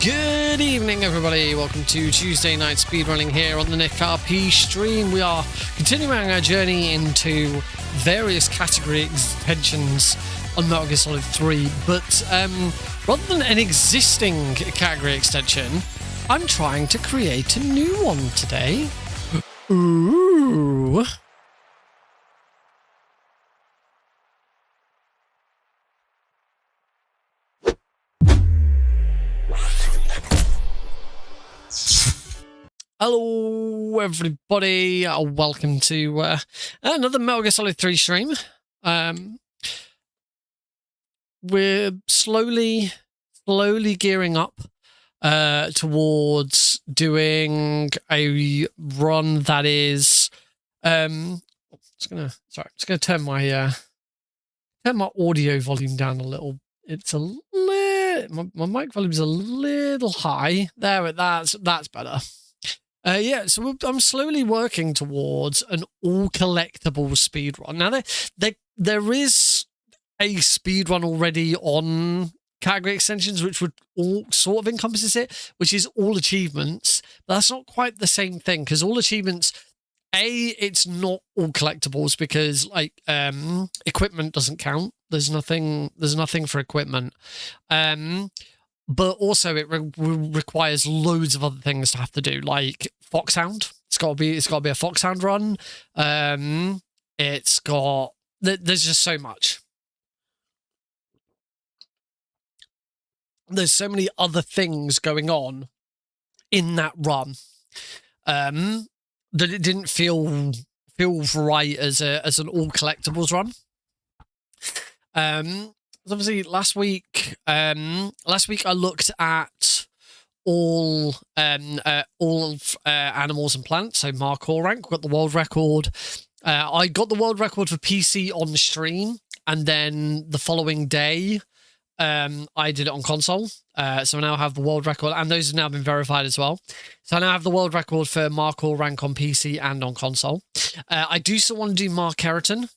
Good evening, everybody. Welcome to Tuesday night speedrunning here on the Nick RP stream. We are continuing our journey into various category extensions on Metal Gear Solid 3, but rather than an existing category extension, I'm trying to create a new one today. Ooh. Hello, everybody. Welcome to another Metal Gear Solid 3 stream. We're slowly gearing up towards doing a run that is. I'm just gonna turn my audio volume down a little. It's a little. My mic volume is a little high. There, that's better. Yeah, so I'm slowly working towards an all collectible speedrun. Now, there is a speedrun already on category extensions, which would all sort of encompasses it, which is all achievements. But that's not quite the same thing, because all achievements, it's not all collectibles because like equipment doesn't count. There's nothing for equipment. But also it requires loads of other things to have to do, like Foxhound. It's got to be a Foxhound run. There's just so much. There's so many other things going on in that run that it didn't feel right as an all collectibles run. Obviously, last week I looked at all animals and plants, so Markor rank, got the world record. I got the world record for PC on stream, and then the following day, I did it on console. So I now have the world record, and those have now been verified as well. So I now have the world record for Markor rank on PC and on console. I do still want to do Mark Keratin,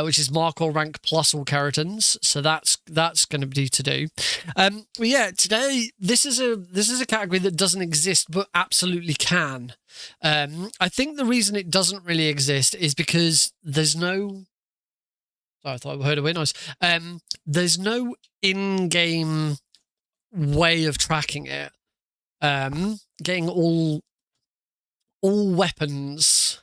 which is Markor rank plus all keratins, so that's going to be to do. But yeah, today this is a category that doesn't exist but absolutely can. I think the reason it doesn't really exist is because there's no. Sorry, I thought I heard a weird noise. There's no in-game way of tracking it. Getting all weapons.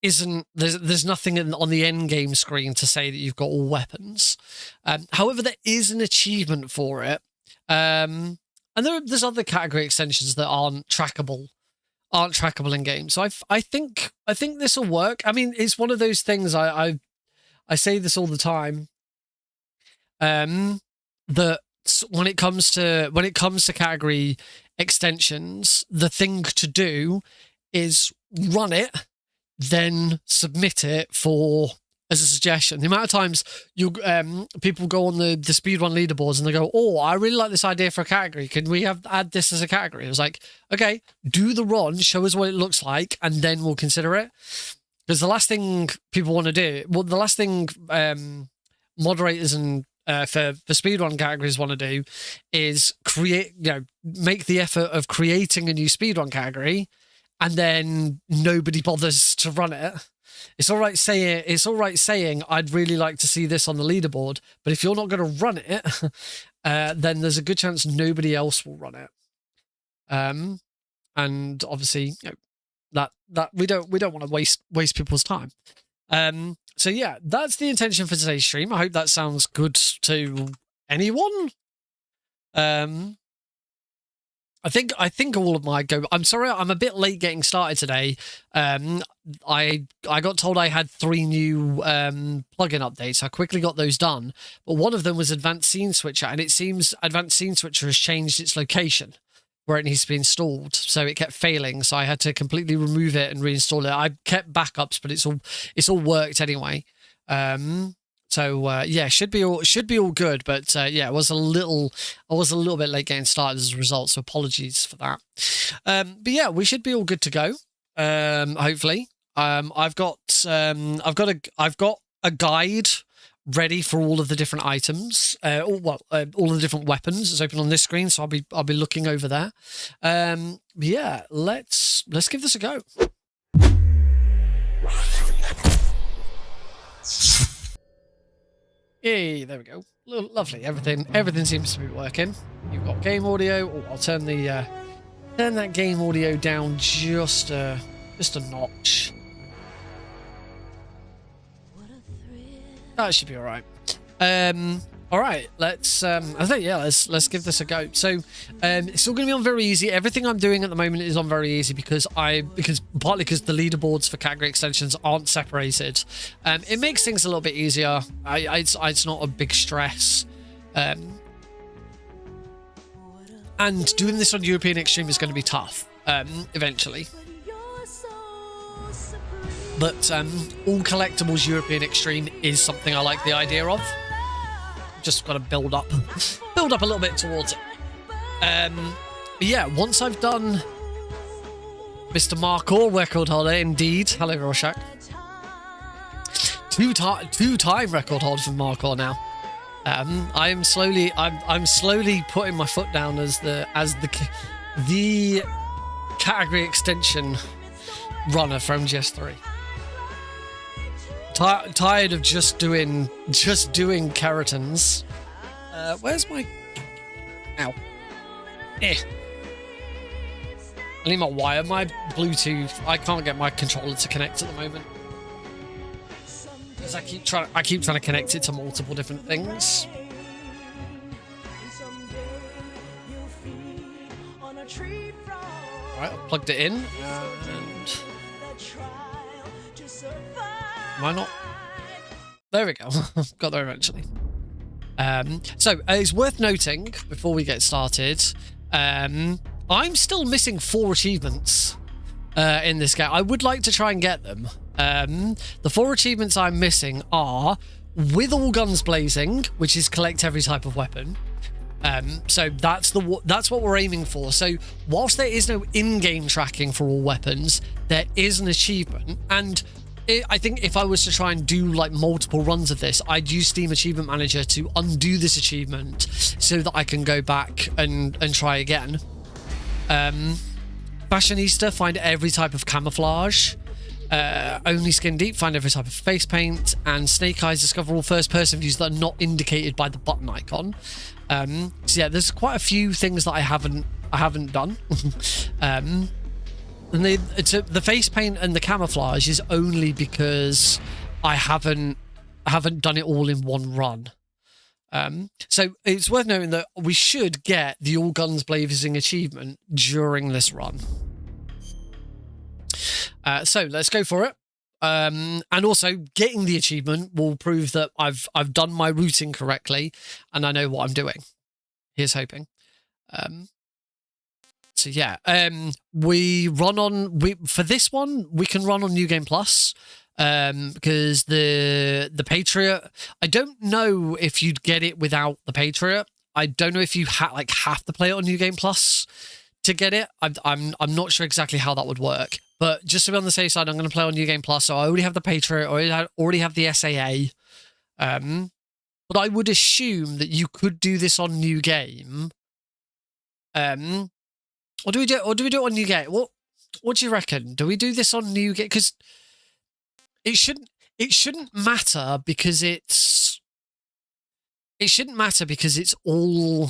There's nothing on the end game screen to say that you've got all weapons. However, there is an achievement for it, and there's other category extensions that aren't trackable in game. So I think this will work. I mean, it's one of those things. I say this all the time. That when it comes to category extensions, the thing to do is run it, then submit it as a suggestion. The amount of times people go on the speedrun leaderboards and they go, "Oh, I really like this idea for a category. Can we add this as a category?" I was like, "Okay, do the run, show us what it looks like, and then we'll consider it." Because the last thing people want to do, the last thing moderators and for speedrun categories want to do is make the effort of creating a new speedrun category, and then nobody bothers to run it. It's all right saying I'd really like to see this on the leaderboard, but if you're not going to run it, then there's a good chance nobody else will run it. And obviously, that we don't want to waste people's time. So yeah, that's the intention for today's stream. I hope that sounds good to anyone. I think all of my go. I'm sorry, I'm a bit late getting started today. I got told I had 3 new plugin updates. I quickly got those done, but one of them was Advanced Scene Switcher, and it seems Advanced Scene Switcher has changed its location where it needs to be installed, so it kept failing. So I had to completely remove it and reinstall it. I kept backups, but it's all worked anyway. So yeah, should be all good. But yeah, I was a little bit late getting started as a result, so apologies for that. But yeah, we should be all good to go. Hopefully, I've got a guide ready for all of the different items. All of the different weapons is open on this screen, so I'll be looking over there. Yeah, let's give this a go. Yay, there we go. Lovely. Everything seems to be working. You've got game audio. Oh, I'll turn that game audio down just a notch. That should be all right. All right, let's give this a go. So it's all going to be on very easy. Everything I'm doing at the moment is on very easy because partly because the leaderboards for category extensions aren't separated. It makes things a little bit easier. It's not a big stress. And doing this on European Extreme is going to be tough eventually. But All Collectibles European Extreme is something I like the idea of. Just got to build up a little bit towards it. But yeah, once I've done Mr. Markor, record holder, indeed. Hello, Rorschach. Two-time record holder for Markor now. I'm slowly putting my foot down as the category extension runner from MGS3. Tired of just doing keratins. Where's my... Ow. I need my wire. My Bluetooth. I can't get my controller to connect at the moment. Because I keep trying to connect it to multiple different things. Alright, I've plugged it in. And... Am I not? There we go. Got there eventually. So it's worth noting before we get started, I'm still missing 4 achievements in this game. I would like to try and get them. The 4 achievements I'm missing are with all guns blazing, which is collect every type of weapon. So that's what we're aiming for. So whilst there is no in-game tracking for all weapons, there is an achievement. And I think if I was to try and do like multiple runs of this, I'd use Steam Achievement Manager to undo this achievement so that I can go back and try again. Fashionista, find every type of camouflage. Only Skin Deep, find every type of face paint. And Snake Eyes, discover all first-person views that are not indicated by the button icon. So yeah, there's quite a few things that I haven't done. And the face paint and the camouflage is only because I haven't done it all in one run. So it's worth noting that we should get the All Guns Blazing achievement during this run. So let's go for it. And also getting the achievement will prove that I've done my routing correctly and I know what I'm doing. Here's hoping. So yeah, for this one we can run on New Game Plus, because the Patriot, I don't know if you'd get it without the Patriot. I don't know if you have to play it on New Game Plus to get it. I'm not sure exactly how that would work, but just to be on the safe side, I'm going to play on New Game Plus. So I already have the Patriot, already have the SAA. But I would assume that you could do this on New Game. Or do we do it on New Game? What do you reckon? Do we do this on New Game? Because it shouldn't matter because it's all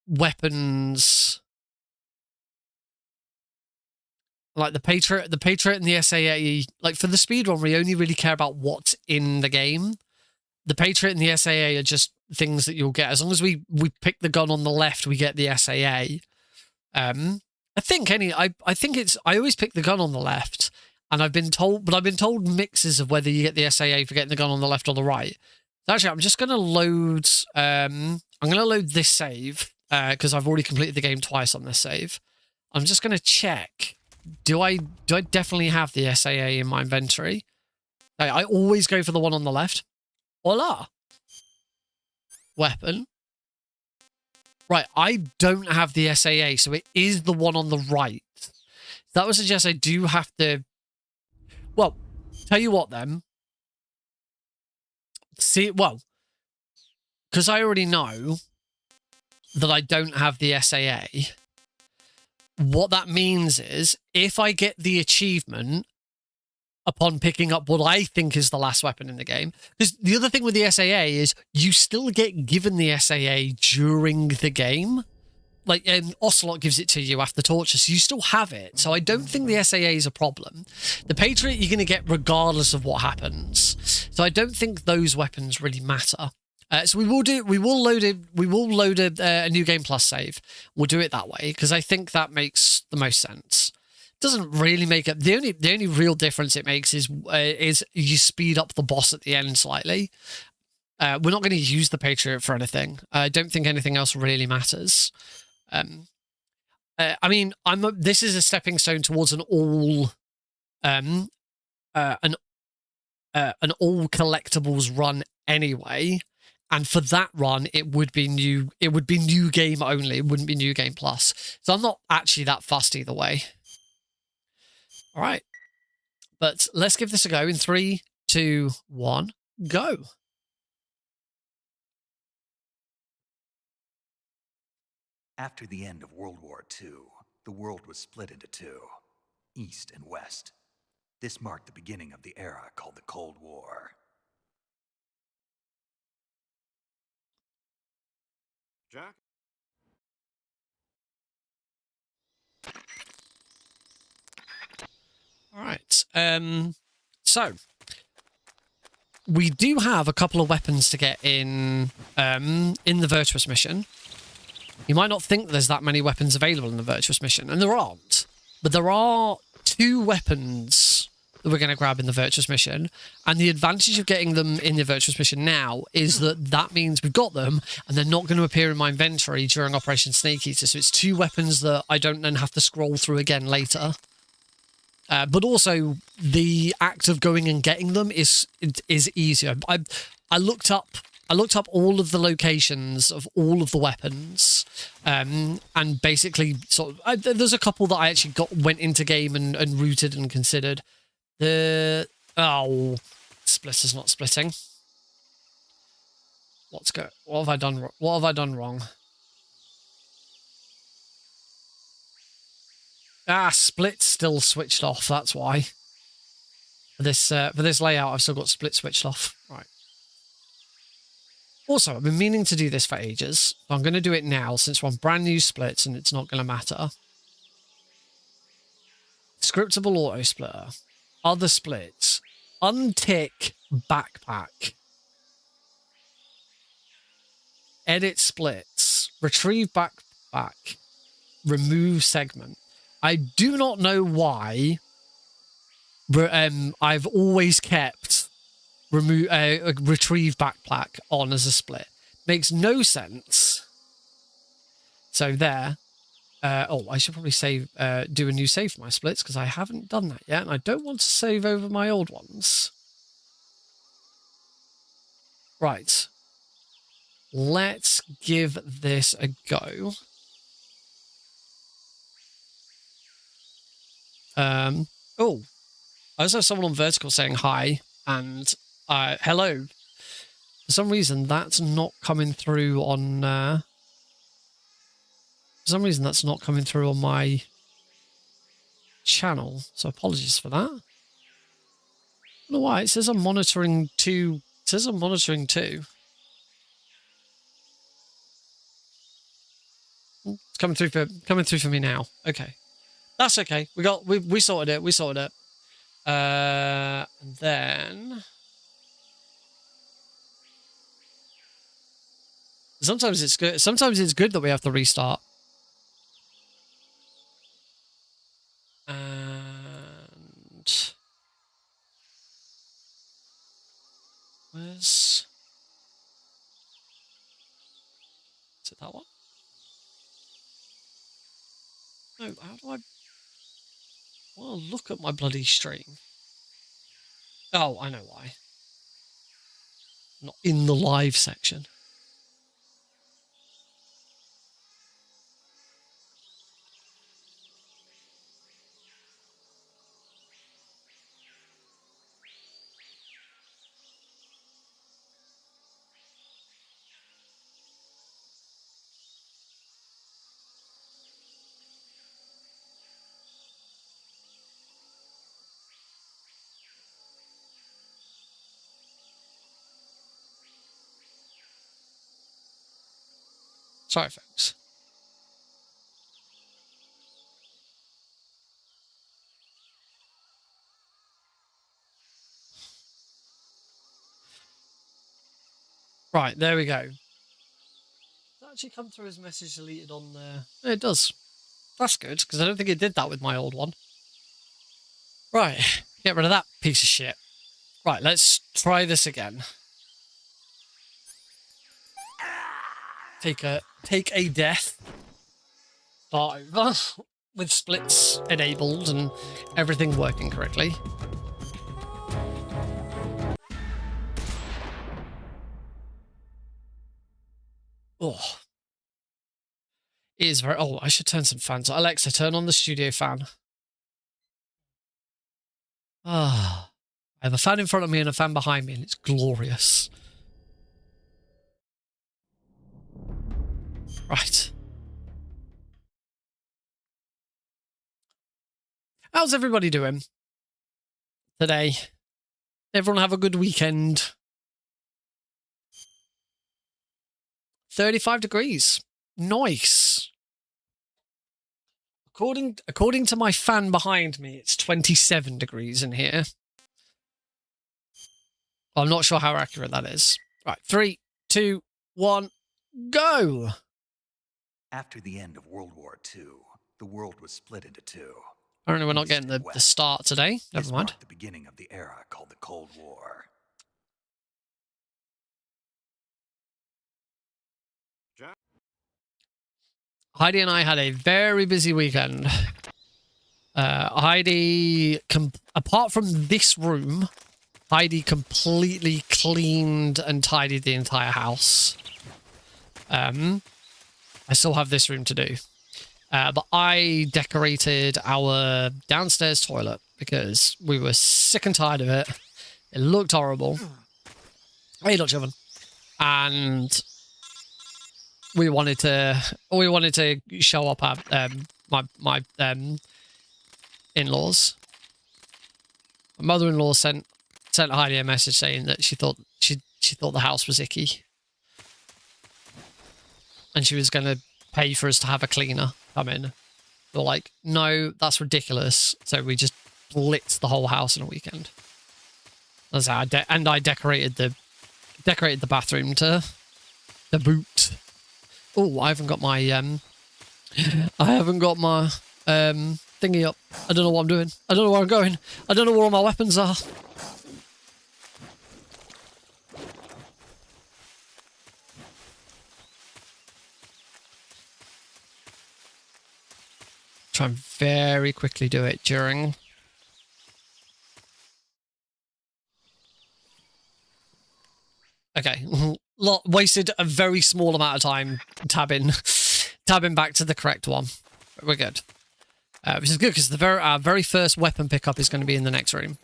weapons. Like the Patriot and the SAA. Like for the speedrun, we only really care about what's in the game. The Patriot and the SAA are just things that you'll get. As long as we pick the gun on the left, we get the SAA. I think I always pick the gun on the left, and I've been told mixes of whether you get the SAA for getting the gun on the left or the right. So actually, I'm just going to load. I'm going to load this save because I've already completed the game twice on this save. I'm just going to check. Do I definitely have the SAA in my inventory? I always go for the one on the left. Voila. Weapon. Right, I don't have the SAA, so it is the one on the right. That would suggest I do have to... Well, tell you what then. see, well, because I already know that I don't have the SAA, what that means is if I get the achievement upon picking up what I think is the last weapon in the game, because the other thing with the SAA is you still get given the SAA during the game. Like, Ocelot gives it to you after Torture, so you still have it. So I don't think the SAA is a problem. The Patriot you're going to get regardless of what happens. So I don't think those weapons really matter. So we will load a new game plus save. We'll do it that way because I think that makes the most sense. Doesn't really make it. The only real difference it makes is you speed up the boss at the end slightly. We're not going to use the Patriot for anything. I don't think anything else really matters. I mean, this is a stepping stone towards an all collectibles run anyway. And for that run, it would be new game only. It wouldn't be new game plus. So I'm not actually that fussed either way. All right. But let's give this a go in 3, 2, 1, go. After the end of World War II, the world was split into two, East and West. This marked the beginning of the era called the Cold War. Jack? All right. So we do have a couple of weapons to get in the Virtuous mission. You might not think there's that many weapons available in the Virtuous mission, and there aren't. But there are 2 weapons that we're going to grab in the Virtuous mission, and the advantage of getting them in the Virtuous mission now is that means we've got them, and they're not going to appear in my inventory during Operation Snake Eater, so it's 2 weapons that I don't then have to scroll through again later. But also, the act of going and getting them is easier. I looked up all of the locations of all of the weapons, and basically there's a couple that I actually went into game and routed and considered. Splitter's not splitting. What have I done? What have I done wrong? Split's still switched off. That's why. For this layout, I've still got split switched off. Right. Also, I've been meaning to do this for ages. So I'm going to do it now since we're on brand new splits and it's not going to matter. Scriptable auto splitter. Other splits. Untick backpack. Edit splits. Retrieve backpack. Remove segment. I do not know why I've always kept retrieve backpack on as a split. Makes no sense. So there. I should probably do a new save for my splits because I haven't done that yet, and I don't want to save over my old ones. Right. Let's give this a go. I also have someone on Vertical saying hi and hello. For some reason, that's not coming through on. For some reason, that's not coming through on my channel. So apologies for that. I don't know why it says I'm monitoring 2. It says I'm monitoring 2. It's coming through for me now. Okay. That's okay. We sorted it. We sorted it. And then sometimes it's good. Sometimes it's good that we have to restart. And where's... Is it that one? No, how do I... Well, look at my bloody stream. Oh, I know why. Not in the live section. Sorry, folks. Right, there we go. Does that actually come through as message deleted on there? It does. That's good, because I don't think it did that with my old one. Right, get rid of that piece of shit. Right, let's try this again. Take a death. Start over with splits enabled and everything working correctly. Oh. It is very... Oh, I should turn some fans on. Alexa, turn on the studio fan. Ah. I have a fan in front of me and a fan behind me, and it's glorious. Right. How's everybody doing today? Everyone have a good weekend. 35 degrees. Nice. According to my fan behind me, it's 27 degrees in here. I'm not sure how accurate that is. Right, 3, 2, 1, go! After the end of World War II, the world was split into two. Apparently we're not getting the start today. Never mind. This marked the beginning of the era called the Cold War. Heidi and I had a very busy weekend. Heidi, apart from this room, Heidi completely cleaned and tidied the entire house. I still have this room to do. But I decorated our downstairs toilet because we were sick and tired of it. It looked horrible. Hey, look, Jovan. And we wanted to show up at my in-laws. My mother-in-law sent Heidi a message saying that she thought the house was icky, and she was going to pay for us to have a cleaner come in. We're like, no, that's ridiculous. So we just blitzed the whole house in a weekend. That's how I decorated the bathroom to boot. Oh, I haven't got my thingy up. I don't know what I'm doing. I don't know where I'm going. I don't know where all my weapons are. Try and very quickly do it during. Okay, wasted a very small amount of time tabbing back to the correct one. We're good, which is good because our very first weapon pickup is going to be in the next room.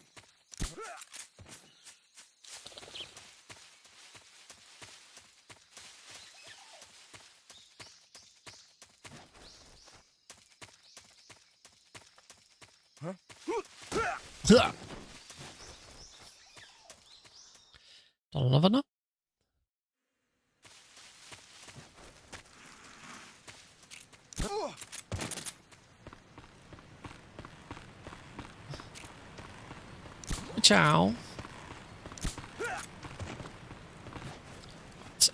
Don't love it now. Ciao.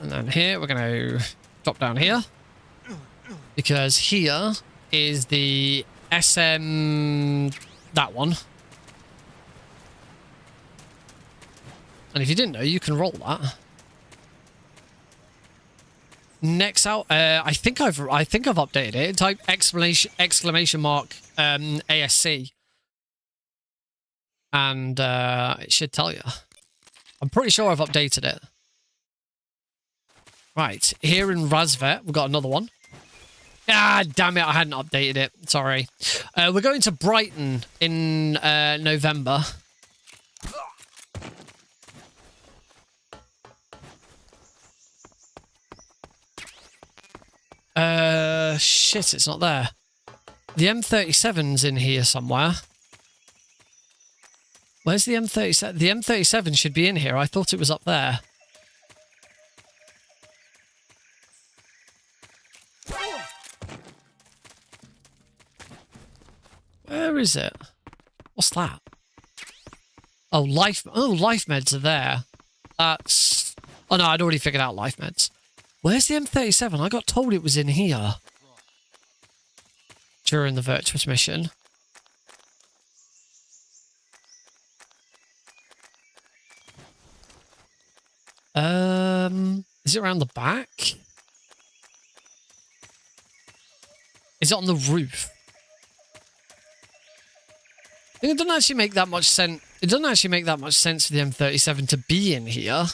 And then here we're going to drop down here because here is the SM, that one. And if you didn't know, you can roll that. Next out, I think I've updated it. Type exclamation mark ASC, and it should tell you. I'm pretty sure I've updated it. Right, here in Razvet, we've got another one. Ah, damn it, I hadn't updated it. Sorry. We're going to Brighton in November. Shit, it's not there. The M37's in here somewhere. Where's the M37? The M37 should be in here. I thought it was up there. Where is it? What's that? Oh, life meds are there. That's... Oh, no, I'd already figured out life meds. Where's the M37? I got told it was in here during the Virtuous mission. Is it around the back? Is it on the roof? I think it doesn't actually make that much sense. It doesn't actually make that much sense for the M37 to be in here.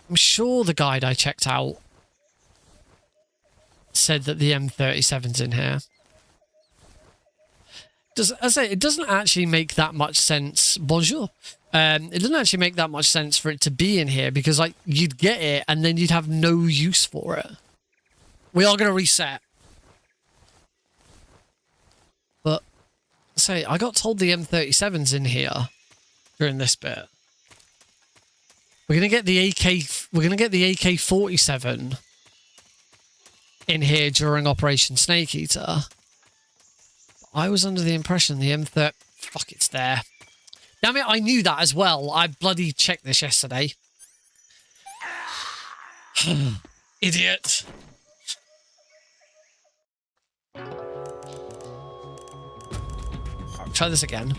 I'm sure the guide I checked out said that the M37's in here. As I say, it doesn't actually make that much sense. Bonjour. It doesn't actually make that much sense for it to be in here because, like, you'd get it and then you'd have no use for it. We are going to reset. But, say, I got told the M37's in here during this bit. We're going to get the AK-47 in here during Operation Snake Eater. I was under the impression the M30... Fuck, it's there. Damn it, I knew that as well. I bloody checked this yesterday. Idiot. I'll try this again.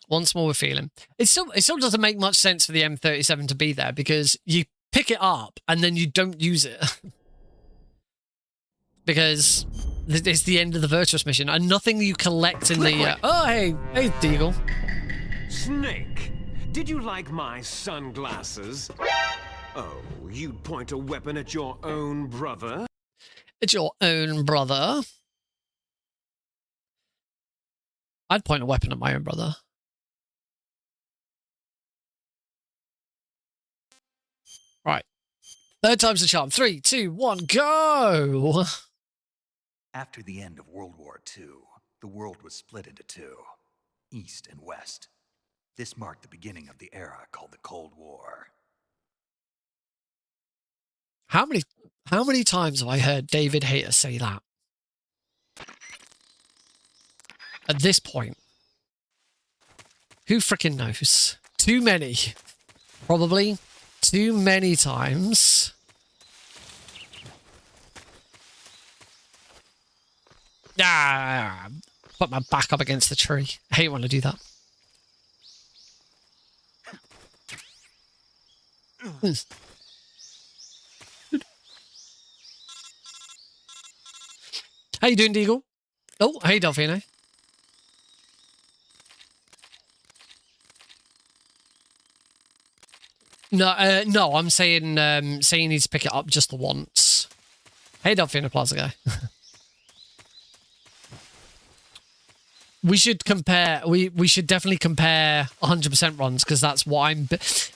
Once more we're feeling. It still doesn't make much sense for the M37 to be there because you pick it up and then you don't use it. Because it's the end of the Virtuous mission and nothing you collect in the... Oh, hey Deagle. Snake, did you like my sunglasses? Oh, you'd point a weapon at your own brother? It's your own brother. I'd point a weapon at my own brother. Right. Third time's the charm. 3, 2, 1, go! After the end of World War II, the world was split into two, East and West. This marked the beginning of the era called the Cold War. How many times have I heard David Hayter say that? At this point. Who frickin' knows? Too many. Probably too many times. Ah, put my back up against the tree. I hate when I do that. How you doing, Deagle? Oh, hey, Delphine. No, no, I'm saying you need to pick it up just the once. Hey, Delphine Plaza guy. We should compare. We should definitely compare 100% runs because that's what I'm.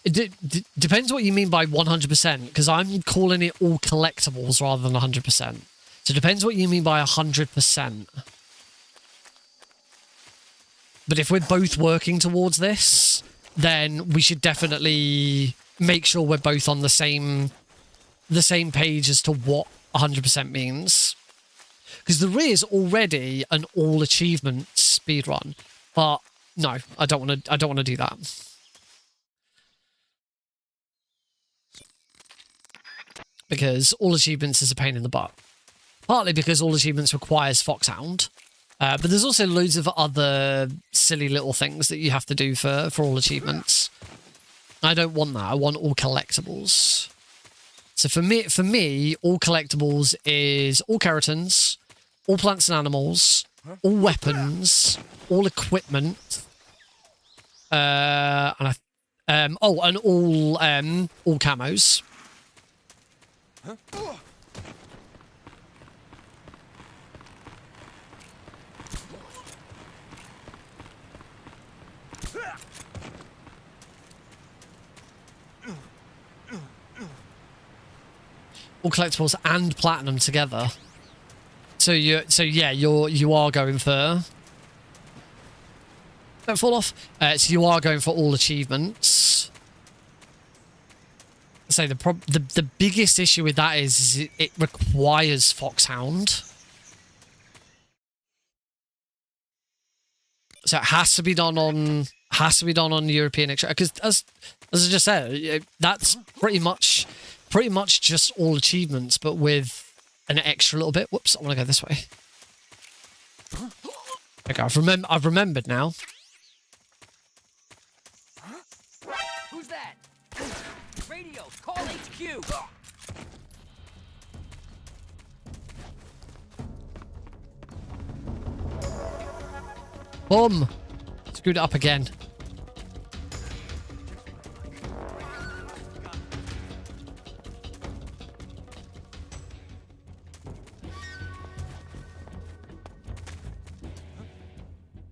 It depends what you mean by 100% because I'm calling it all collectibles rather than 100%. So it depends what you mean by 100%. But if we're both working towards this, then we should definitely make sure we're both on the same page as to what 100% means. Because there is already an all achievement speedrun, but no, I don't want to do that. Because all achievements is a pain in the butt. Partly because all achievements requires Foxhound, but there's also loads of other silly little things that you have to do for all achievements. I don't want that. I want all collectibles. So for me, all collectibles is all keratins, all plants and animals, all weapons, all equipment, and all camos. All collectibles and platinum together. So you are going for don't fall off. So you are going for all achievements. So the biggest issue with that is it requires Foxhound. So it has to be done on European extra, because as I just said, that's pretty much just all achievements, but with an extra little bit. Whoops, I want to go this way. Okay, I've remembered now. Who's that? Radio, call HQ. Boom! Screwed it up again.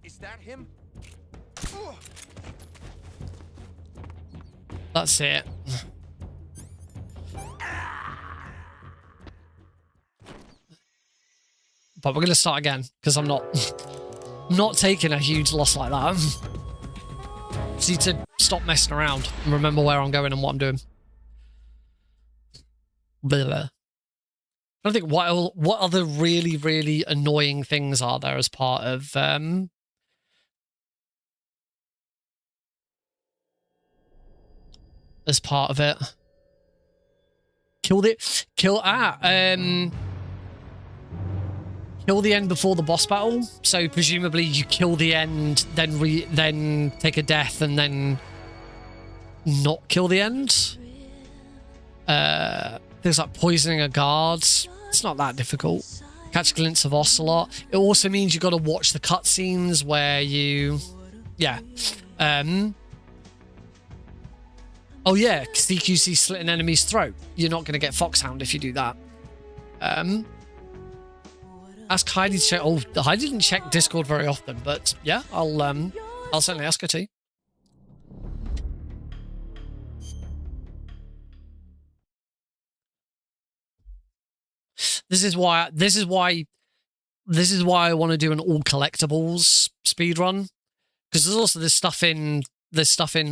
Is that him? That's it. But we're going to start again, because I'm not taking a huge loss like that. Just need to stop messing around and remember where I'm going and what I'm doing. Blah. I don't think what other really, really annoying things are there as part of it. Kill the end before the boss battle. So presumably you kill the end, then take a death, and then not kill the end. Things like poisoning a guard. It's not that difficult. Catch a glimpse of Ocelot. It also means you got to watch the cutscenes where you, oh yeah, CQC slit an enemy's throat. You're not going to get Foxhound if you do that. Ask Heidi to check. Oh, Heidi didn't check Discord very often, but yeah, I'll certainly ask her to. This is why I want to do an all collectibles speedrun, because there's also this stuff in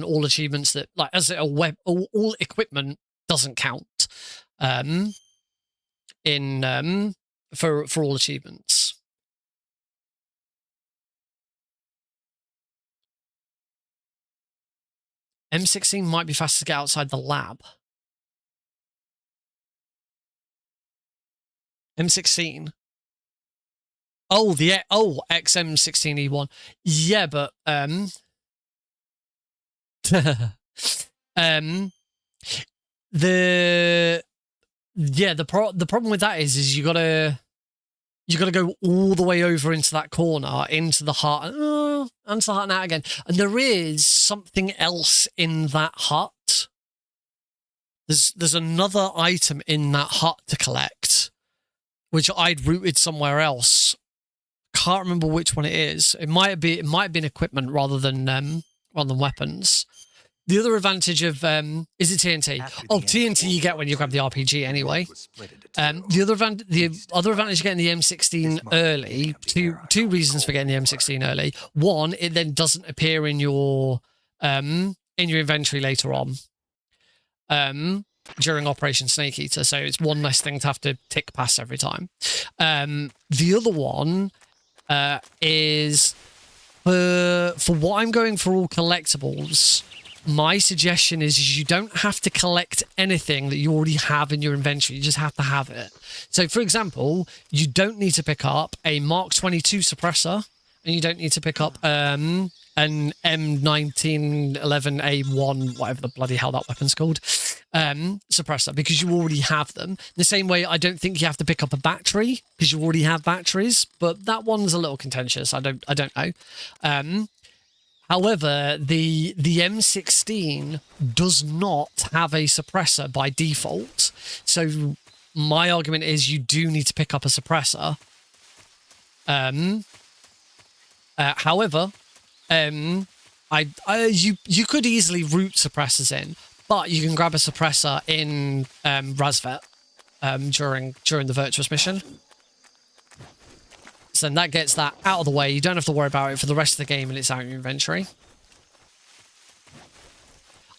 all achievements that, like, as a web, all equipment doesn't count for all achievements. M16 might be fast to get outside the lab. M16. Oh, XM16E1. Yeah, but the problem with that is you gotta go all the way over into that corner, into the hut, and out again. And there is something else in that hut. There's another item in that hut to collect, which I'd routed somewhere else. Can't remember which one it is. It might have been equipment rather than weapons. The other advantage of is it TNT? Oh, TNT you get when you grab the RPG anyway. The other advantage of getting the M16 early. Two reasons for getting the M16 early. One, it then doesn't appear in your inventory later on. During Operation Snake Eater, so it's one less thing to have to tick past every time. The other one is for what I'm going for all collectibles. My suggestion is you don't have to collect anything that you already have in your inventory. You just have to have it. So, for example, you don't need to pick up a Mark 22 suppressor, and you don't need to pick up an M1911A1, whatever the bloody hell that weapon's called, suppressor, because you already have them. The same way, I don't think you have to pick up a battery because you already have batteries, but that one's a little contentious. I don't know. However, the M16 does not have a suppressor by default. So my argument is you do need to pick up a suppressor. However, you could easily route suppressors in, but you can grab a suppressor in Razvet during the Virtuous mission. plants, then that gets that out of the way. You don't have to worry about it for the rest of the game, and it's out of your inventory.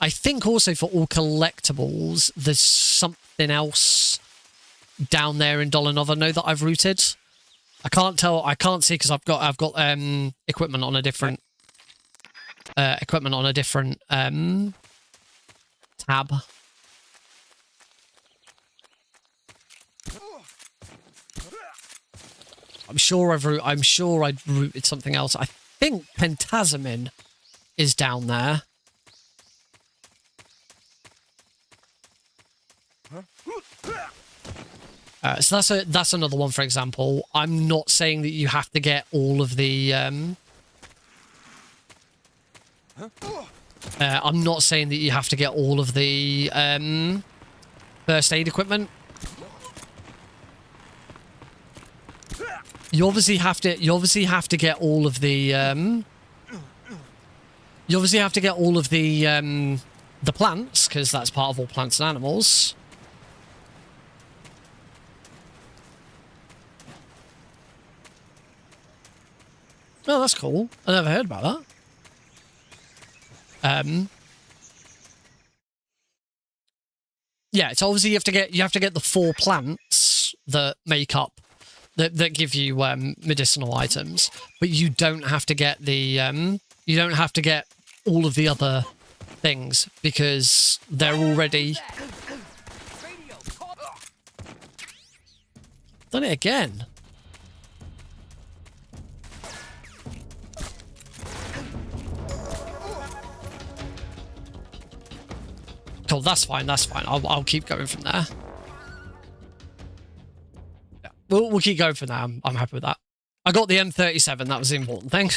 I think also for all collectibles, there's something else down there in Dollarnovo that I've routed. I can't tell. I can't see because I've got equipment on a different tab. I'm sure I'd routed something else. I think Pentazamin is down there. So that's another one, for example. I'm not saying that you have to get all of the I'm not saying that you have to get all of the first aid equipment. You obviously have to get all of the the plants, because that's part of all plants and animals. Oh, that's cool. I never heard about that. Yeah, it's obviously you have to get the 4 plants that make up that give you medicinal items, but you don't have to get the you don't have to get all of the other things because they're already done it again. Cool, that's fine. That's fine. I'll keep going from there. Yeah, we'll keep going from there. I'm happy with that. I got the M37. That was the important thing.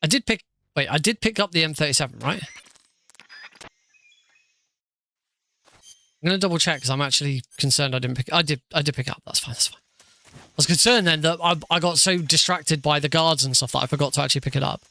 I did pick up the M37, right? I'm gonna double check because I'm actually concerned I didn't pick. I did pick it up. That's fine. That's fine. I was concerned then that I got so distracted by the guards and stuff that I forgot to actually pick it up.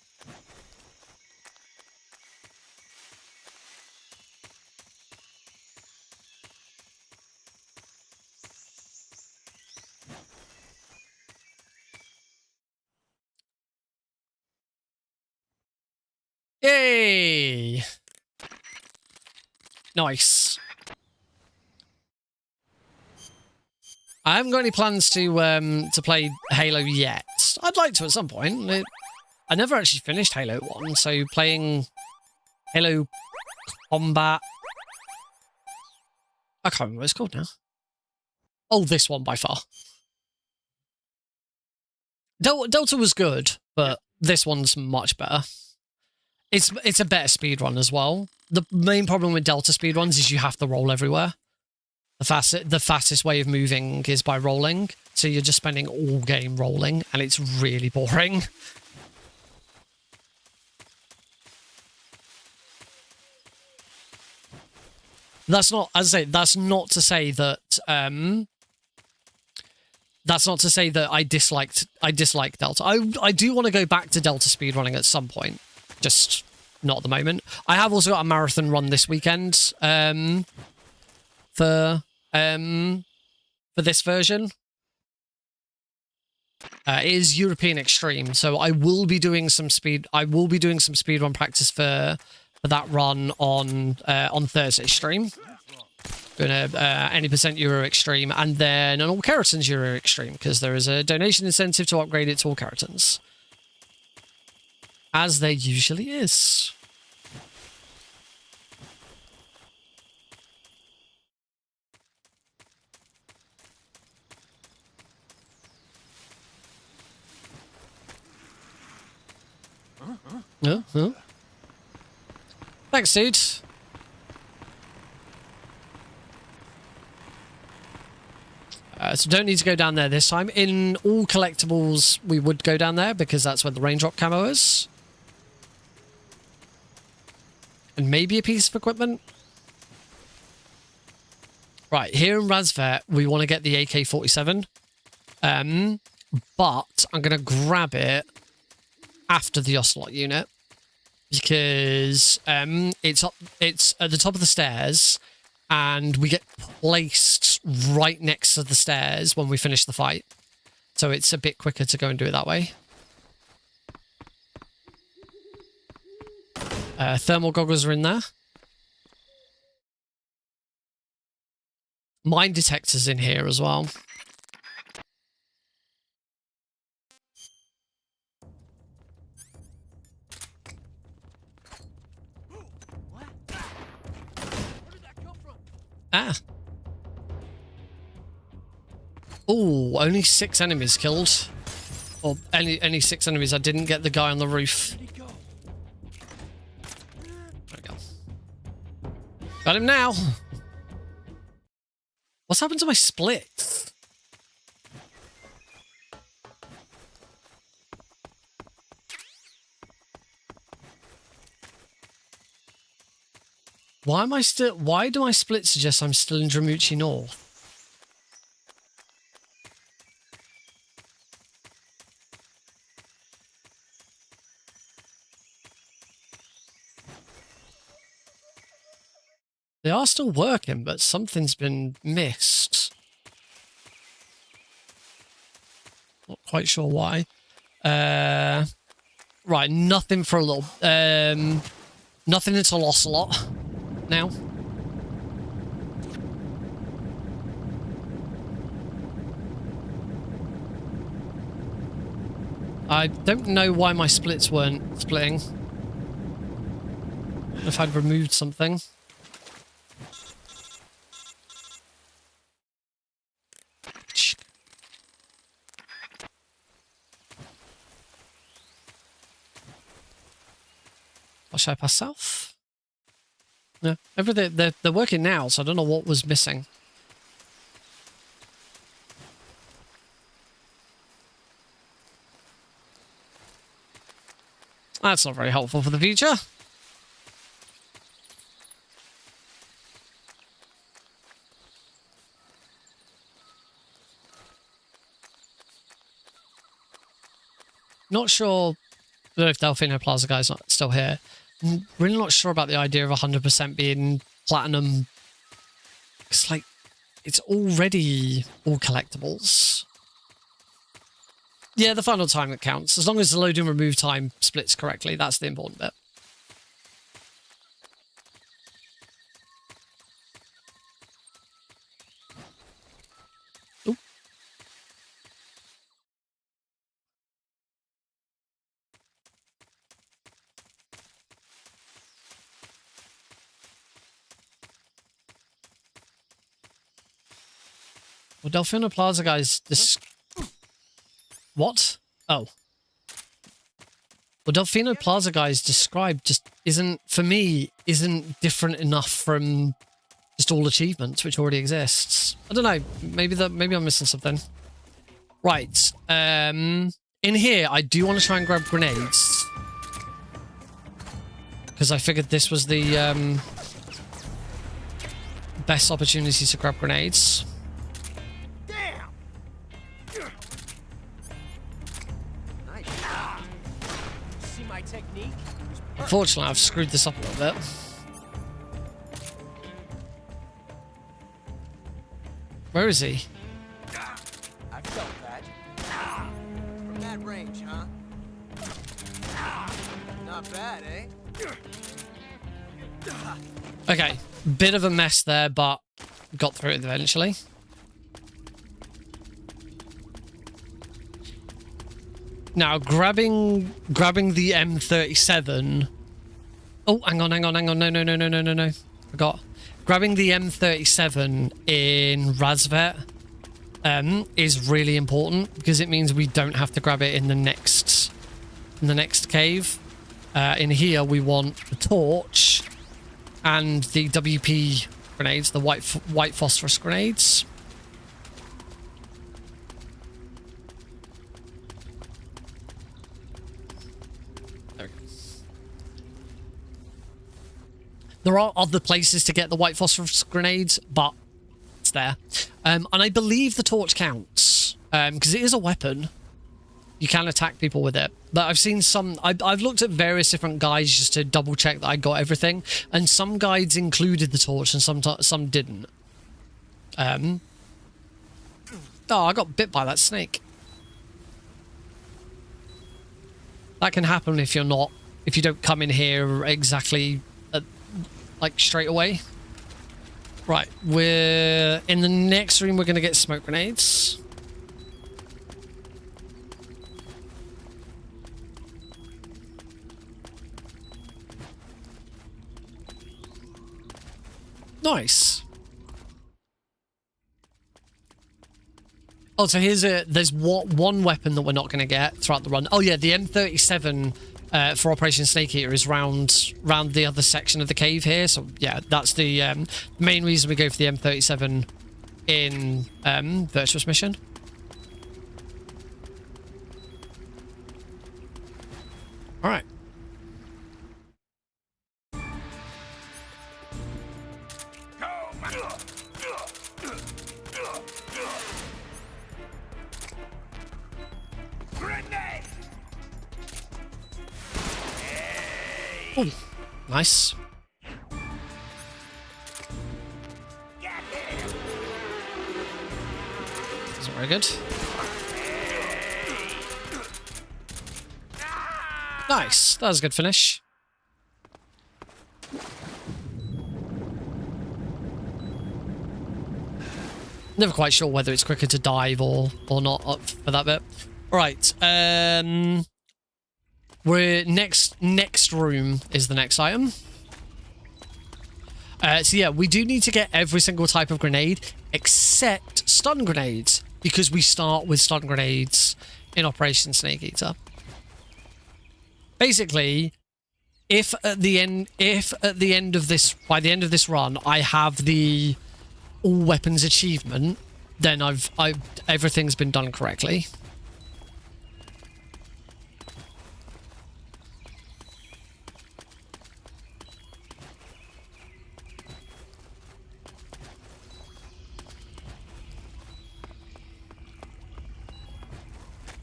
Yay! Nice. I haven't got any plans to play Halo yet. I'd like to at some point. I never actually finished Halo 1, so playing Halo Combat... I can't remember what it's called now. Oh, this one by far. Delta was good, but this one's much better. It's a better speedrun as well. The main problem with Delta speedruns is you have to roll everywhere. The fastest way of moving is by rolling, so you're just spending all game rolling, and it's really boring. That's not, as I say, that's not to say that I dislike Delta. I do want to go back to Delta speedrunning at some point. Just not at the moment. I have also got a marathon run this weekend for this version. It is European Extreme, so I will be doing some speedrun practice for that run on Thursday stream. Doing a any % Euro Extreme, and then an All Keratons Euro Extreme, because there is a donation incentive to upgrade it to All Keratons. As there usually is. Thanks, dude. So don't need to go down there this time. In All Collectibles, we would go down there because that's where the raindrop camo is. And maybe a piece of equipment. Right, here in Razvet, we want to get the AK-47. But I'm going to grab it after the Ocelot unit. Because it's at the top of the stairs, and we get placed right next to the stairs when we finish the fight. So it's a bit quicker to go and do it that way. Thermal goggles are in there. Mine detectors in here as well. Ah. Oh, only 6 enemies killed. Or any 6 enemies. I didn't get the guy on the roof. There we go. Got him now. What's happened to my split? Why do my splits suggest I'm still in Dramucci North? They are still working, but something's been missed. Not quite sure why. Right, nothing for a little... nothing until Ocelot now. I don't know why my splits weren't splitting. If I'd removed something. What should I pass south? Yeah, everything they're working now, so I don't know what was missing. That's not very helpful for the future. Not sure if Delfino Plaza guy's not still here. I'm really not sure about the idea of 100% being platinum. It's like, it's already all collectibles. Yeah, the final time that counts. As long as the load and remove time splits correctly, that's the important bit. Ooh. Well, Delfino Plaza guys, this... What? Oh. Well, Delfino Plaza guys described just isn't, for me, isn't different enough from just all achievements, which already exists. I don't know. Maybe I'm missing something. Right. In here, I do want to try and grab grenades. Because I figured this was the best opportunity to grab grenades. Unfortunately, I've screwed this up a little bit. Where is he? I felt that. From that range, huh? Not bad, eh? Okay, bit of a mess there, but got through it eventually. Now, grabbing the M37... Oh, hang on. No. Forgot. Grabbing the M37 in Razvet is really important because it means we don't have to grab it in the next cave. In here, we want the torch and the WP grenades, the white phosphorus grenades. There are other places to get the white phosphorus grenades, but it's there. And I believe the torch counts, because it is a weapon. You can attack people with it. But I've seen some... I've looked at various different guides just to double check that I got everything. And some guides included the torch and some didn't. Oh, I got bit by that snake. That can happen if you don't come in here exactly like straight away. Right, we're in the next room. We're going to get smoke grenades. Nice. Oh, so there's one weapon that we're not going to get throughout the run. Oh yeah, the M37 for Operation Snake Eater is round the other section of the cave here. So yeah, that's the main reason we go for the M37 in Virtuous Mission. All right. Oh, nice. Isn't very good. Nice. That was a good finish. Never quite sure whether it's quicker to dive or not up for that bit. All right. We're next room is the next item. So yeah, we do need to get every single type of grenade except stun grenades, because we start with stun grenades in Operation Snake Eater. Basically, if at the end of this, by the end of this run, I have the all weapons achievement, then everything's been done correctly.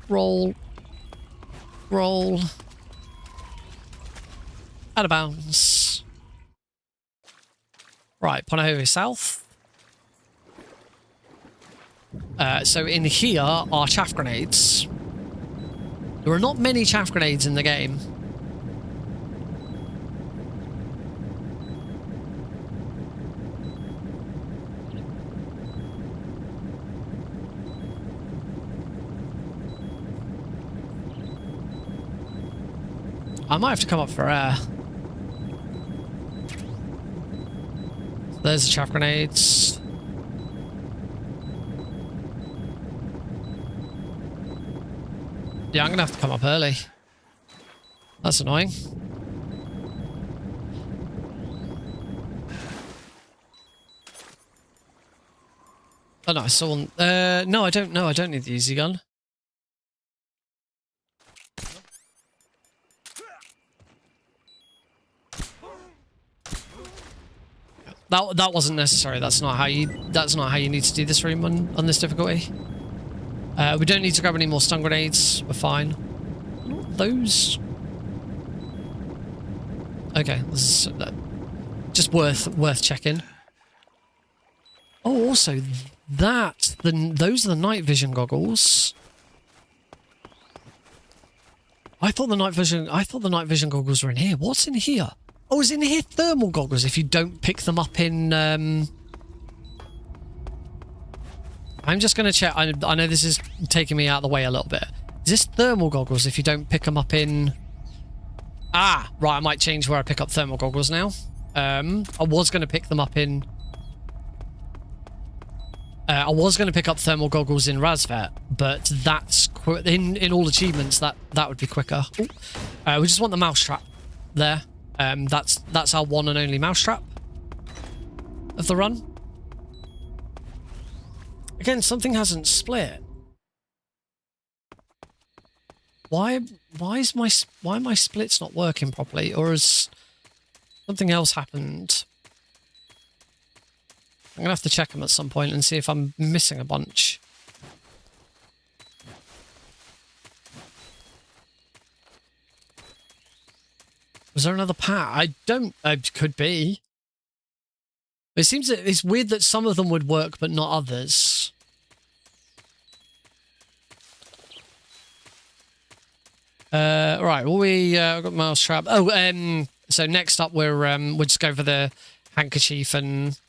Roll. Out of bounds. Right, Ponahove South. So in here are chaff grenades. There are not many chaff grenades in the game. I might have to come up for air. There's the chaff grenades. Yeah, I'm gonna have to come up early. That's annoying. Oh no, I saw one. No, I don't know. I don't need the easy gun. That wasn't necessary. That's not how you need to do this room on this difficulty. We don't need to grab any more stun grenades. We're fine. Not those. Okay, this is just worth checking. Oh, also those are the night vision goggles. I thought the night vision goggles were in here. What's in here? Oh, is in here thermal goggles if you don't pick them up in... I'm just going to check. I know this is taking me out of the way a little bit. Is this thermal goggles if you don't pick them up in... Ah, right, I might change where I pick up thermal goggles now. I was going to pick them up in... I was going to pick up thermal goggles in Razvet, but that's... In all achievements, that would be quicker. We just want the mousetrap there. That's our one and only mousetrap of the run. Again, something hasn't split. Why are my splits not working properly, or has something else happened? I'm gonna have to check them at some point and see if I'm missing a bunch. Was there another pack? Could be. It seems that it's weird that some of them would work, but not others. Right, well, I've got Mousetrap. Oh, so next up we'll just go for the handkerchief and...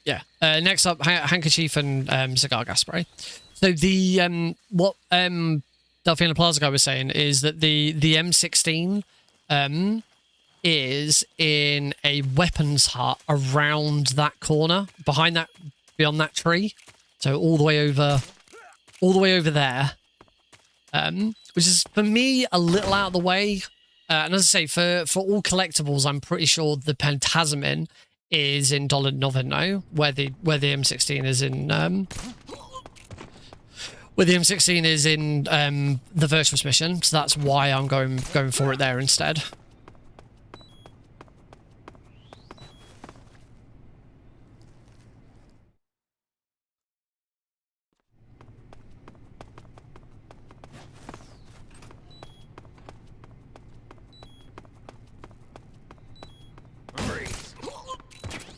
Yeah, next up, handkerchief and cigar gas spray. So the, what Delphina Plaza guy was saying is that the M16 is in a weapons hut around that corner, beyond that tree. So all the way over there, which is for me a little out of the way. And as I say, for all collectibles, I'm pretty sure the Pentasamin is in Dollar Noveno, where the M16 is in the Virtuous mission. So that's why I'm going for it there instead.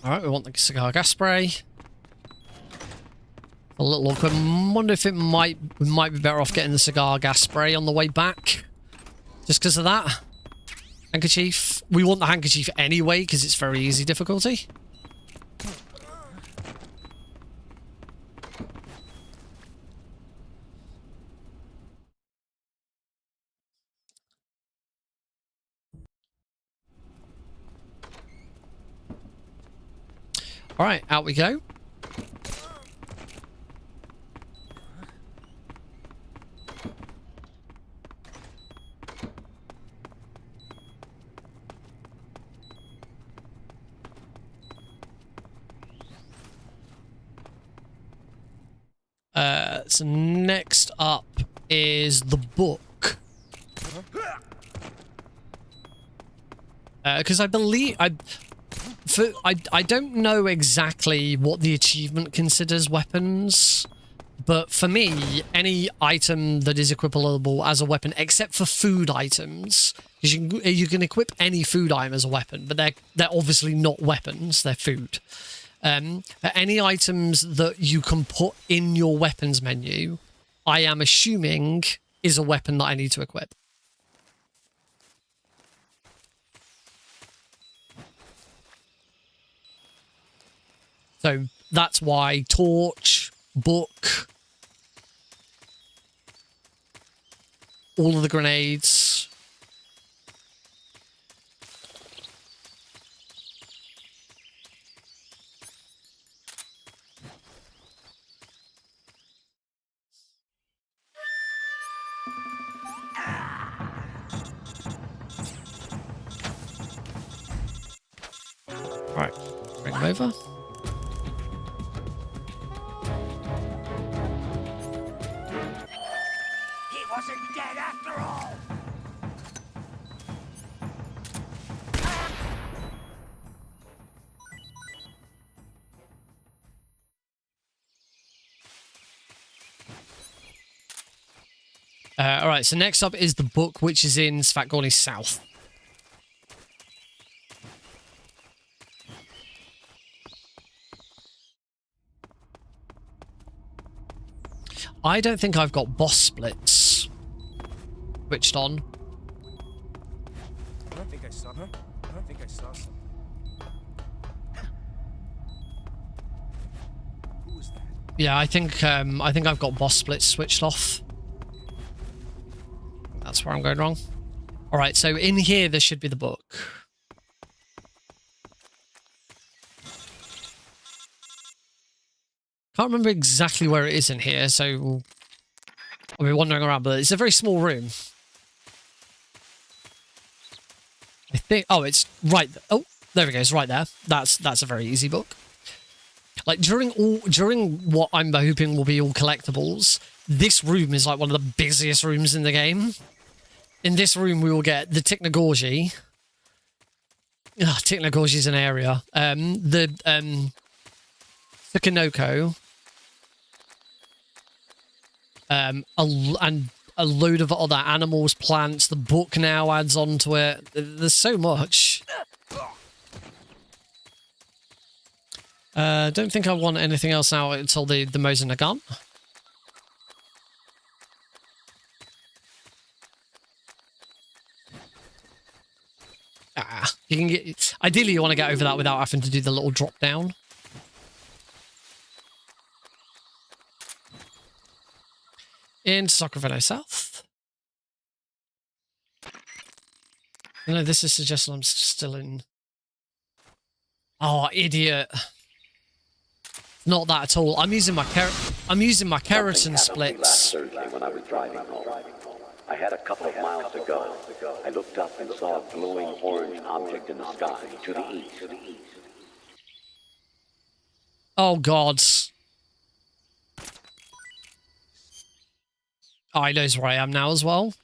Alright, we want the cigar gas spray. A little awkward. I wonder if we might be better off getting the cigar gas spray on the way back. Just because of that. Handkerchief. We want the handkerchief anyway, because it's very easy difficulty. Alright, out we go. So next up is the book. Because I believe... I don't know exactly what the achievement considers weapons, but for me, any item that is equipable as a weapon, except for food items, because you can equip any food item as a weapon, but they're obviously not weapons; they're food. But any items that you can put in your weapons menu, I am assuming is a weapon that I need to equip. So that's why torch, book, all of the grenades. Right, bring them over. Dead after all. All right, so next up is the book, which is in Svatgorny South. I don't think I've got boss splits switched on. I don't think I saw something. Who was that? Yeah, I think I've got boss splits switched off. That's where I'm going wrong. All right, so in here there should be the book. Can't remember exactly where it is in here, so I'll be wandering around, but it's a very small room. I think... Oh, it's right... Oh, there we go. It's right there. That's a very easy book. Like, during what I'm hoping will be all collectibles, this room is like one of the busiest rooms in the game. In this room, we will get the Tiknagorji. Tiknagorji is an area. The Tsukinoko. And a load of other animals, plants. The book now adds on to it. There's so much. Don't think I want anything else now until the Mosin are gone. You can get. Ideally, you want to get over that without having to do the little drop down. Into Sacramento South. No, this is suggesting I'm still in. Oh, idiot! Not that at all. I'm using my keratin splits. Thursday when I was driving home. I had a couple of miles to go. I looked up and saw a glowing orange object in the sky to the east. Oh God! Oh, he knows where I am now as well.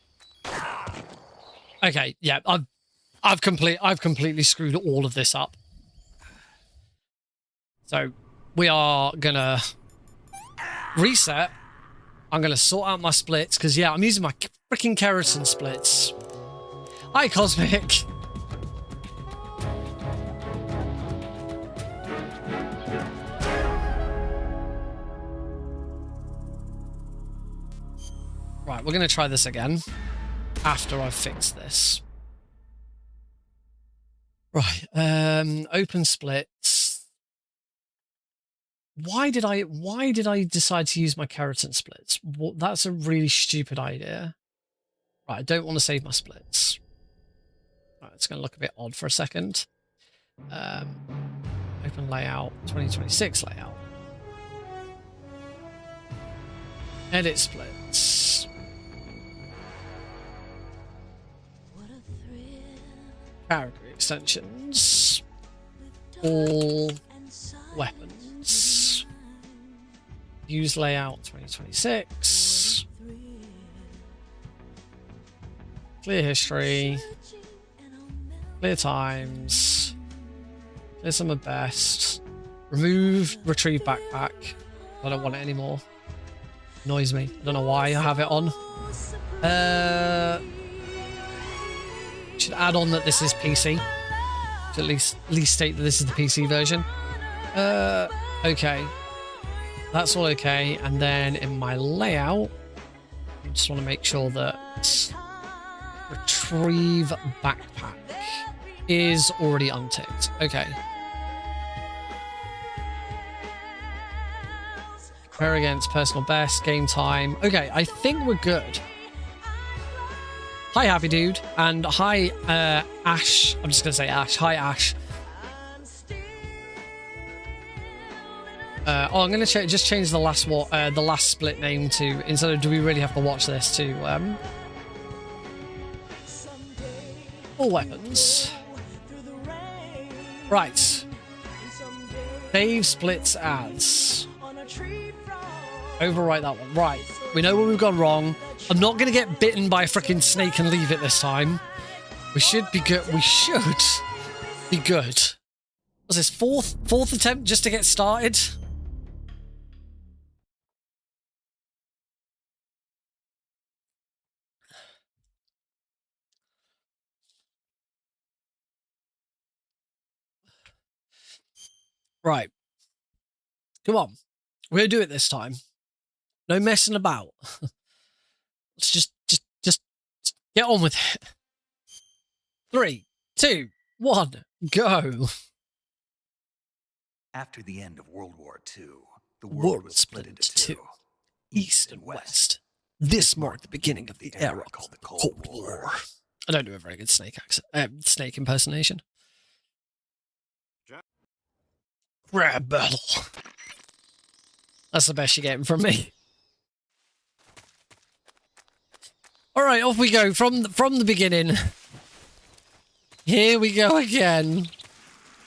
Okay, yeah, I've completely screwed all of this up. So we are gonna reset. I'm gonna sort out my splits because yeah, I'm using my freaking keratin splits. Hi, Cosmic. Right, we're gonna try this again after I've fixed this. Right, open splits. Why did I decide to use my keratin splits? Well, that's a really stupid idea. Right, I don't want to save my splits. Right, it's going to look a bit odd for a second. Open layout, 2026 layout. Edit splits. Character extensions. All weapons. Use layout 2026. Clear history. Clear times. Clear summer best. Remove retrieve backpack. I don't want it anymore. Annoys me. I don't know why I have it on. Should add on that this is PC. To at least state that this is the PC version. Okay. That's all okay. And then in my layout, I just want to make sure that retrieve backpack is already unticked. Okay. Compare against personal best, game time. Okay, I think we're good. Hi, Happy Dude. And hi, Ash. I'm just going to say Ash. Hi, Ash. I'm going to just change the last split name to, instead of do we really have to watch this, to all weapons. Right. Save splits as. Overwrite that one. Right. We know where we've gone wrong. I'm not going to get bitten by a freaking snake and leave it this time. We should be good. We should be good. Was this fourth attempt just to get started? Right. Come on. We're going to do it this time. No messing about. Let's just get on with it. 3, 2, 1, go. After the end of World War II, the world was split into two, East and West. This marked the beginning of the era called the Cold War. I don't do a very good snake snake impersonation. Crab battle. That's the best you're getting from me. All right, off we go from the beginning. Here we go again.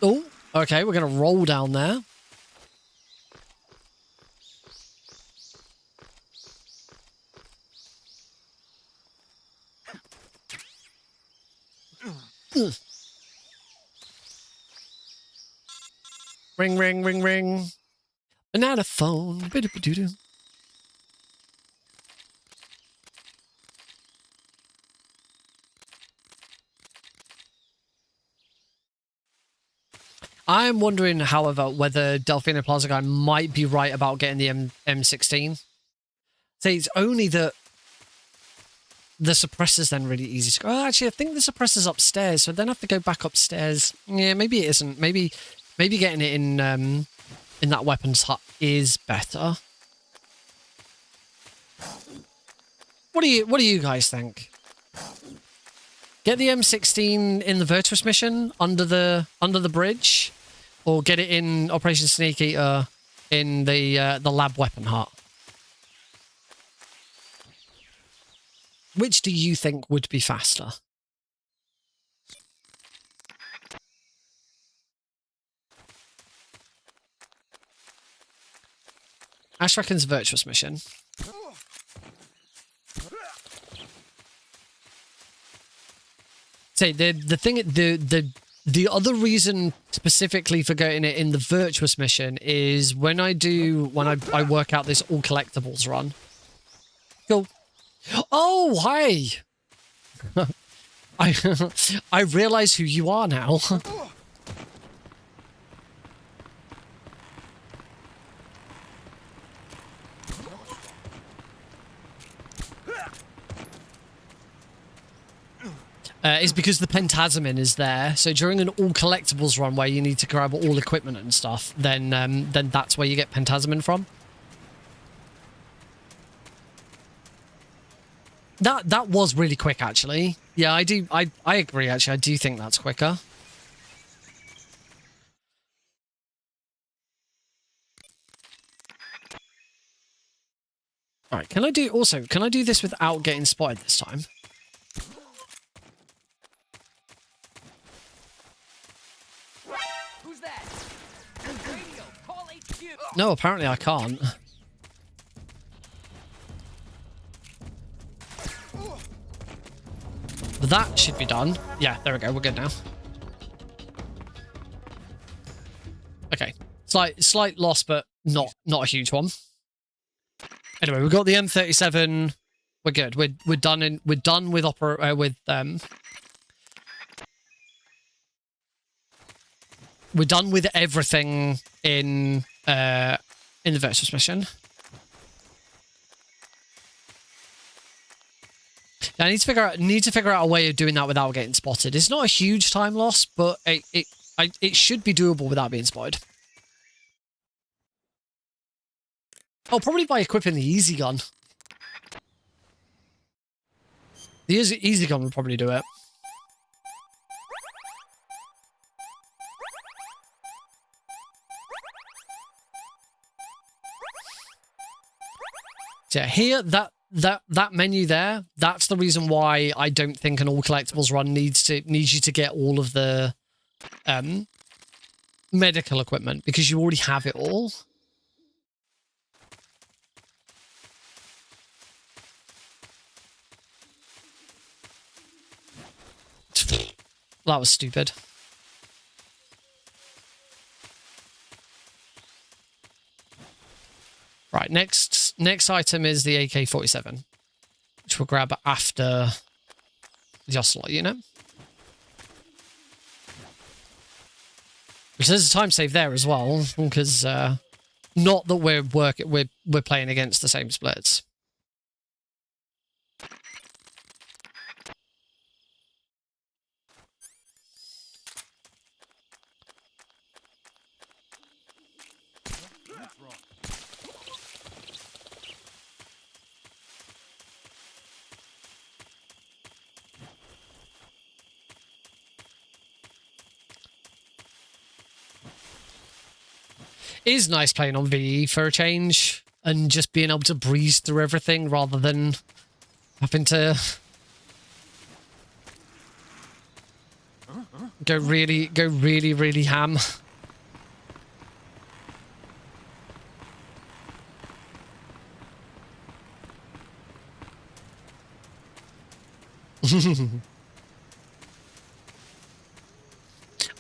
Oh, okay, we're gonna roll down there. Ring, ring, ring, ring. Banana phone. Bidoo-bidoo-doo. I'm wondering, however, whether Delfino Plaza Guy might be right about getting the M16. See, it's only that the suppressor's then really easy to go. Oh, actually, I think the suppressor's upstairs, so I then have to go back upstairs. Yeah, maybe it isn't. Maybe getting it in that weapons hut is better. What do you guys think? Get the M16 in the Virtuous mission under the bridge, or get it in Operation Snake Eater in the lab weapon hut? Which do you think would be faster? Ash reckons Virtuous mission. Say the other reason specifically for getting it in the Virtuous mission is when I work out this All Collectibles run. Cool. Oh, hi. I realize who you are now. Is because the Pentasamin is there. So during an All Collectibles run where you need to grab all equipment and stuff, then that's where you get Pentasamin from. That was really quick, actually. Yeah, I agree, actually. I do think that's quicker. Alright, can I do this without getting spotted this time? Who's that? Radio, call HQ. No, apparently I can't. But that should be done. Yeah, there we go. We're good now. Okay. Slight loss, but not a huge one. Anyway, we've got the M37. We're good. We're done with we're done with everything in the Virtuous mission. I need to figure out a way of doing that without getting spotted. It's not a huge time loss, but it should be doable without being spotted. Oh, probably by equipping the easy gun. The easy gun would probably do it. So yeah, here that menu there, that's the reason why I don't think an All Collectibles run needs you to get all of the medical equipment, because you already have it all. That was stupid. Right, next item is the AK-47, which we'll grab after the Ocelot unit. Which there's a time save there as well, because not that we're playing against the same splits. It is nice playing on VE for a change and just being able to breeze through everything rather than having to go really ham.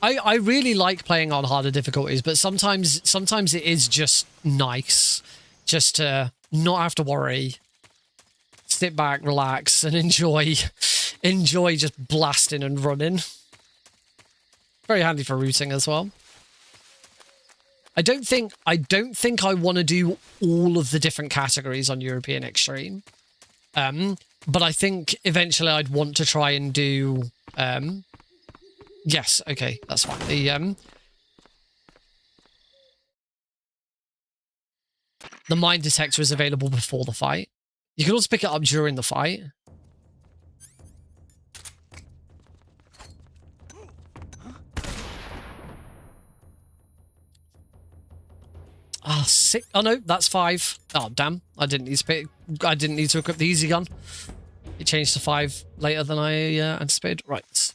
I really like playing on harder difficulties, but sometimes it is just nice just to not have to worry, sit back, relax, and enjoy just blasting and running. Very handy for routing as well. I don't think I want to do all of the different categories on European Extreme. But I think eventually I'd want to try and do yes, okay, that's fine. The mine detector is available before the fight. You can also pick it up during the fight. Ah, 6. Oh no, that's 5. Oh damn! I didn't need to equip the easy gun. It changed to 5 later than I anticipated. Right. So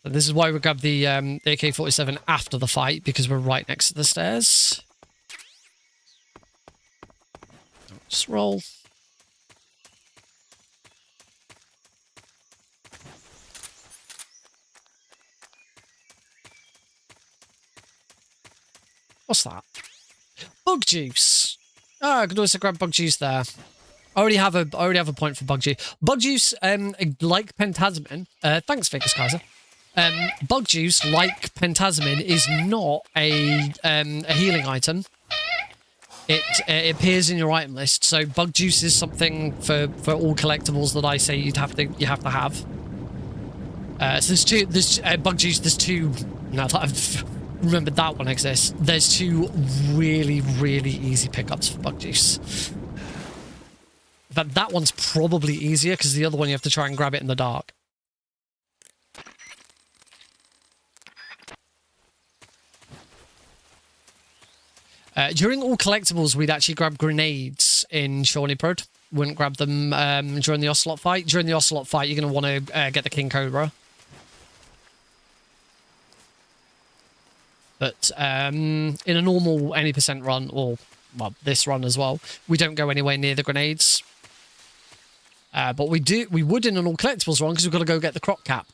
this is why we grabbed the AK-47 after the fight, because we're right next to the stairs. Just roll. What's that? Bug juice. Oh, I could also grab bug juice there. I already have a point for bug juice. Bug juice, like pentazemin. Thanks, Vegas Kaiser. Bug juice, like pentazemin, is not a healing item. It appears in your item list. So bug juice is something for all collectibles that I say you have to have. So there's two. There's bug juice. There's 2. Now that I've remembered that one exists, there's 2 really, really easy pickups for bug juice. In fact, that one's probably easier because the other one you have to try and grab it in the dark. During all collectibles, we'd actually grab grenades in Shawnee Prod. Wouldn't grab them during the Ocelot fight. During the Ocelot fight, you're going to want to get the King Cobra. But in a normal any percent run, or well, this run as well, we don't go anywhere near the grenades. But we would in an all collectibles run because we've got to go get the croc cap.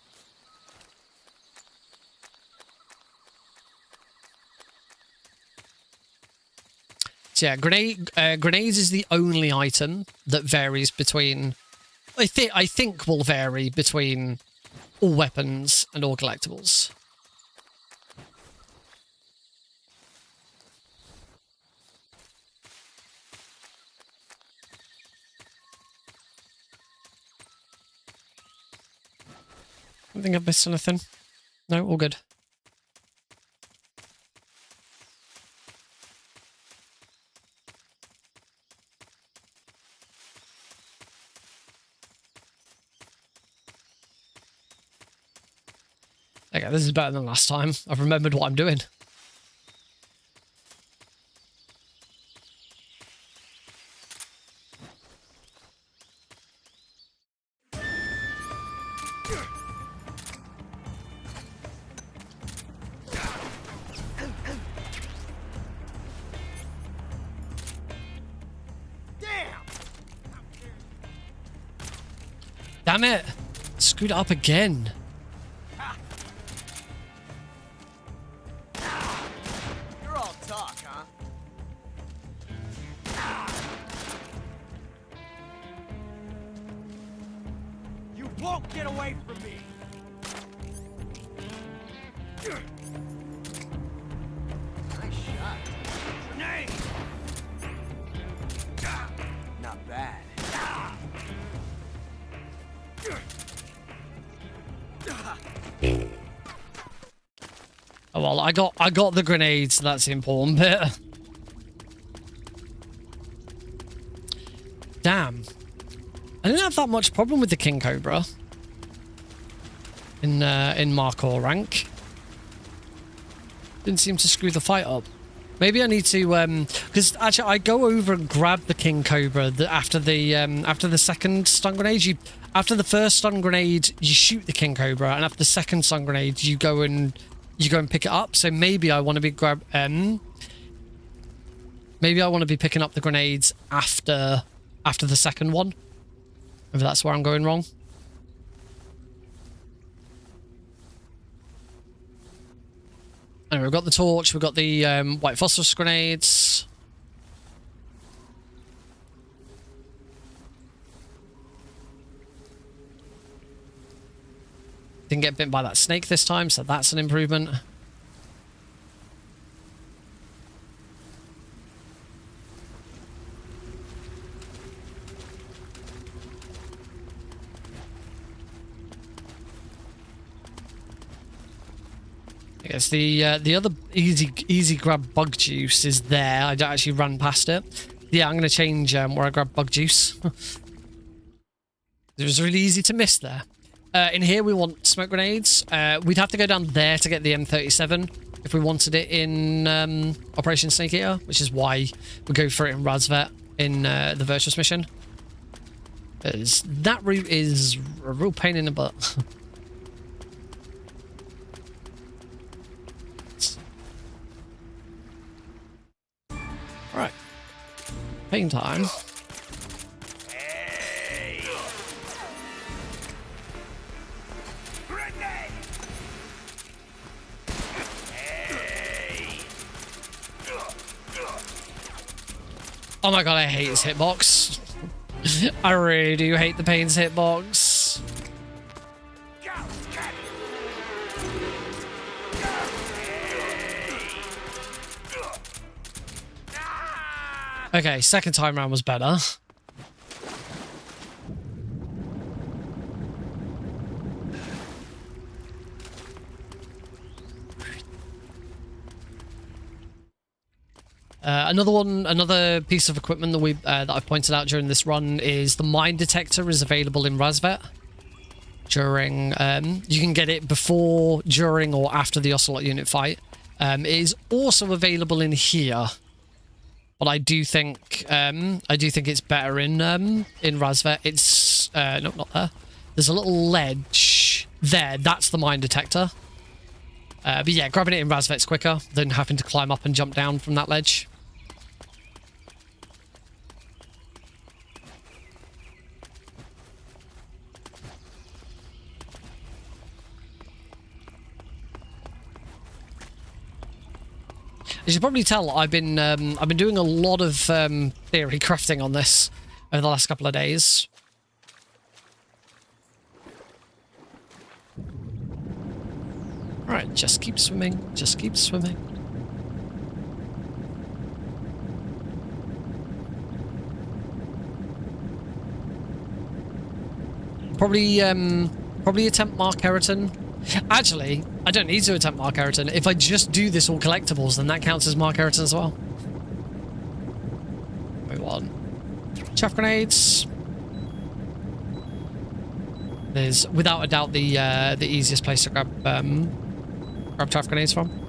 So yeah, grenades is the only item that varies between. I think will vary between all weapons and all collectibles. I don't think I've missed anything. No, all good. Okay, this is better than last time. I've remembered what I'm doing. Damn it! Screwed it up again. You're all talk, huh? You won't get away from me! Nice shot. Grenade! Not bad. Oh well, I got the grenades, so that's the important bit. Damn. I didn't have that much problem with the King Cobra in Markor rank. Didn't seem to screw the fight up. Maybe I need to because actually I go over and grab the King Cobra after the second stun grenade. After the first stun grenade, you shoot the King Cobra, and after the second stun grenade, you go and pick it up. So maybe I want to be maybe I want to be picking up the grenades after the second one. If that's where I'm going wrong. Anyway, we've got the torch, we've got the white phosphorus grenades. Didn't get bitten by that snake this time, so that's an improvement. I guess the other easy grab bug juice is there. I don't actually run past it. Yeah, I'm going to change where I grab bug juice. It was really easy to miss there. In here, we want smoke grenades. We'd have to go down there to get the M37 if we wanted it in Operation Snake Eater, which is why we go for it in Razvet in the Virtuous mission. Because that route is a real pain in the butt. Right. Pain time. Oh my god, I hate his hitbox. I really do hate the Pain's hitbox. Okay, second time round was better. Another piece of equipment that that I've pointed out during this run is the mine detector is available in Razvet. During, you can get it before, during, or after the Ocelot unit fight. It is also available in here, but I do think it's better in Razvet. It's no, not there. There's a little ledge there. That's the mine detector. But yeah, grabbing it in Razvet's quicker than having to climb up and jump down from that ledge. As you probably tell, I've been doing a lot of theory crafting on this over the last couple of days. Alright, just keep swimming. Just keep swimming. Probably attempt Mark Herriton. Actually, I don't need to attempt Mark Herriton. If I just do this All Collectibles, then that counts as Mark Herriton as well. Move on. Chaff grenades. There's, without a doubt, the easiest place to grab chaff grenades from.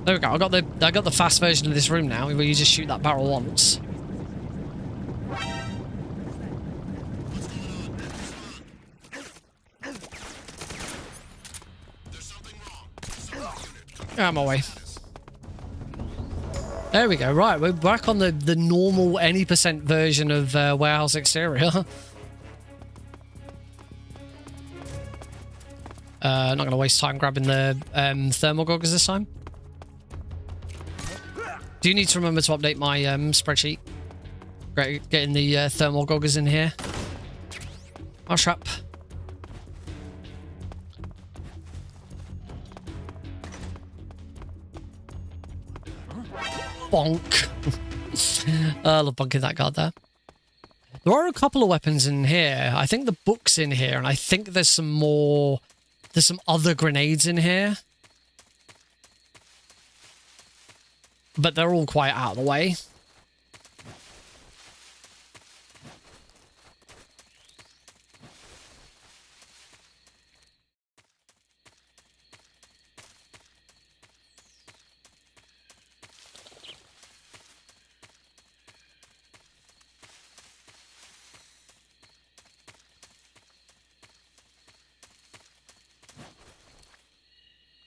There we go. I got the fast version of this room now, where you just shoot that barrel once. Out of my way. There we go. Right, we're back on the normal any percent version of warehouse exterior. Not going to waste time grabbing the thermal goggles this time. Do you need to remember to update my spreadsheet? Great, getting the thermal goggles in here. I'll trap. Bonk. I love bonking that guard there. There are a couple of weapons in here. I think the book's in here, and I think there's some more... There's some other grenades in here. But they're all quite out of the way.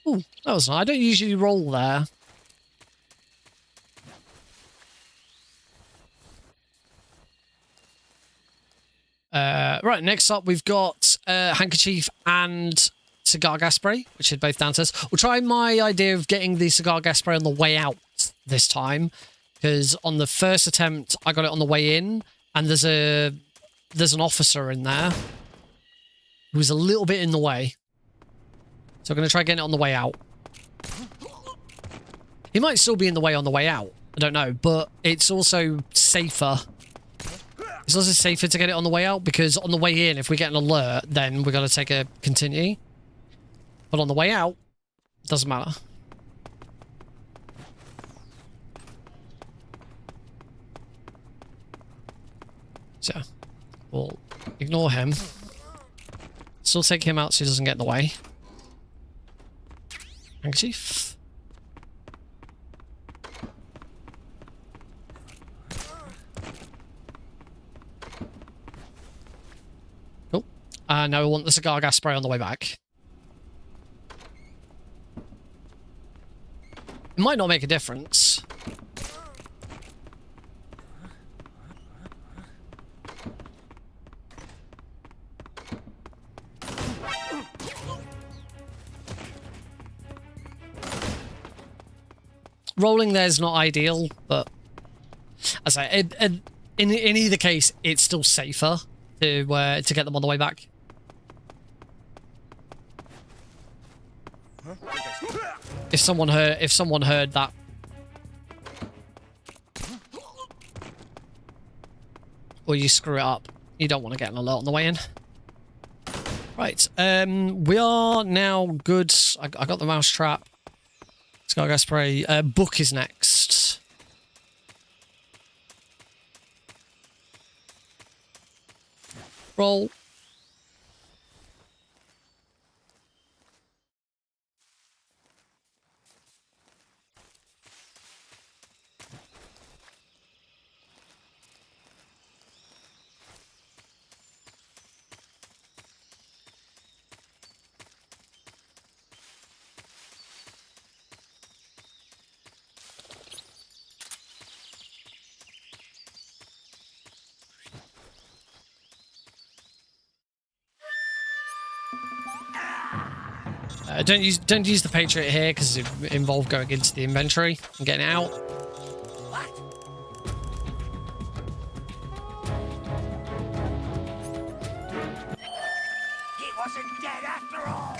Ooh, that was nice. I don't usually roll there. Right, next up we've got handkerchief and cigar gas spray, which is both downstairs. We'll try my idea of getting the cigar gas spray on the way out this time, because on the first attempt I got it on the way in, and there's an officer in there who's a little bit in the way. So we're going to try getting it on the way out. He might still be in the way on the way out. I don't know, but it's also safer. It's also safer to get it on the way out because on the way in, if we get an alert, then we're going to take a continue. But on the way out, doesn't matter. So, we'll ignore him. Still take him out so he doesn't get in the way. Handkerchief. Cool. Now we want the cigar gas spray on the way back. It might not make a difference. Rolling there is not ideal, but as I say, in either case, it's still safer to get them on the way back. If someone heard that, or you screw it up, you don't want to get an alert on the way in. Right, we are now good. I got the mouse trap. Cigar gas spray. Book is next. Roll. Don't use the Patriot here because it involved going into the inventory and getting it out. What? He wasn't dead after all.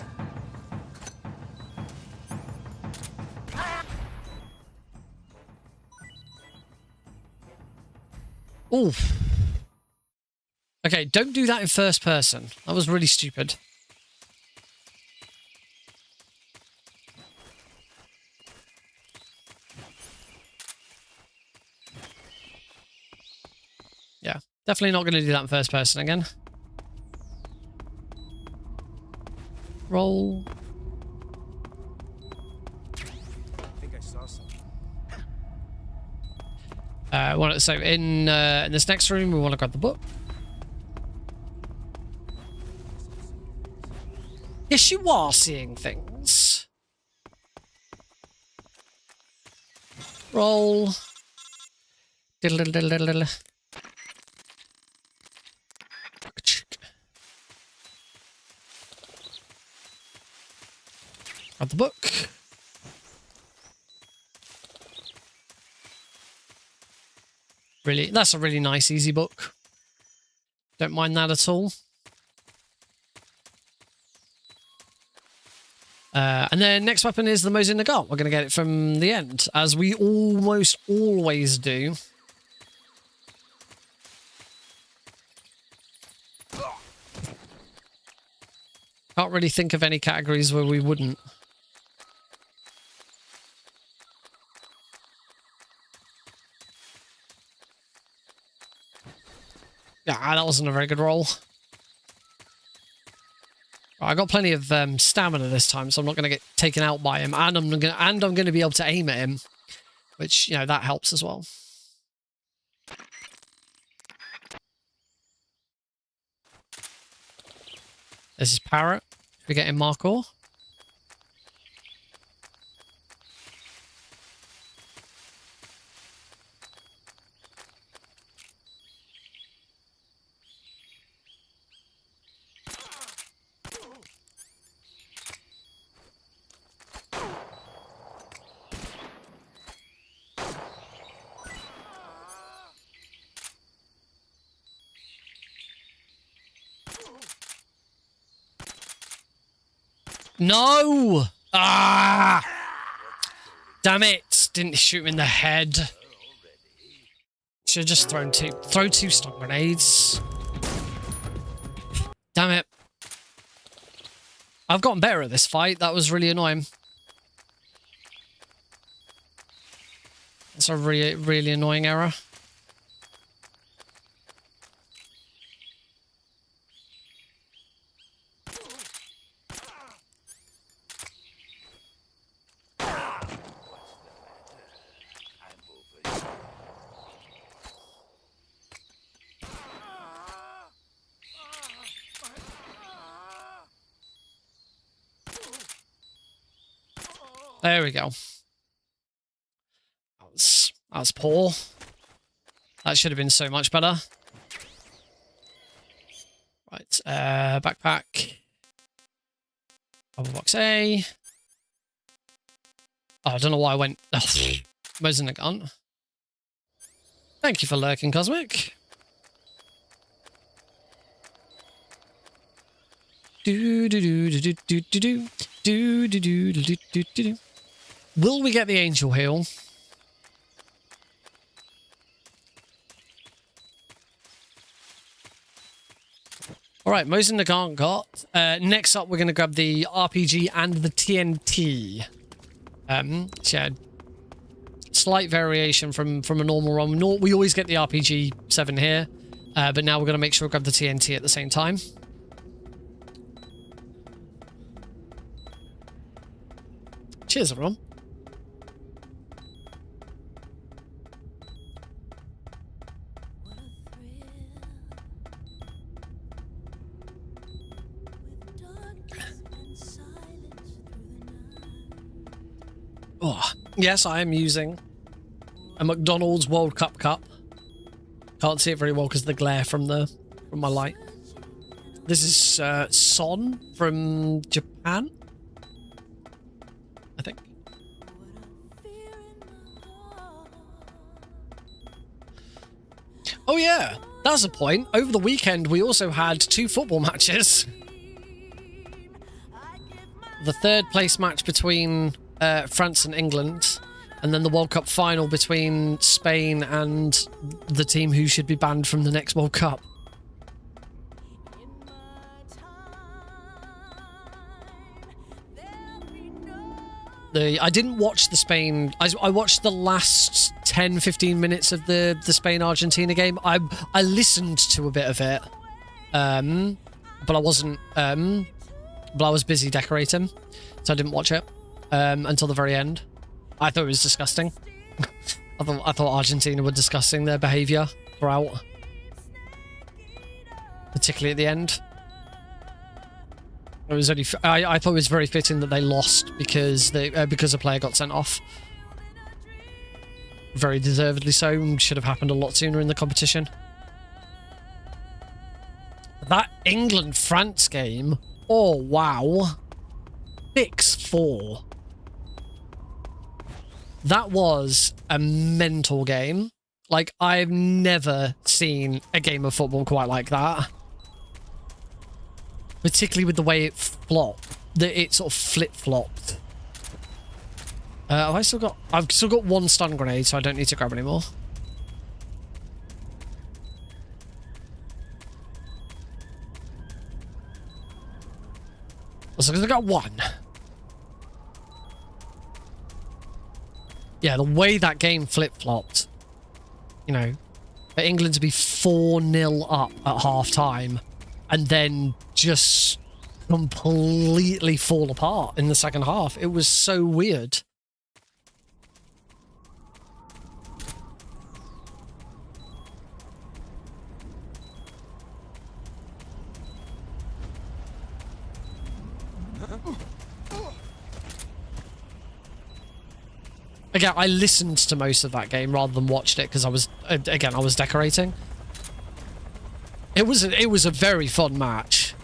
Oof. Okay, don't do that in first person. That was really stupid. Yeah, definitely not going to do that in first person again. Roll. I think I saw something. So in this next room, we want to grab the book. Yes, you are seeing things. Roll. Diddle diddle diddle diddle. Grab the book. Really, that's a really nice, easy book. Don't mind that at all. And then next weapon is the Mosin Nagant. We're going to get it from the end, as we almost always do. Can't really think of any categories where we wouldn't. Yeah, that wasn't a very good roll. I got plenty of stamina this time, so I'm not going to get taken out by him, and I'm going to be able to aim at him, which, you know, that helps as well. This is Parrot. We get in Markor. No! Ah! Damn it! Didn't shoot him in the head. Should have just throw two stun grenades. Damn it. I've gotten better at this fight. That was really annoying. That's a really, really annoying error. There we go. That was poor. That should have been so much better. Right, backpack. Bubble box A. Oh, I don't know why I went... Mosin the gun. Thank you for lurking, Cosmic. Do do do do do do do do do do do do do do. Will we get the angel heal? All right, Mosin the Gaunt got. Next up, we're going to grab the RPG and the TNT. So yeah, slight variation from a normal run. We always get the RPG 7 here, but now we're going to make sure we grab the TNT at the same time. Cheers, everyone. Oh, yes, I am using a McDonald's World Cup cup. Can't see it very well because of the glare from my light. This is Son from Japan, I think. Oh yeah, that's a point. Over the weekend, we also had 2 football matches. The 3rd place match between France and England, and then the World Cup final between Spain and the team who should be banned from the next World Cup. I didn't watch the Spain... I watched the last 10-15 minutes of the Spain-Argentina game. I listened to a bit of it, but I wasn't... but I was busy decorating, so I didn't watch it until the very end. I thought it was disgusting. I thought Argentina were disgusting, their behaviour throughout, particularly at the end. It was only. I thought it was very fitting that they lost because a player got sent off. Very deservedly so. Should have happened a lot sooner in the competition. That England-France game. Oh wow. 6-4. That was a mental game. Like, I've never seen a game of football quite like that. Particularly with the way it flopped. It sort of flip-flopped. I've still got 1 stun grenade, so I don't need to grab any more. So I got 1. Yeah, the way that game flip-flopped. You know, for England to be 4-0 up at half-time and then just completely fall apart in the second half. It was so weird. Again, I listened to most of that game rather than watched it because I was decorating. It was a very fun match.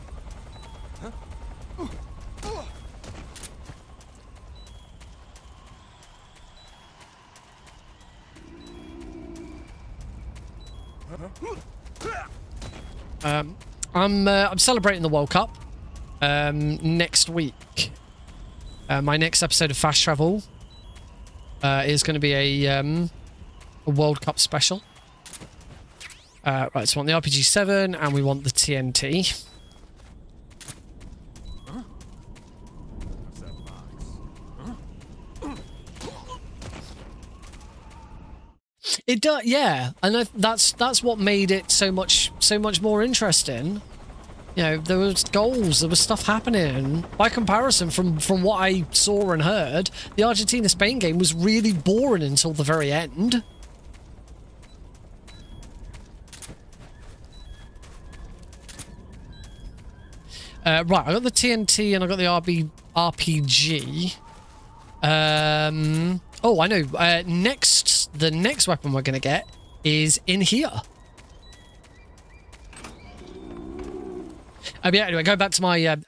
I'm celebrating the World Cup next week. My next episode of Fast Travel is going to be a World Cup special. Right, so we want the RPG-7 and we want the TNT. It does, yeah, and that's what made it so much more interesting. You know, there was goals, there was stuff happening. By comparison, from what I saw and heard, the Argentina-Spain game was really boring until the very end. Right, I got the TNT and I got the RPG. Oh, I know. The next weapon we're gonna get is in here. Yeah, anyway, go back to my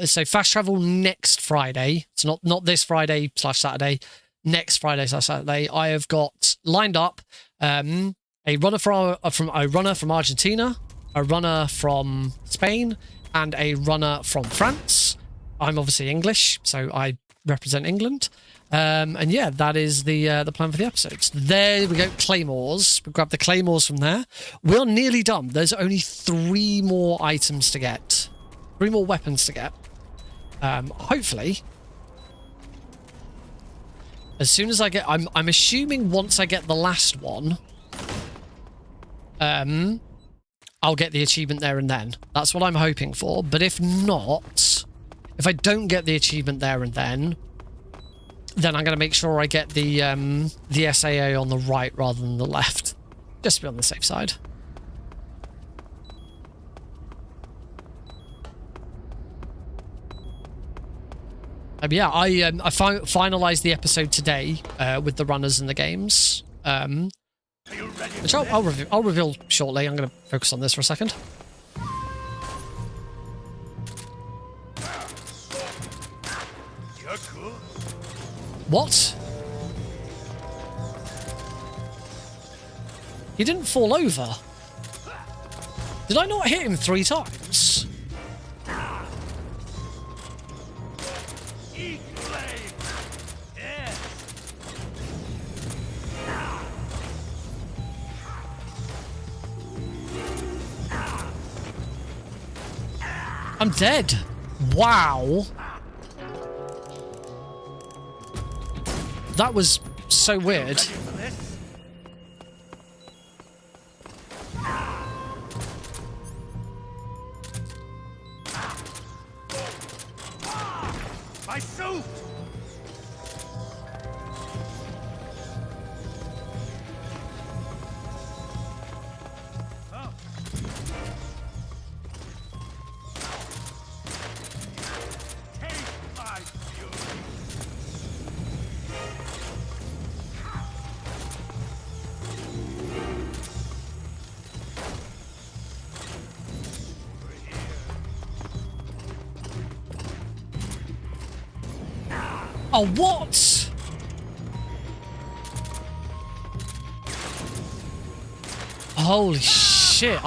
so fast travel next Friday. It's not this Friday / Saturday. Next Friday / Saturday, I have got lined up a runner from Argentina, a runner from Spain, and a runner from France. I'm obviously English, so I represent England. And yeah, that is the plan for the episodes. There we go, claymores. We grab the claymores from there. We're nearly done. There's only 3 more items to get. 3 more weapons to get. Hopefully. As soon as I get... I'm assuming once I get the last one, I'll get the achievement there and then. That's what I'm hoping for. But if not, if I don't get the achievement there and then I'm going to make sure I get the SAA on the right rather than the left. Just to be on the safe side. Yeah, I finalised the episode today with the runners and the games. Which I'll reveal shortly. I'm going to focus on this for a second. What? He didn't fall over. Did I not hit him 3 times? I'm dead. Wow. That was so weird. My suit! Oh, what? Holy shit,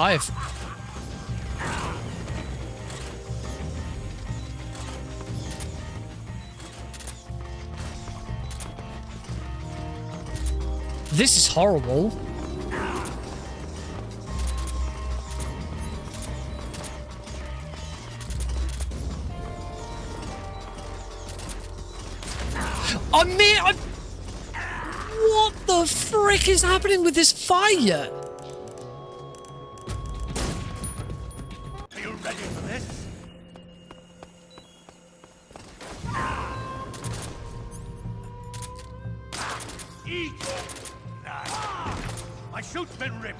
This is horrible. What the frick is happening with this fire? Are you ready for this? Eat! Nice. My suit's been ripped.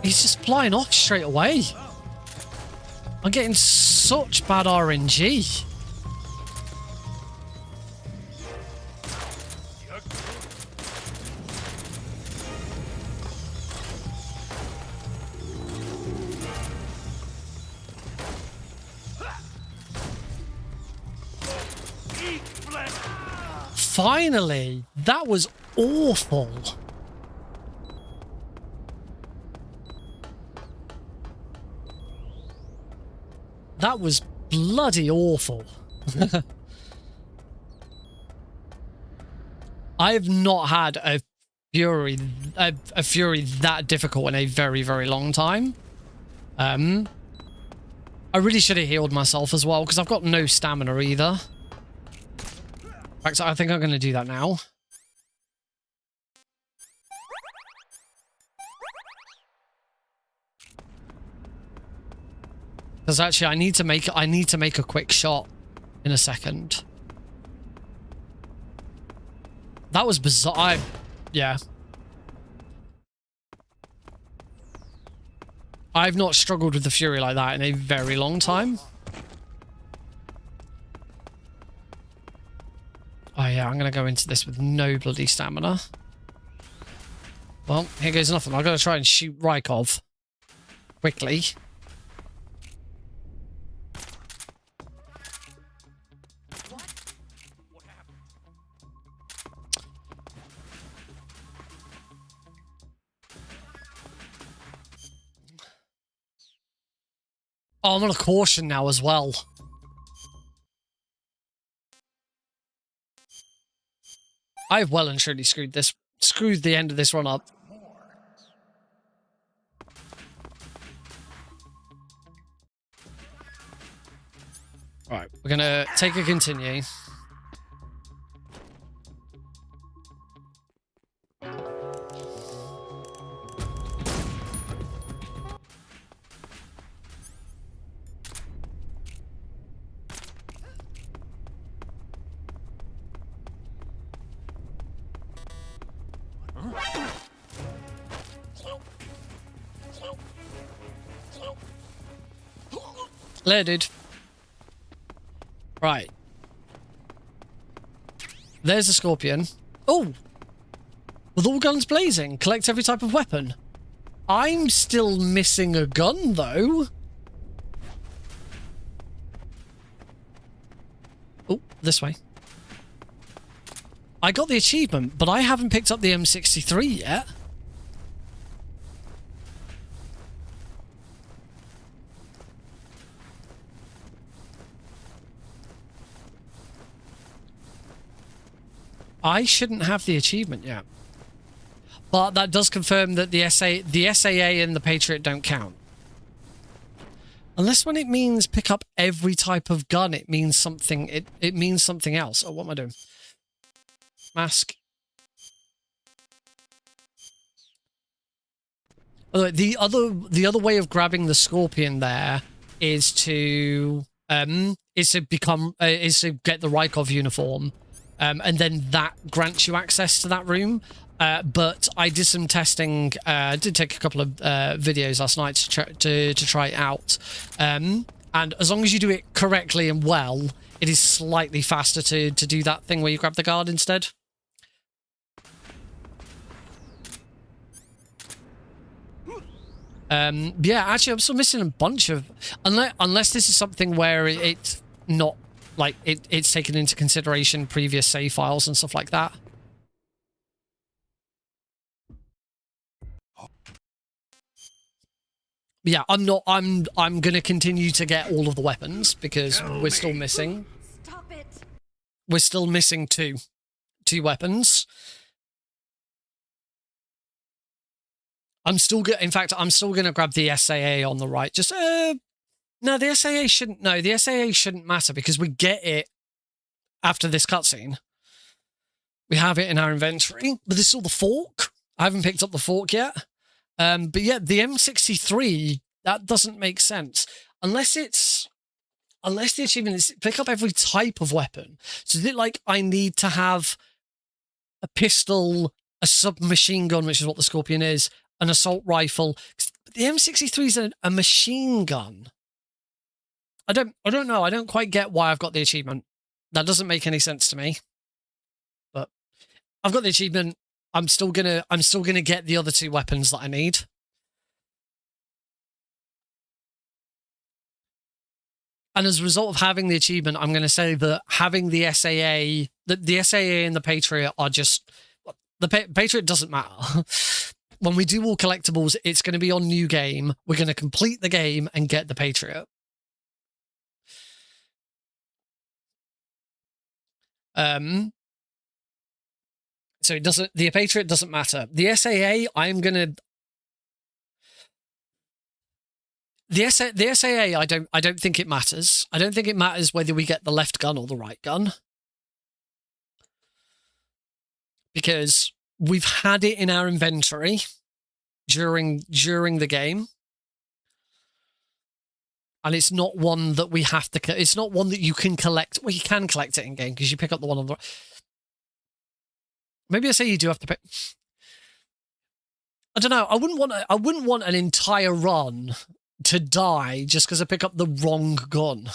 He's just flying off straight away. I'm getting such bad RNG. Finally! That was awful. That was bloody awful. I've not had a fury that difficult in a very, very long time. I really should have healed myself as well, because I've got no stamina either. In fact, I think I'm going to do that now. Because actually, I need to make a quick shot in a second. That was bizarre. Yeah. I've not struggled with the Fury like that in a very long time. Oh yeah, I'm going to go into this with no bloody stamina. Well, here goes nothing. I've got to try and shoot Rykov quickly. Oh, I'm on a caution now as well. I've well and truly screwed the end of this run up. Alright, we're gonna take a continue. Later, dude. Right. There's a scorpion. Oh! With all guns blazing, collect every type of weapon. I'm still missing a gun, though. Oh, this way. I got the achievement, but I haven't picked up the M63 yet. I shouldn't have the achievement yet. But that does confirm that the SAA and the Patriot don't count. Unless when it means pick up every type of gun, it means something. It means something else. Oh, what am I doing? Mask. By the way, the other way of grabbing the scorpion there is to get the Rykov uniform. And then that grants you access to that room. But I did some testing. I did take a couple of videos last night to try it out. And as long as you do it correctly and well, it is slightly faster to do that thing where you grab the guard instead. Yeah, actually, I'm still missing a bunch of... Unless this is something where it's not... Like, it's taken into consideration previous save files and stuff like that. Yeah, I'm going to continue to get all of the weapons because we're still missing. Stop it. We're still missing two weapons. In fact, I'm still going to grab the SAA on the right. Just, no, the SAA shouldn't matter because we get it after this cutscene. We have it in our inventory, but this is all the fork. I haven't picked up the fork yet. But yeah, the M63, that doesn't make sense. Unless the achievement is pick up every type of weapon. So is it like I need to have a pistol, a submachine gun, which is what the Scorpion is, an assault rifle? The M63 is a machine gun. I don't know. I don't quite get why I've got the achievement. That doesn't make any sense to me. But I've got the achievement. I'm still gonna get the other two weapons that I need. And as a result of having the achievement, I'm going to say that having the SAA, the SAA and the Patriot are just... The Patriot doesn't matter. When we do All Collectibles, it's going to be on New Game. We're going to complete the game and get the Patriot. So it doesn't. The Patriot doesn't matter. The SAA, I'm gonna. The SAA, I don't think it matters. I don't think it matters whether we get the left gun or the right gun. Because we've had it in our inventory during the game. And it's not one that we have to... It's not one that you can collect. Well, you can collect it in-game because you pick up the one on the... Maybe I say you do have to pick... I don't know. I wouldn't want an entire run to die just because I pick up the wrong gun.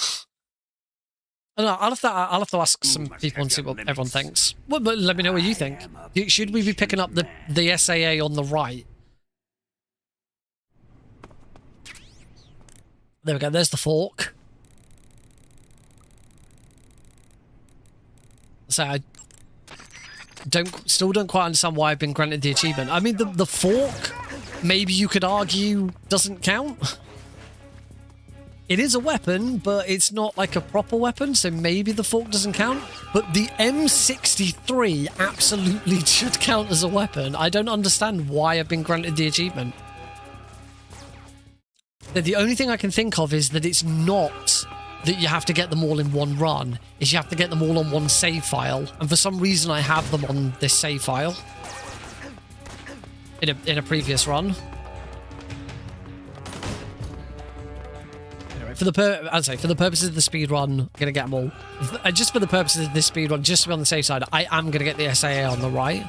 I don't know. I'll have to ask some people and see what everyone thinks. Well, but let me know what you think. Should we be picking up the SAA on the right? There we go. There's the fork. So I still don't quite understand why I've been granted the achievement. I mean, the fork, maybe you could argue, doesn't count. It is a weapon, but it's not like a proper weapon, so maybe the fork doesn't count. But the M63 absolutely should count as a weapon. I don't understand why I've been granted the achievement. The only thing I can think of is that it's not that you have to get them all in one run, is you have to get them all on one save file. And for some reason I have them on this save file in a previous run. Anyway, for the purposes of the speed run, I'm gonna get them all. Just for the purposes of this speed run, just to be on the safe side, I am gonna get the SAA on the right.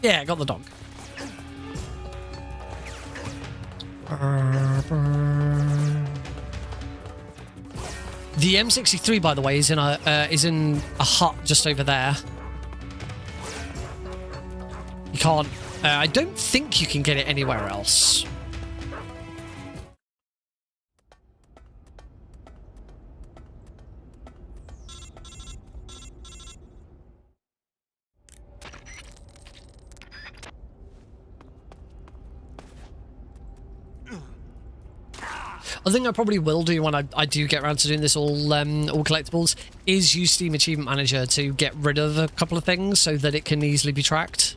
Yeah, I got the dog. The M63, by the way, is in a hut just over there. You can't. I don't think you can get it anywhere else. I think I probably will do when I do get around to doing this all collectibles, is use Steam Achievement Manager to get rid of a couple of things so that it can easily be tracked.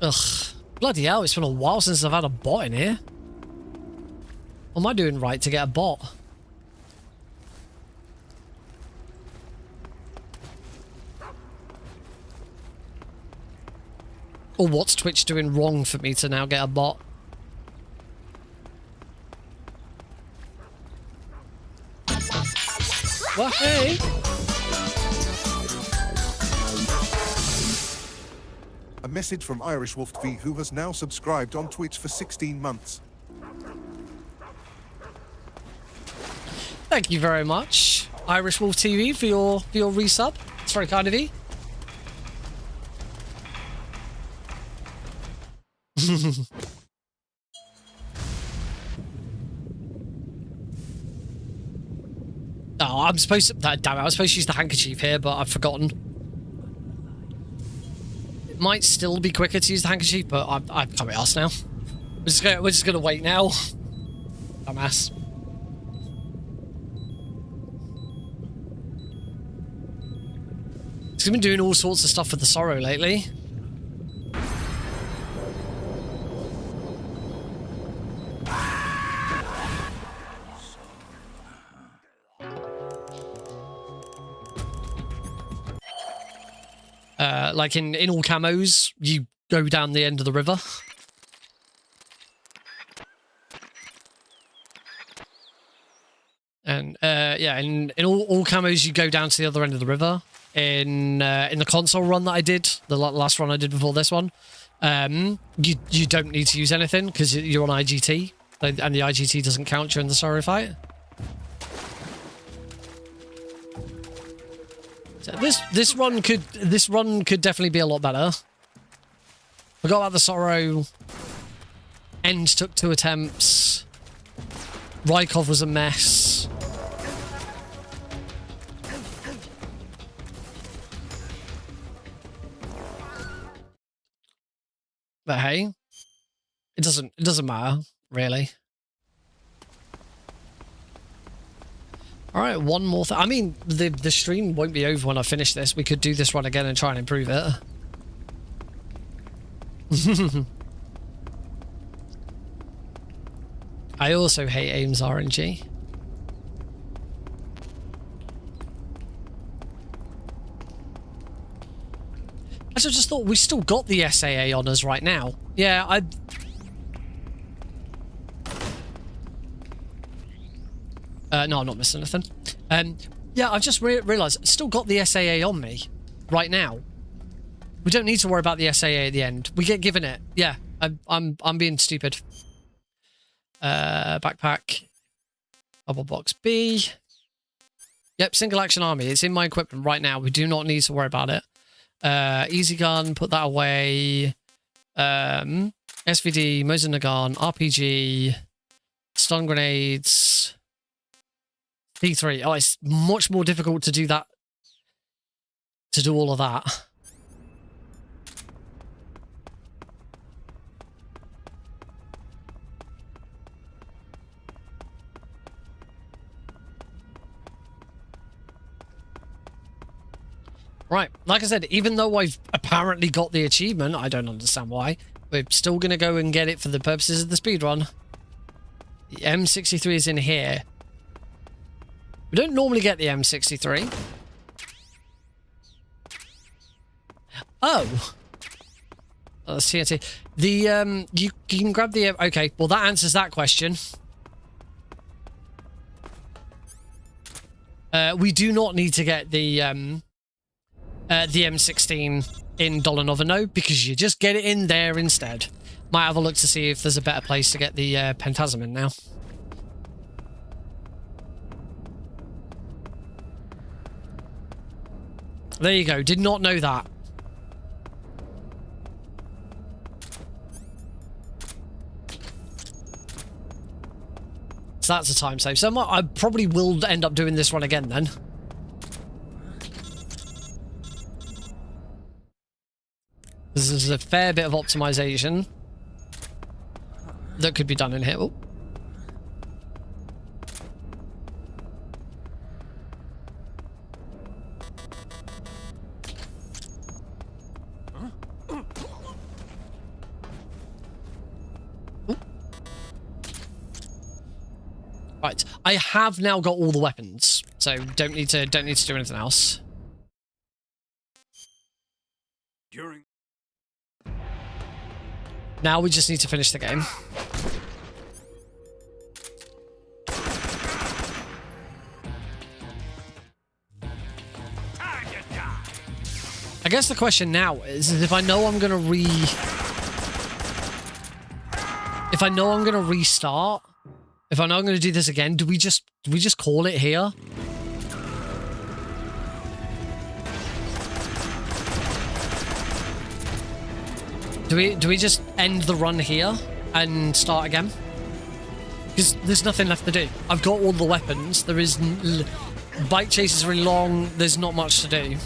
Ugh. Bloody hell, it's been a while since I've had a bot in here. What am I doing right to get a bot? Or what's Twitch doing wrong for me to now get a bot? Well, hey! A message from Irish Wolf V, who has now subscribed on Twitch for 16 months. Thank you very much, Irish Wolf TV, for your resub. It's very kind of you. Oh, I'm supposed to... Damn it, I was supposed to use the handkerchief here, but I've forgotten. It might still be quicker to use the handkerchief, but I can't be asked now. We're just gonna wait now. Dumbass. I've been doing all sorts of stuff with the Sorrow lately. Like in all camos, you go down the end of the river. And yeah, in all camos, you go down to the other end of the river. In the console run that I did, the last run I did before this one, you don't need to use anything because you're on IGT, and the IGT doesn't count during the Sorrow fight. So this run could definitely be a lot better. Forgot about the Sorrow. End took 2 attempts. Rykov was a mess. But hey, it doesn't matter, really. All right, one more thing. I mean, the stream won't be over when I finish this. We could do this run again and try and improve it. I also hate Ames RNG. I just thought we still got the SAA on us right now. Yeah, no, I'm not missing anything. Yeah, I've just realised, still got the SAA on me right now. We don't need to worry about the SAA at the end. We get given it. Yeah, I'm being stupid. Backpack. Bubble box B. Yep, single action army. It's in my equipment right now. We do not need to worry about it. Easy gun, put that away. SVD, Mosin Nagant, RPG, stun grenades. P3. Oh, it's much more difficult to do that. To do all of that. Right, like I said, even though I've apparently got the achievement, I don't understand why, we're still going to go and get it for the purposes of the speedrun. The M63 is in here. We don't normally get the M63. Oh. TNT. The, you can grab the... Okay, well that answers that question. We do not need to get the M16 in Dolanovo, because you just get it in there instead. Might have a look to see if there's a better place to get the Pentasm in now. There you go. Did not know that. So that's a time save. So I probably will end up doing this one again then. There's a fair bit of optimization that could be done in here. Oh. Right, I have now got all the weapons, so don't need to do anything else. Now we just need to finish the game. I guess the question now is if I know I'm gonna restart, if I know I'm gonna do this again, do we just call it here? Do we just end the run here and start again? Because there's nothing left to do. I've got all the weapons. There is... Bike chase is really long. There's not much to do.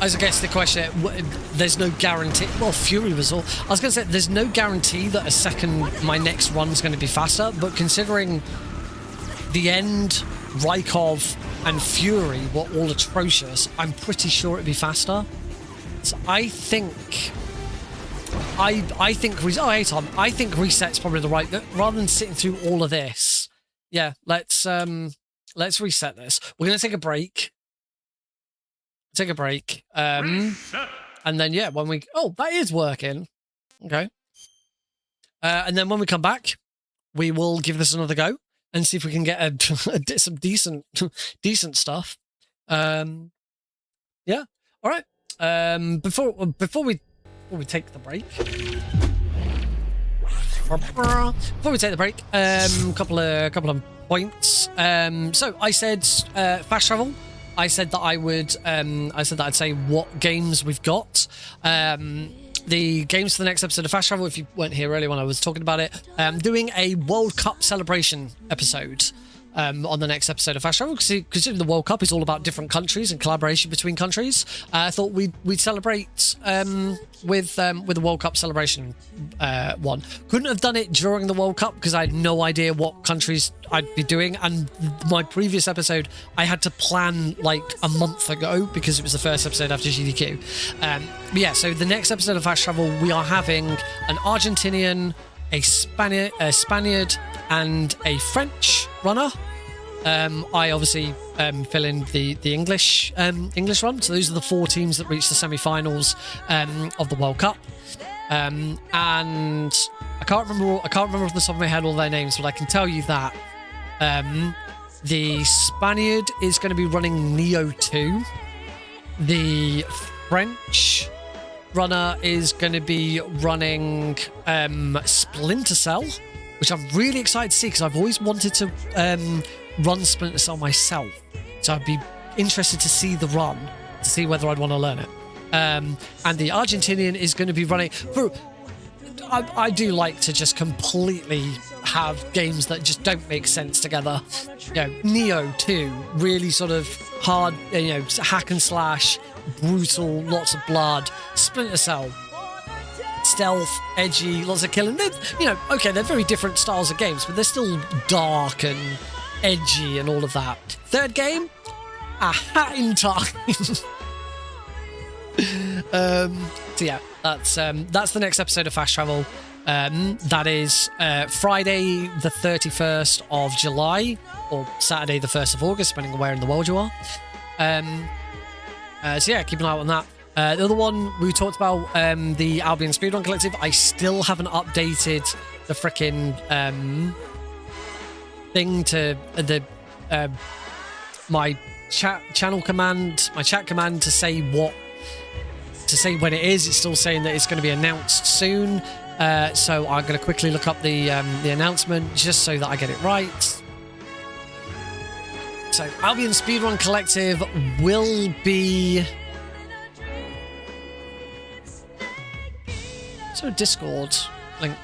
As I guess the question, there's no guarantee... Well, Fury was all... I was going to say, there's no guarantee that my next run's going to be faster, but considering the end, Rykov and Fury were all atrocious, I'm pretty sure it'd be faster. So I think reset's probably the right, rather than sitting through all of this. Yeah, let's reset this. We're gonna take a break. And then yeah, when we that is working. Okay. And then when we come back, we will give this another go and see if we can get some decent stuff. Yeah. All right. Before we take the break. Couple of points. So I said fast travel. I said that I'd say what games we've got. The games for the next episode of Fast Travel, if you weren't here earlier when I was talking about it, doing a World Cup celebration episode. on the next episode of Fast Travel, because considering the World Cup is all about different countries and collaboration between countries, I thought we'd celebrate with the World Cup celebration one. Couldn't have done it during the World Cup because I had no idea what countries I'd be doing, and my previous episode I had to plan like a month ago because it was the first episode after GDQ. But yeah, so the next episode of Fast Travel, we are having an Argentinian, a Spaniard, and a French runner. I obviously fill in the English run. So those are the 4 teams that reach the semi-finals of the World Cup. And I can't remember off the top of my head all their names, but I can tell you that the Spaniard is going to be running Neo 2. The French runner is going to be running Splinter Cell, which I'm really excited to see because I've always wanted to run Splinter Cell myself. So I'd be interested to see the run, to see whether I'd want to learn it. And the Argentinian is going to be running... I do like to just completely have games that just don't make sense together. You know, Neo 2, really sort of hard, hack and slash, brutal, lots of blood. Splinter Cell, stealth, edgy, lots of killing. They're very different styles of games, but they're still dark and edgy and all of that. Third game, A Hat in Time. So yeah, that's the next episode of Fast Travel. That is Friday the 31st of July or Saturday the 1st of August, depending on where in the world you are. So yeah, keep an eye out on that. The other one we talked about, the Albion Speedrun Collective. I still haven't updated the frickin' thing to the my chat command to say when it is. It's still saying that it's going to be announced soon. So I'm going to quickly look up the announcement just so that I get it right. So Albion Speedrun Collective will be... Is there a Discord link?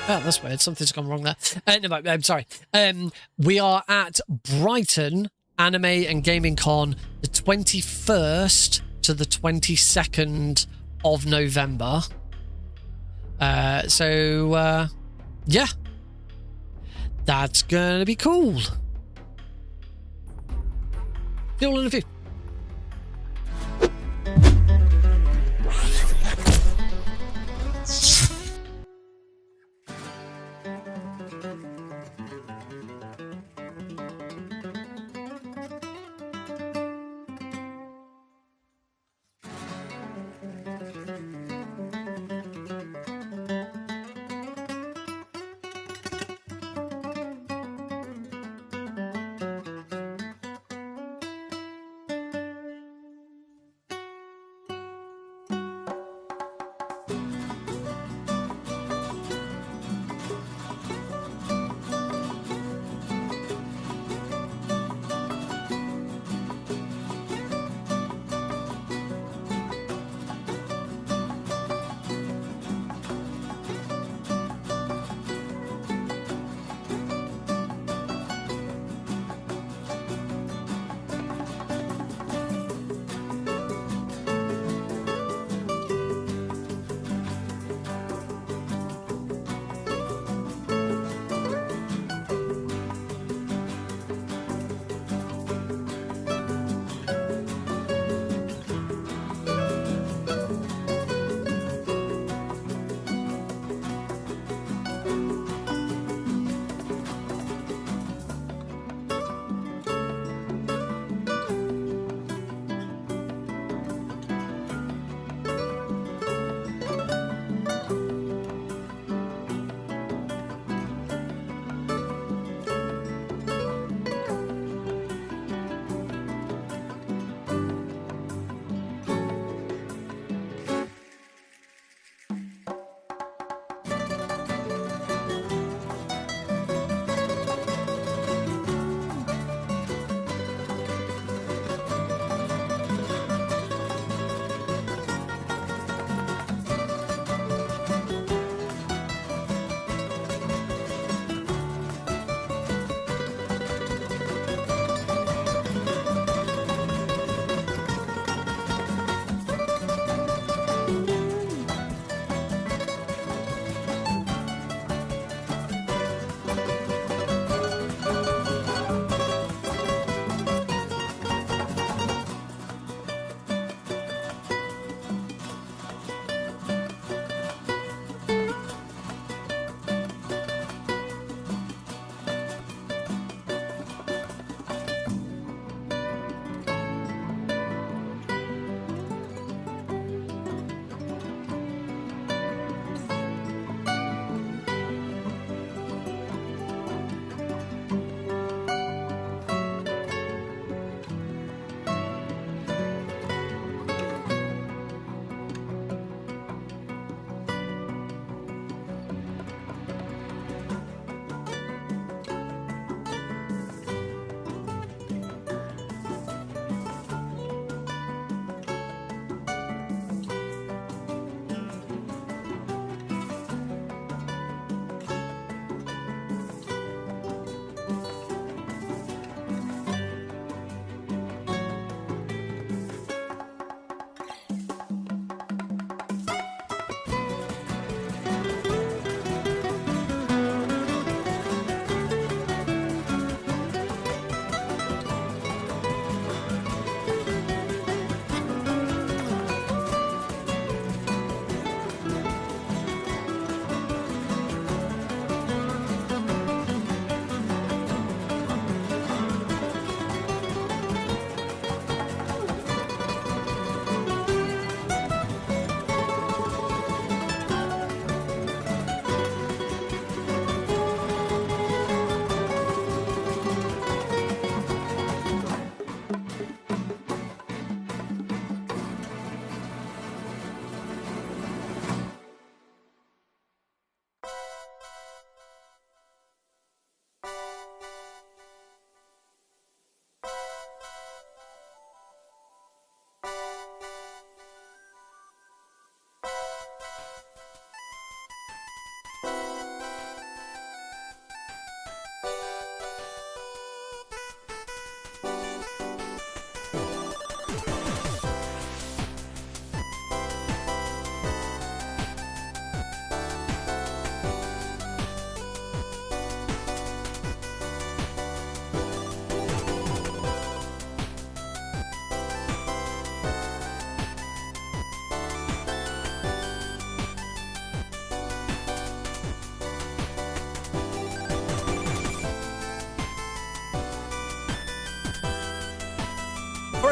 Oh, that's weird. Something's gone wrong there. No, I'm sorry. We are at Brighton Anime and Gaming Con the 21st to the 22nd of November. Yeah. That's going to be cool. See you all in a few.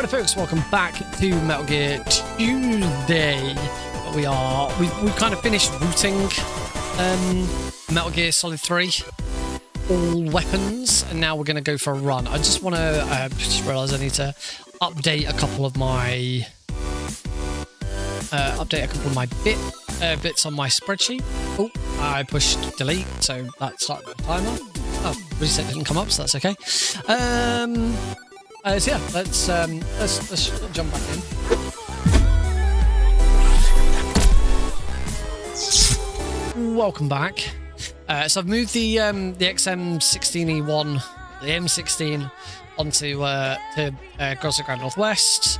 Alright folks, welcome back to Metal Gear Tuesday. We've kind of finished routing Metal Gear Solid 3, all weapons, and now we're going to go for a run. I just want to, just realised I need to update a couple of my bits on my spreadsheet. Oh, I pushed delete, so that started the timer. Oh, reset didn't come up, so that's okay. So yeah, let's jump back in. Welcome back. So I've moved the XM16E1, the M16, onto Grosso Grand Northwest,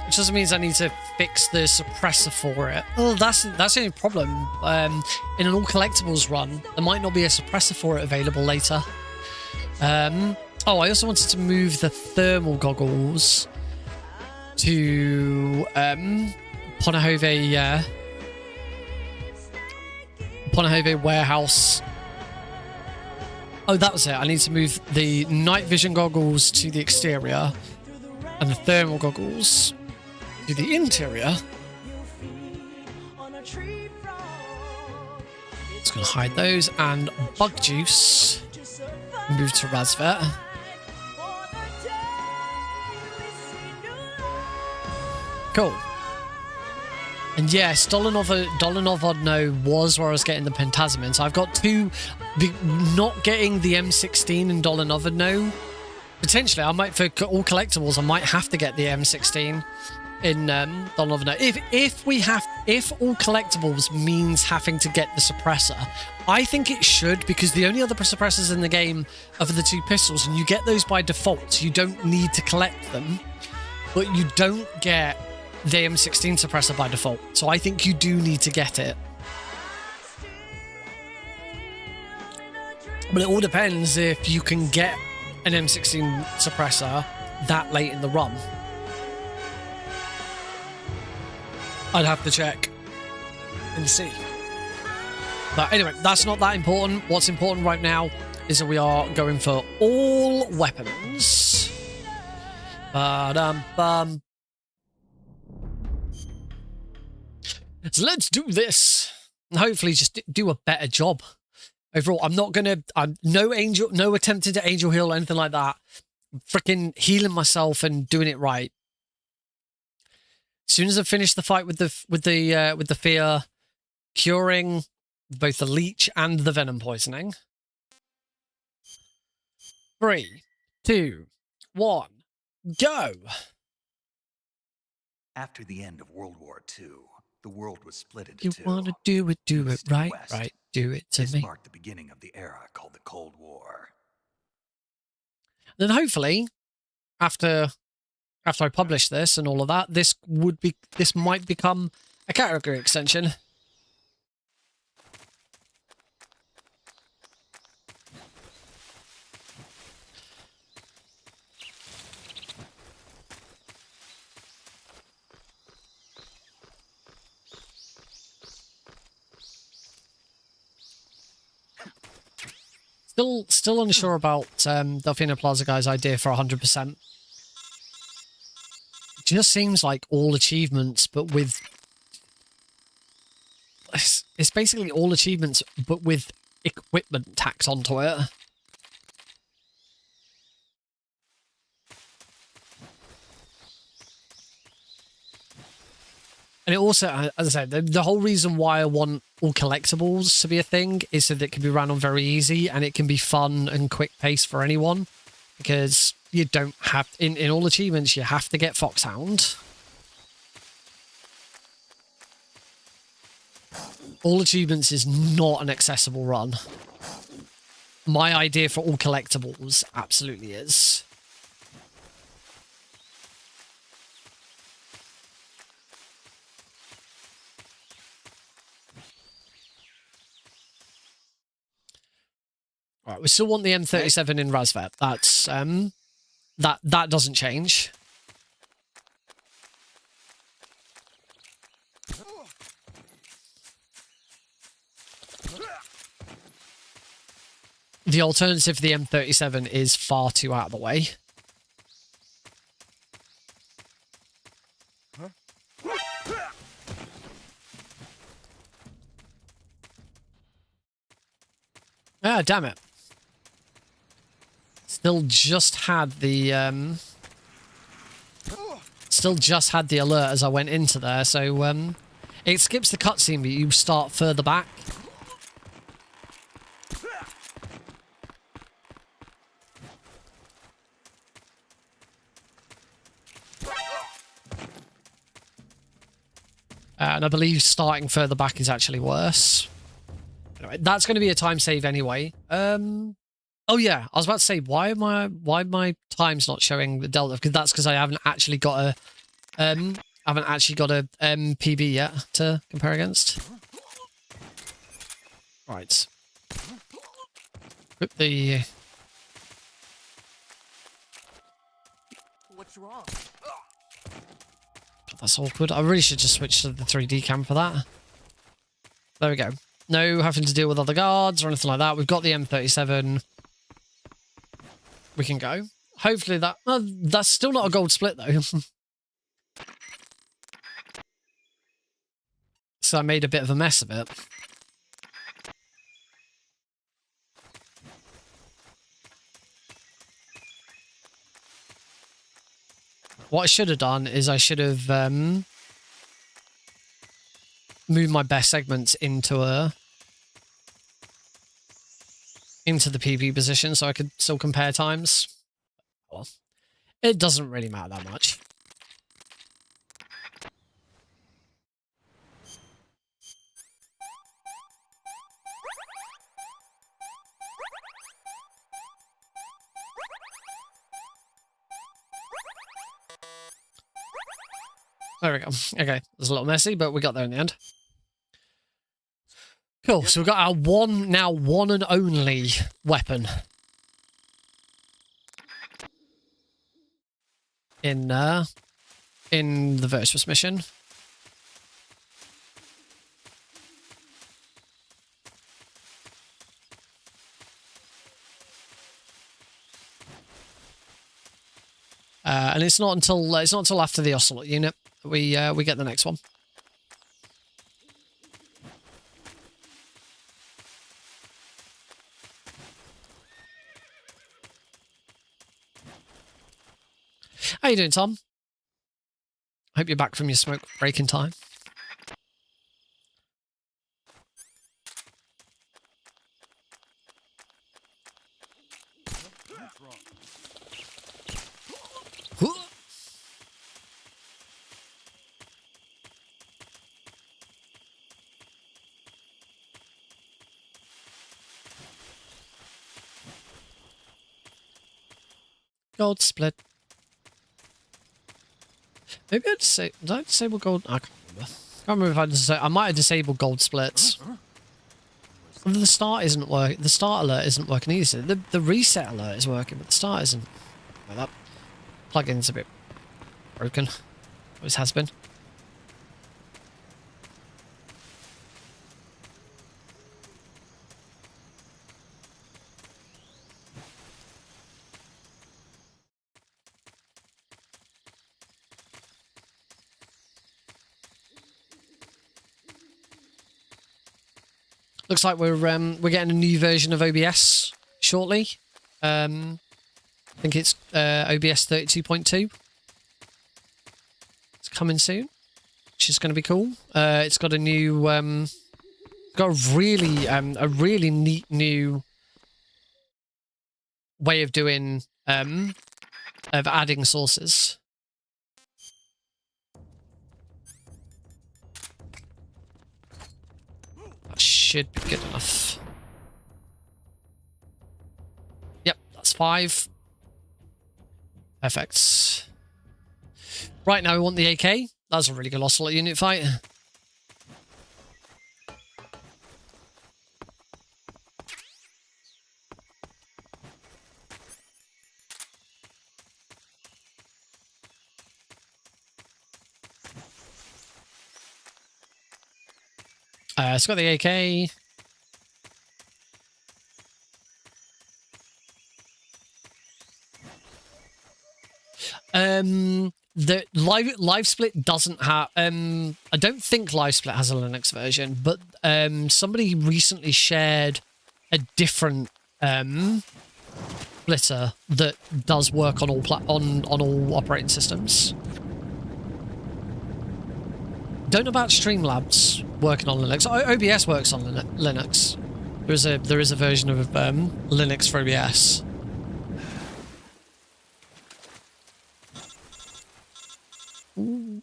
which also means I need to fix the suppressor for it. Oh, that's the only problem. In an All Collectibles run, there might not be a suppressor for it available later. Oh, I also wanted to move the thermal goggles to Ponahove warehouse. Oh, that was it. I need to move the night vision goggles to the exterior and the thermal goggles to the interior. Just going to hide those, and bug juice move to Razvet. Cool. And yes, Dolanov Odno was where I was getting the Pentasamin. So I've got two, not getting the M16 and Dolanov Odno. Potentially, I might, for All Collectibles, I might have to get the M16 in Dolanov Odno. If All Collectibles means having to get the suppressor, I think it should, because the only other suppressors in the game are for the two pistols, and you get those by default, so you don't need to collect them, but you don't get the M16 suppressor by default, so I think you do need to get it. But it all depends if you can get an M16 suppressor that late in the run. I'd have to check and see. But anyway, that's not that important. What's important right now is that we are going for all weapons. Ba-dum-bum. So let's do this, and hopefully just do a better job overall. I'm no attempting to angel heal or anything like that. Freaking healing myself and doing it right. As soon as I finish the fight with the fear, curing both the leech and the venom poisoning. 3, 2, 1, go. After the end of World War II, the world was split into You two. want to do it East and right, West. right. Do it to This me. marked the beginning of the era called the Cold War. Then hopefully, after I publish this and all of that, this might become a category extension. Still unsure about Delfino Plaza guy's idea for 100%. It just seems like all achievements, but with... It's basically all achievements, but with equipment tacked onto it. And it also, as I said, the whole reason why I want All Collectibles to be a thing is so that it can be run on very easy and it can be fun and quick pace for anyone. Because you don't have, in all achievements, you have to get Foxhound. All achievements is not an accessible run. My idea for All Collectibles absolutely is. Right, we still want the M37 in Razvet. That's that doesn't change. The alternative to the M37 is far too out of the way. Ah, damn it. Still just had the alert as I went into there, so it skips the cutscene, but you start further back. And I believe starting further back is actually worse. Anyway, that's going to be a time save anyway. Oh yeah, I was about to say, why my time's not showing the delta? Because I haven't actually got a PB yet to compare against. Right. Equip the. What's wrong? That's awkward. I really should just switch to the 3D cam for that. There we go. No having to deal with other guards or anything like that. We've got the M37. We can go. Hopefully that... that's still not a gold split, though. So I made a bit of a mess of it. What I should have done is I should have moved my best segments into the PB position so I could still compare times. Well, it doesn't really matter that much. There we go. Okay, it was a little messy, but we got there in the end. Cool, so we've got our one and only weapon in the Virtuous mission. And it's not until after the Ocelot unit that we get the next one. How you doing, Tom? Hope you're back from your smoke break in time. Gold split. Maybe I'd say, did I disable gold? I can't remember. I can't remember if I might have disabled gold splits. The start isn't working. The start alert isn't working either. The reset alert is working, but the start isn't. Well, that plugin's a bit broken. Always has been. Looks like we're getting a new version of OBS shortly. I think it's OBS 32.2. It's coming soon, which is going to be cool. It's got a new, got a really neat new way of doing of adding sources. Should be good enough. Yep, that's 5. Perfect. Right, now we want the AK. That's a really good Ocelot unit fight. It's got the AK. The live split doesn't have. I don't think live split has a Linux version, but somebody recently shared a different splitter that does work on all on all operating systems. Don't know about Streamlabs working on Linux. OBS works on Linux. There is a version of Linux for OBS. Ooh.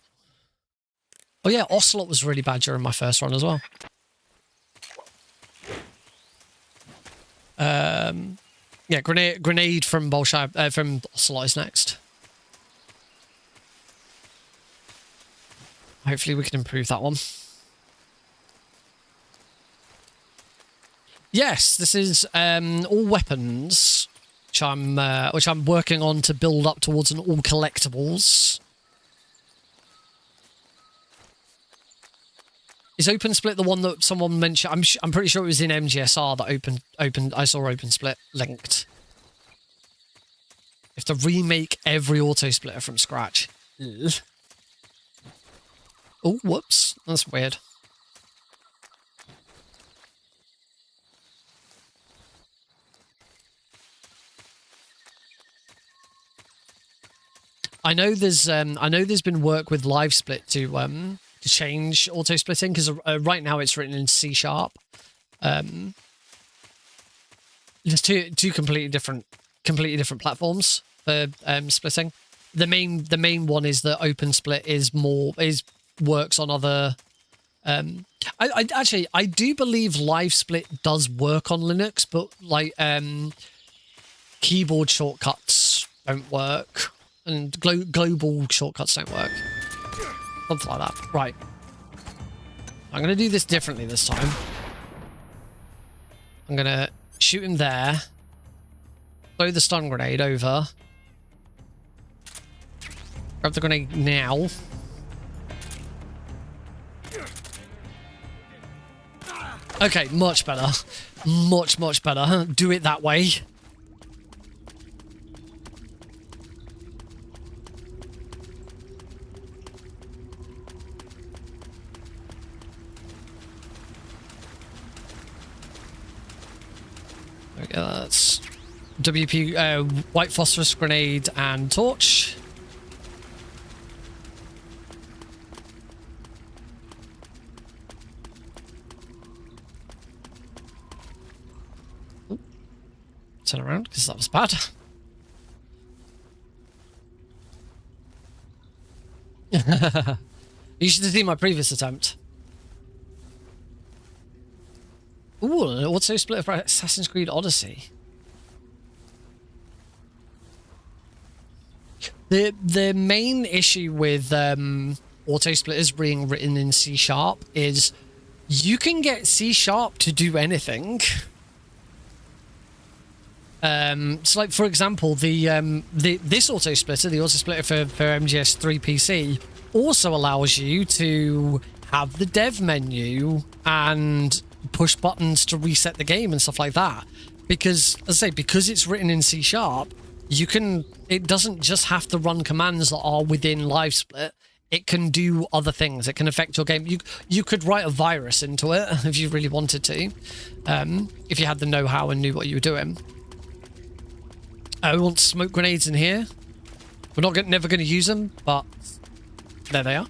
Oh yeah, Ocelot was really bad during my first run as well. Yeah, grenade from Bolshoi from Ocelot is next. Hopefully we can improve that one. Yes, this is all weapons, which I'm working on to build up towards an all collectibles. Is Open Split the one that someone mentioned? I'm pretty sure it was in MGSR that I saw Open Split linked. You have to remake every auto splitter from scratch. Ugh. Oh, whoops. That's weird. I know there's been work with LiveSplit to change auto splitting, because right now it's written in C#. There's two completely different platforms for splitting. The main one is that Open Split works on other. I do believe LiveSplit does work on Linux, but like keyboard shortcuts don't work, and global shortcuts don't work. Something like that. Right. I'm going to do this differently this time. I'm going to shoot him there. Throw the stun grenade over. Grab the grenade now. Okay, much better. Much better. Do it that way. Okay, that's WP, white phosphorus grenade and torch. Ooh. Turn around, because that was bad. You should have seen my previous attempt. Ooh, an auto split for Assassin's Creed Odyssey. The main issue with auto splitters being written in C# is you can get C# to do anything. So like for example, this auto splitter, the auto splitter for MGS3 PC, also allows you to have the dev menu and push buttons to reset the game and stuff like that, because as I say, because it's written in C#, it doesn't just have to run commands that are within LiveSplit. It can do other things. It can affect your game. You could write a virus into it if you really wanted to, if you had the know-how and knew what you were doing. We want smoke grenades in here. We're never going to use them, but there they are.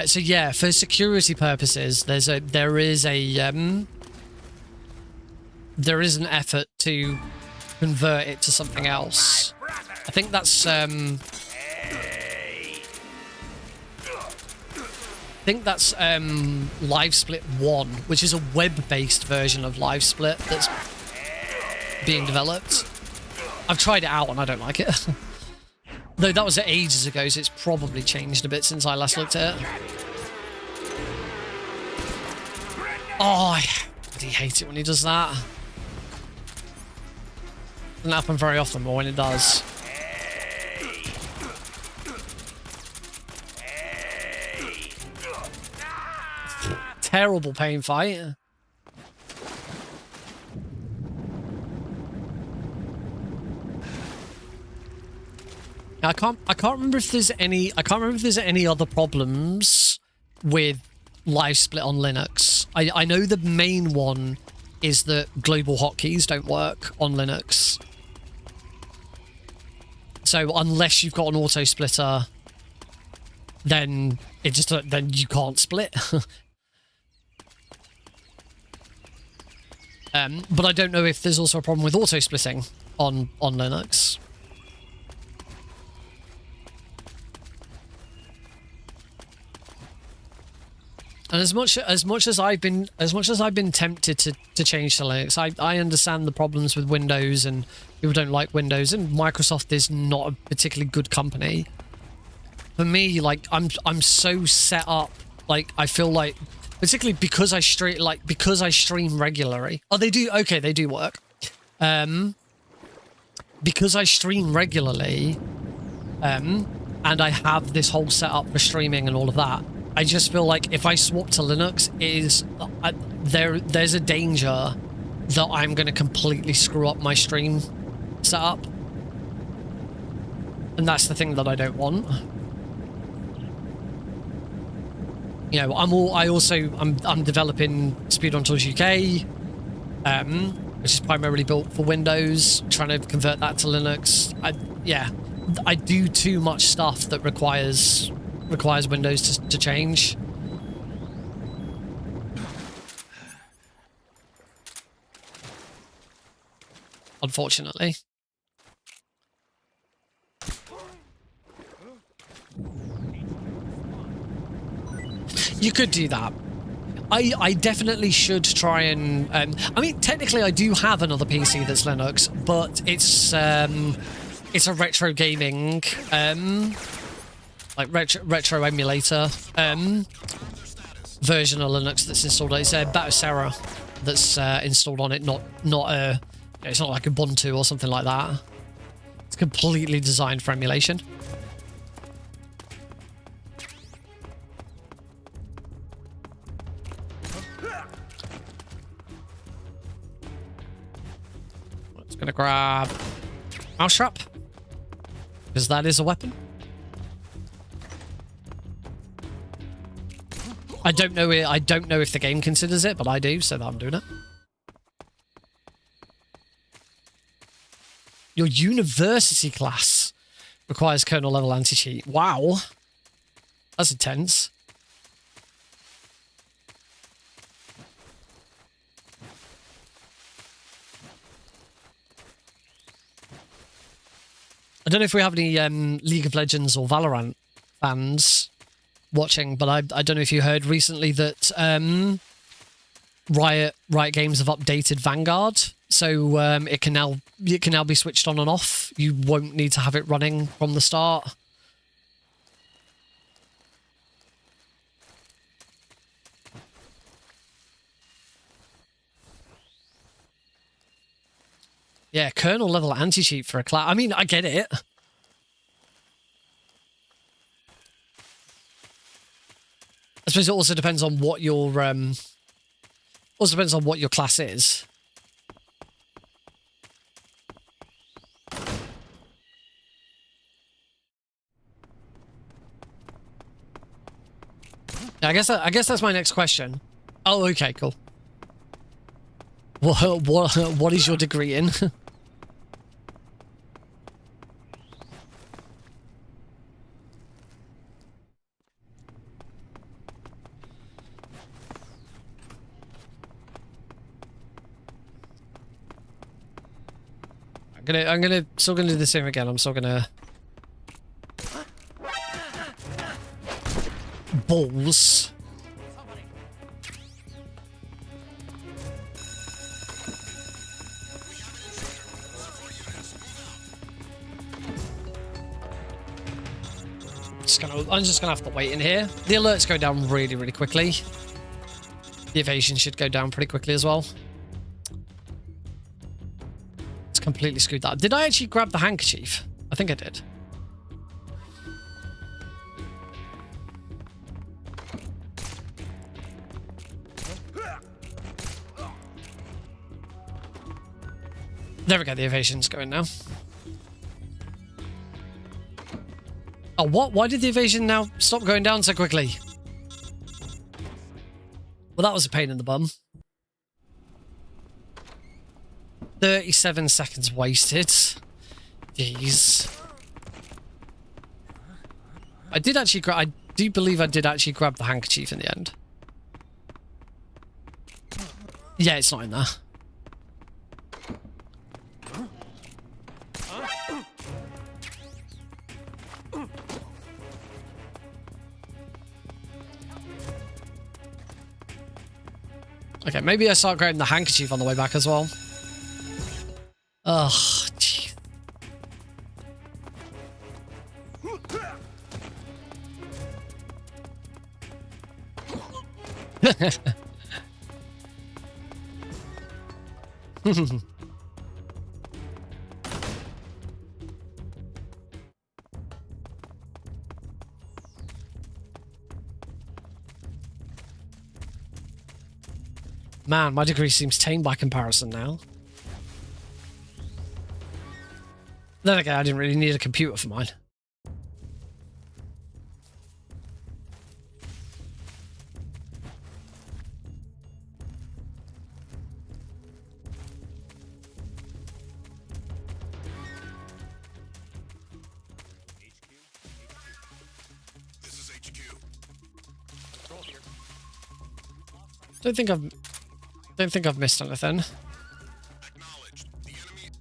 So yeah, for security purposes, there is an effort to convert it to something else. I think that's LiveSplit 1, which is a web-based version of LiveSplit that's being developed. I've tried it out and I don't like it. Though that was ages ago, so it's probably changed a bit since I last looked at it. Oh, I really hate it when he does that. Doesn't happen very often, but when it does. Terrible pain fight. I can't remember if there's any other problems with LiveSplit on Linux. I know the main one is that global hotkeys don't work on Linux. So unless you've got an auto splitter, then then you can't split. But I don't know if there's also a problem with auto splitting on Linux. And as much as I've been tempted to change to Linux, I understand the problems with Windows and people don't like Windows, and Microsoft is not a particularly good company. For me, like I'm so set up, like I feel like, particularly because I stream regularly. Oh, they do, okay, they do work. Because I stream regularly, and I have this whole setup for streaming and all of that, I just feel like if I swap to Linux, there's a danger that I'm going to completely screw up my stream setup, and that's the thing that I don't want. You know, I'm developing Speedrun Tools UK, which is primarily built for Windows, trying to convert that to Linux. I do too much stuff that requires Windows to change. Unfortunately. You could do that. I definitely should try and... I mean, technically I do have another PC that's Linux, but it's a retro gaming... like retro emulator version of Linux that's installed. It's a Batocera that's installed on it, not it's not like Ubuntu or something like that. It's completely designed for emulation. It's gonna grab mousetrap because that is a weapon. I don't know if the game considers it, but I do, so I'm doing it. Your university class requires kernel level anti-cheat. Wow. That's intense. I don't know if we have any League of Legends or Valorant fans watching, but I don't know if you heard recently that Riot Games have updated Vanguard, so it can now be switched on and off. You won't need to have it running from the start. Yeah, kernel level anti-cheat for a class. I mean, I get it. I suppose it also depends on what your class is. I guess that's my next question. Oh, okay, cool. What is your degree in? I'm still gonna do the same again. I'm still gonna balls. I'm just gonna have to wait in here. The alerts go down really, really quickly. The evasion should go down pretty quickly as well. It's completely screwed that up. Did I actually grab the handkerchief? I think I did. There we go, the evasion's going now. Oh, what? Why did the evasion now stop going down so quickly? Well, that was a pain in the bum. 37 seconds wasted. Jeez. I did actually I do believe I did actually grab the handkerchief in the end. Yeah, it's not in there. Okay, maybe I start grabbing the handkerchief on the way back as well. Ugh, jeez. Man, my degree seems tame by comparison now. Then again, I didn't really need a computer for mine. This is HQ. Don't think I've missed anything. Acknowledged. The enemy.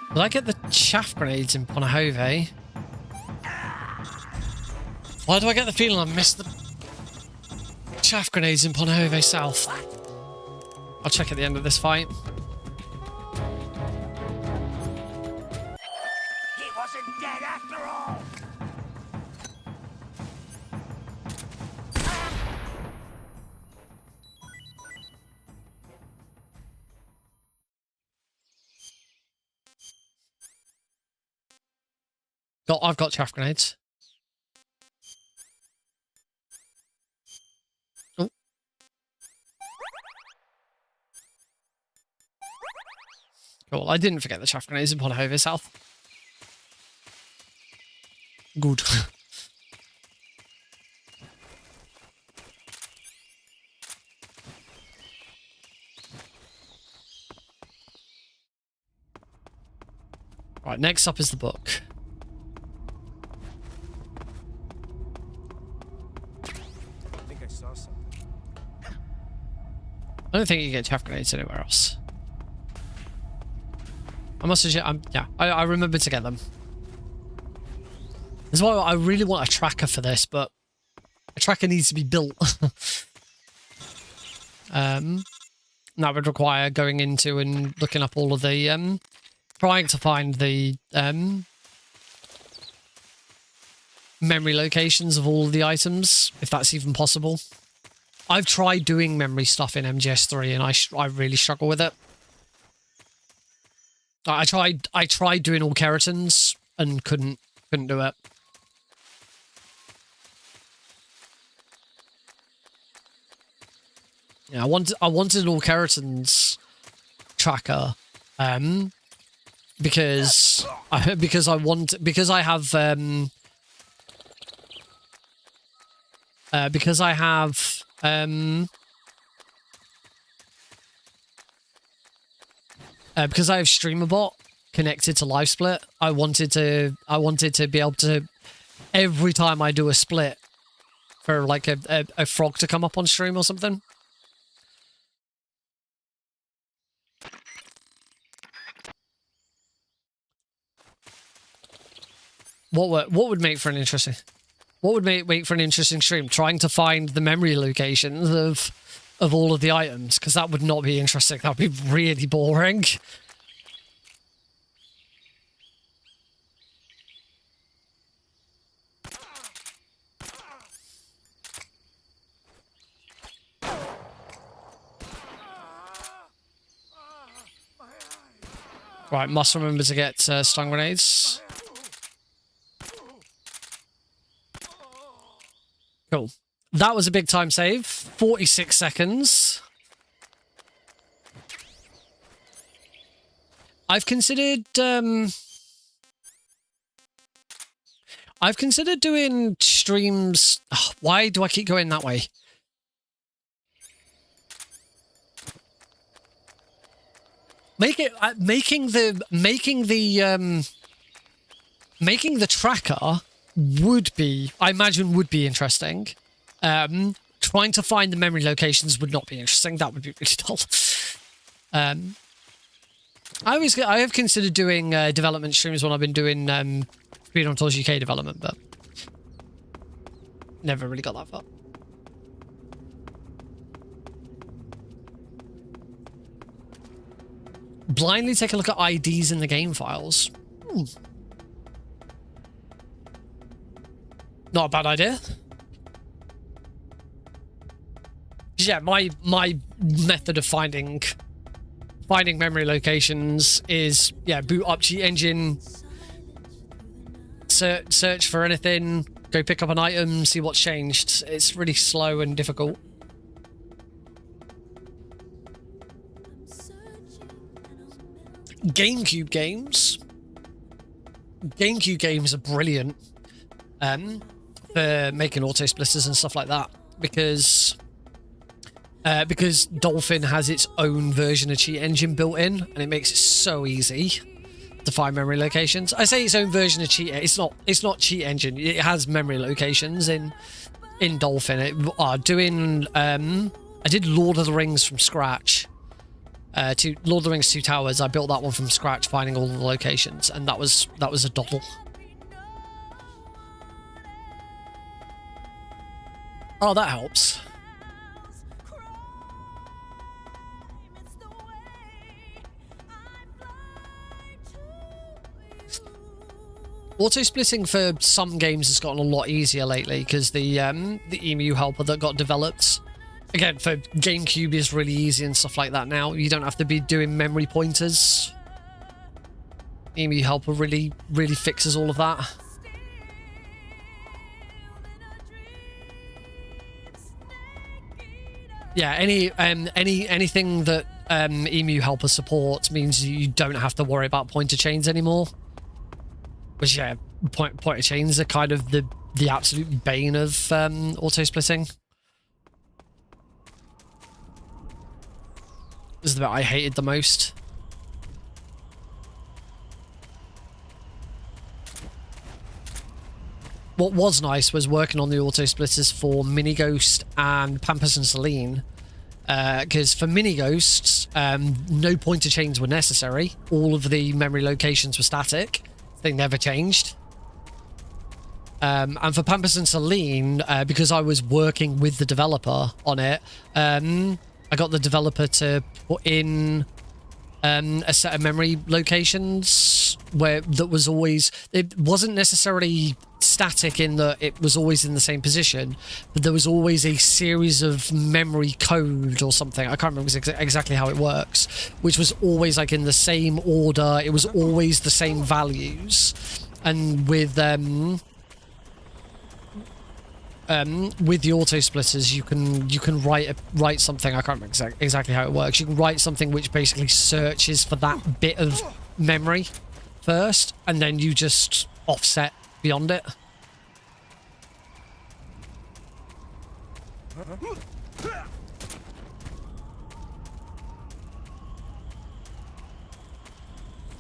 Did I get the chaff grenades in Ponahove? Why do I get the feeling I missed the chaff grenades in Ponahove South? I'll check at the end of this fight. He wasn't dead after all. I've got chaff grenades. Oh. Cool, I didn't forget the chaff grenades in Ponahove South. Good. Right, next up is the book. I don't think you get chaff grenades anywhere else. I must have, yeah, I remember to get them. That's why I really want a tracker for this, but a tracker needs to be built. That would require going into and looking up all of the, trying to find the, memory locations of all of the items, if that's even possible. I've tried doing memory stuff in MGS3 and I really struggle with it. I tried doing all keratins and couldn't do it. Yeah, I wanted an all keratins tracker, because I have because I have because I have StreamerBot connected to LiveSplit. I wanted to be able to, every time I do a split, for like a frog to come up on stream or something. What would make for an interesting? What would make for an interesting stream? Trying to find the memory locations of all of the items, because that would not be interesting. That would be really boring. Right, must remember to get stun grenades. Cool. That was a big time save. 46 seconds. I've considered doing streams. Oh, why do I keep going that way? making the tracker would be, I imagine, would be interesting. Trying to find the memory locations would not be interesting. That would be really dull. I have considered doing development streams when I've been doing Speedrun Tours UK development, but never really got that far. Blindly take a look at IDs in the game files. Not a bad idea. Yeah, my method of finding memory locations is, yeah, boot up cheat engine, search for anything, go pick up an item, see what's changed. It's really slow and difficult. GameCube games are brilliant for making auto splitters and stuff like that, because Dolphin has its own version of cheat engine built in, and it makes it so easy to find memory locations. I say its own version of cheat. It's not cheat engine. It has memory locations in Dolphin. I did Lord of the Rings from scratch. Lord of the Rings 2 Towers. I built that one from scratch, finding all the locations, and that was a doddle. Oh, that helps. Auto-splitting for some games has gotten a lot easier lately, because the EMU helper that got developed, again, for GameCube is really easy and stuff like that now. You don't have to be doing memory pointers. EMU helper really fixes all of that. Yeah, anything that EMU helper supports means you don't have to worry about pointer chains anymore. Which, yeah, pointer chains are kind of the absolute bane of auto-splitting. This is the bit I hated the most. What was nice was working on the auto-splitters for Mini Ghost and Pampers and Celine. Because for Mini Ghosts, no pointer chains were necessary. All of the memory locations were static. They never changed. And for Pampers and Celine, because I was working with the developer on it, I got the developer to put in a set of memory locations that was always... It wasn't necessarily static in that it was always in the same position, but there was always a series of memory code or something. I can't remember exactly how it works, which was always like in the same order. It was always the same values. And with the auto splitters, you can write something. I can't remember exactly how it works. You can write something which basically searches for that bit of memory first, and then you just offset beyond it.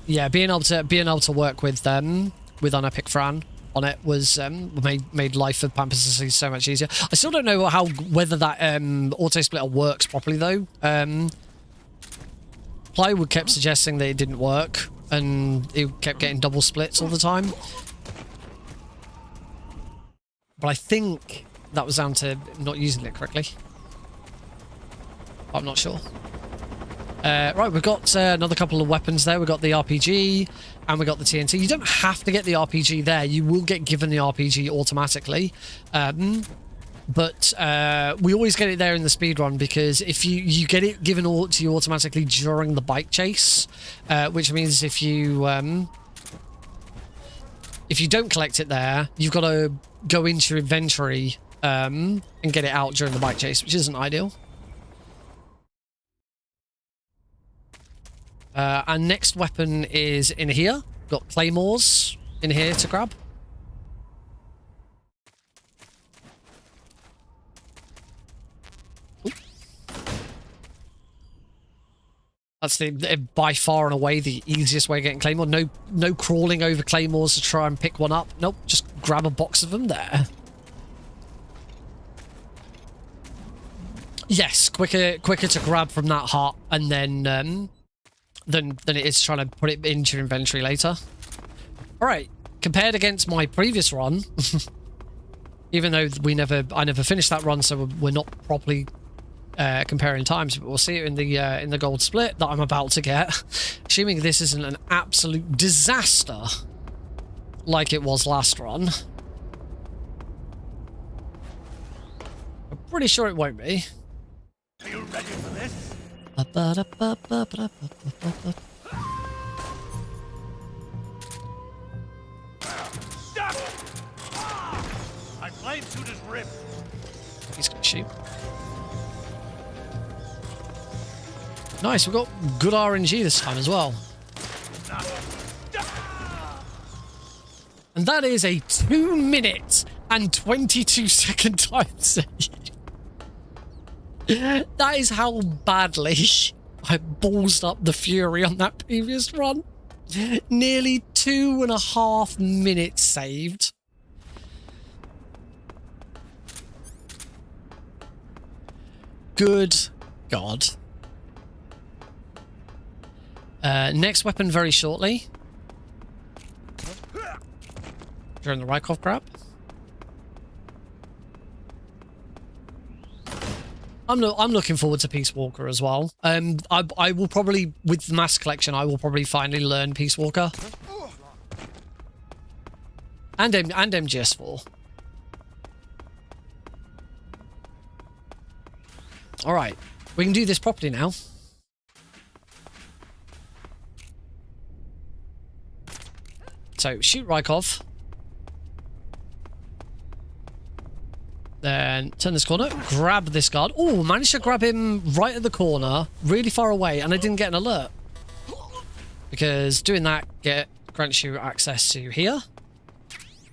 Yeah, being able to work with Unepic Fran on it was made life for Pampers and Celine so much easier. I still don't know whether that auto splitter works properly though. Plywood kept suggesting that it didn't work, and it kept getting double splits all the time. But I think that was down to not using it correctly. I'm not sure. Right, we've got another couple of weapons there. We've got the RPG and we got the TNT. You don't have to get the RPG there. You will get given the RPG automatically. But we always get it there in the speedrun, because if you get it given to you automatically during the bike chase, which means if you don't collect it there, you've got to go into your inventory and get it out during the bike chase, which isn't ideal. Our next weapon is in here. Got claymores in here to grab. That's by far and away the easiest way of getting Claymore. No crawling over Claymores to try and pick one up. Nope, just grab a box of them there. Yes, quicker to grab from that hut and then than it is trying to put it into your inventory later. Alright, compared against my previous run, even though I never finished that run, so we're not properly comparing times, but we'll see it in the gold split that I'm about to get. Assuming this isn't an absolute disaster like it was last run. I'm pretty sure it won't be. Are you ready for this? Stop! My flame suit is ripped. He's gonna shoot. Nice, we've got good RNG this time as well. And that is a 2 minute and 22 second time save. That is how badly I ballsed up the Fury on that previous run. Nearly 2.5 minutes saved. Good God. Next weapon very shortly. During the Rykov grab. I'm looking forward to Peace Walker as well. I will probably, with the Mass Collection, I will probably finally learn Peace Walker. And MGS4. Alright, we can do this properly now. So, shoot Rykov. Then turn this corner, grab this guard. Oh, managed to grab him right at the corner, really far away, and I didn't get an alert. Because doing that grants you access to here.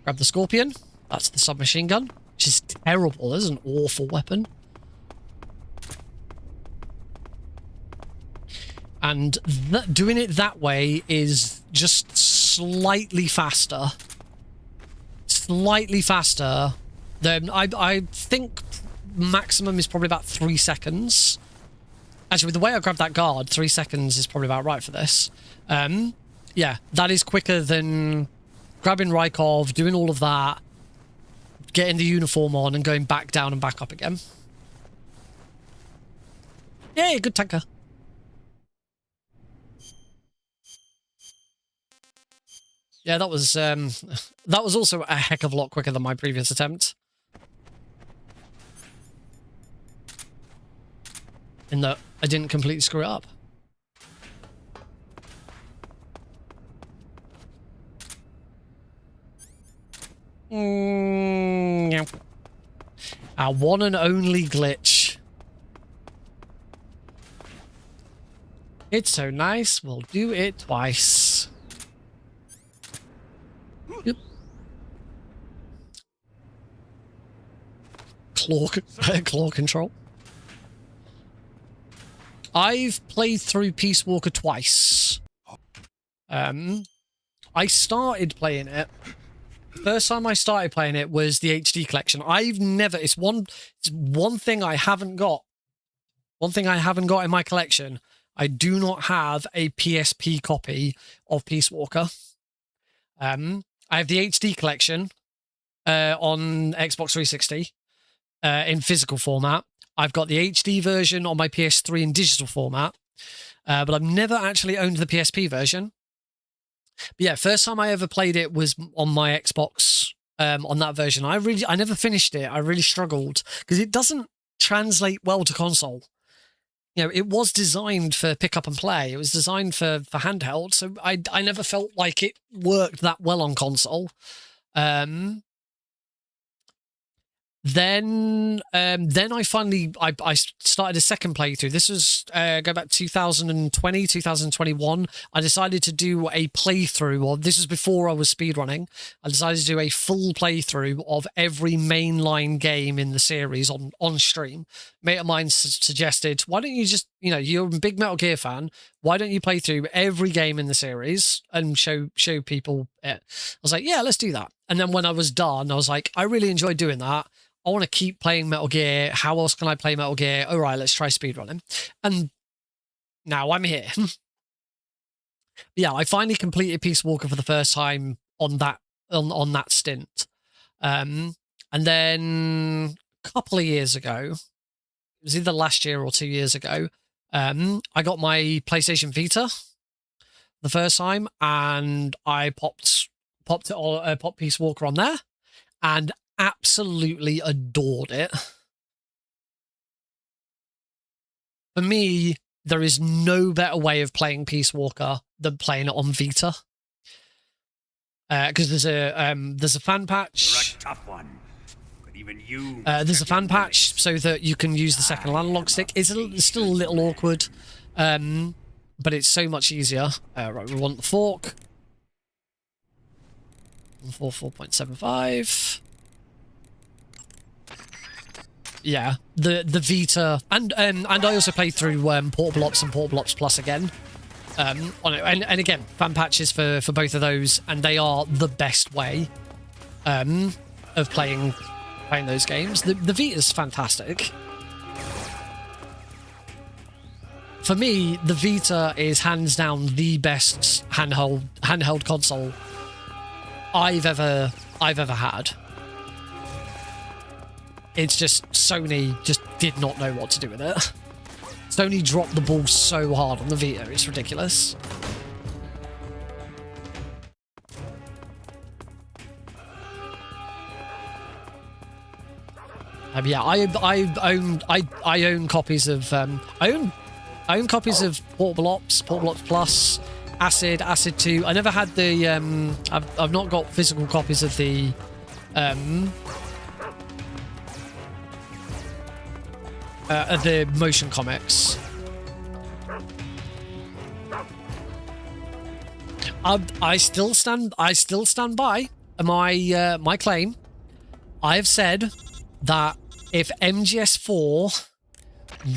Grab the Scorpion. That's the submachine gun, which is terrible. This is an awful weapon. And doing it that way is just slightly faster. Slightly faster. Then I think maximum is probably about 3 seconds. Actually, with the way I grabbed that guard, 3 seconds is probably about right for this. Yeah, that is quicker than grabbing Rykov, doing all of that, getting the uniform on, and going back down and back up again. Yay, good tanker. Yeah, that was also a heck of a lot quicker than my previous attempt. In that I didn't completely screw it up. Yeah. Our one and only glitch. It's so nice, we'll do it twice. Yep. Claw control. I've played through Peace Walker twice. I started playing it. First time I started playing it was the HD collection. I've never. It's one thing I haven't got. One thing I haven't got in my collection. I do not have a PSP copy of Peace Walker. I have the HD collection on Xbox 360 in physical format. I've got the HD version on my PS3 in digital format, but I've never actually owned the PSP version. But yeah, first time I ever played it was on my Xbox on that version. I never finished it. I really struggled because it doesn't translate well to console. You know, it was designed for pick up and play. It was designed for handheld, so I never felt like it worked that well on console. then I finally I started a second playthrough. This was go back 2020, 2021. I decided to do a playthrough of, this was before I was speedrunning. I decided to do a full playthrough of every mainline game in the series on stream. Mate of mine suggested, why don't you just, you know, you're a big Metal Gear fan, why don't you play through every game in the series and show people it? I was like, yeah, let's do that. And then when I was done, I was like, I really enjoyed doing that. I want to keep playing Metal Gear. How else can I play Metal Gear? All right, let's try speedrunning. And now I'm here. Yeah, I finally completed Peace Walker for the first time on that stint. And then a couple of years ago, it was either last year or 2 years ago, I got my PlayStation Vita the first time, and I popped Peace Walker on there, and absolutely adored it. For me, there is no better way of playing Peace Walker than playing it on Vita. Because there's a fan patch. You're a tough one. But even you. There's a fan patch so that you can use the second analog stick. It's still a little awkward, but it's so much easier. Right, we want the fork. 4.75. Yeah, the Vita, and I also played through Portable Ops and Portable Ops Plus again. On it, and again, fan patches for both of those, and they are the best way of playing those games. The Vita's fantastic. For me, the Vita is hands down the best handheld console I've ever had. It's just Sony just did not know what to do with it. Sony dropped the ball so hard on the Vita, it's ridiculous. Yeah, I own copies of I own copies of Portable Ops Plus, Acid 2. I never had the I've not got physical copies of the motion comics. I still stand by my claim. I have said that if MGS4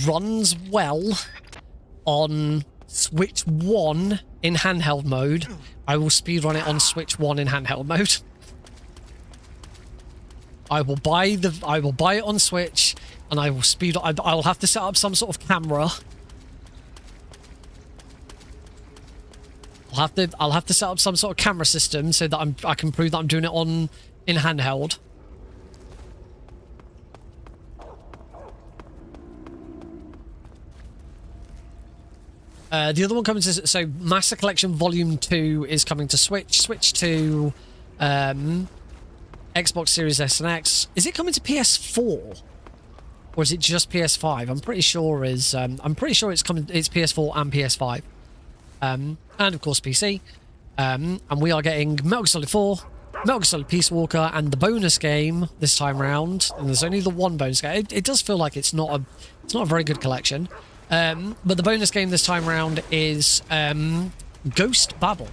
runs well on Switch 1 in handheld mode, I will speedrun it on Switch 1 in handheld mode. I will buy it on Switch, and I will I will have to set up some sort of camera. I'll have to set up some sort of camera system so that I can prove that I'm doing it in handheld. The other one coming to, so Master Collection Volume 2 is coming to Switch, Switch 2, Xbox Series S and X. Is it coming to PS4? Or is it just PS5? I'm pretty sure it's coming, it's PS4 and PS5. And of course PC. And we are getting Metal Gear Solid 4, Metal Gear Solid Peace Walker, and the bonus game this time round. And there's only the one bonus game. It does feel like it's not a very good collection. But the bonus game this time round is Ghost Babel,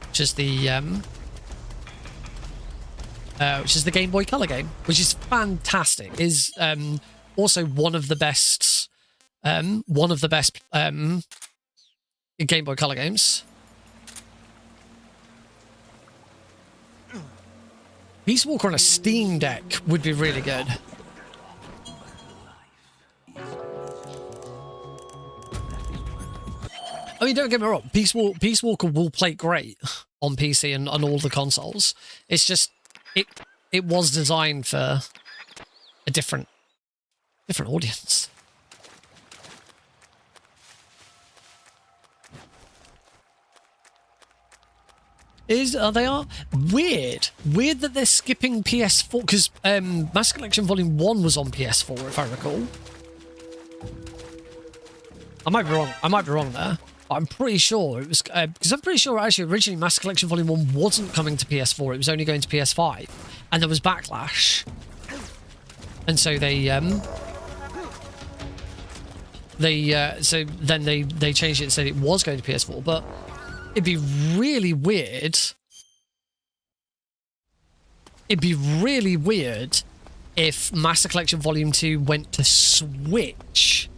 which is the Game Boy Color game, which is fantastic. Is also one of the best Game Boy Color games. Peace Walker on a Steam Deck would be really good. I mean, don't get me wrong, Peace Walker will play great on PC and on all the consoles. It's just, it was designed for a different audience. They are weird that they're skipping PS4, because Master Collection Volume 1 was on PS4, if I recall. I might be wrong there. I'm pretty sure it was, because I'm pretty sure actually originally Master Collection Volume 1 wasn't coming to PS4, it was only going to PS5, and there was backlash. And so so then they changed it and said it was going to PS4, but it'd be really weird. It'd be really weird if Master Collection Volume 2 went to Switch,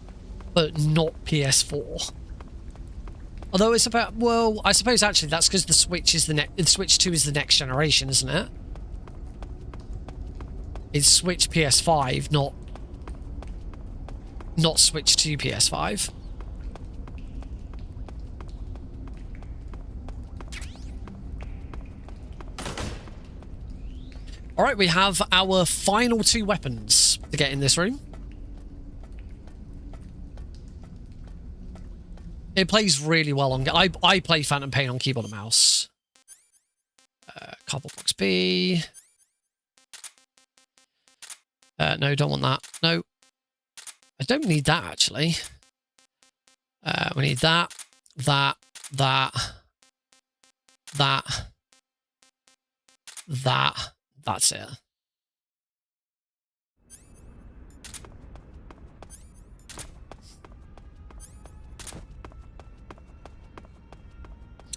but not PS4. Although it's about, well, I suppose actually that's because the Switch is the Switch 2 is the next generation, isn't it? It's Switch PS5, not Switch to PS5. All right, we have our final 2 weapons to get in this room. It plays really well on... I play Phantom Pain on keyboard and mouse. Cardboard box B. No, don't want that. No. I don't need that, actually. We need that, that. That's it.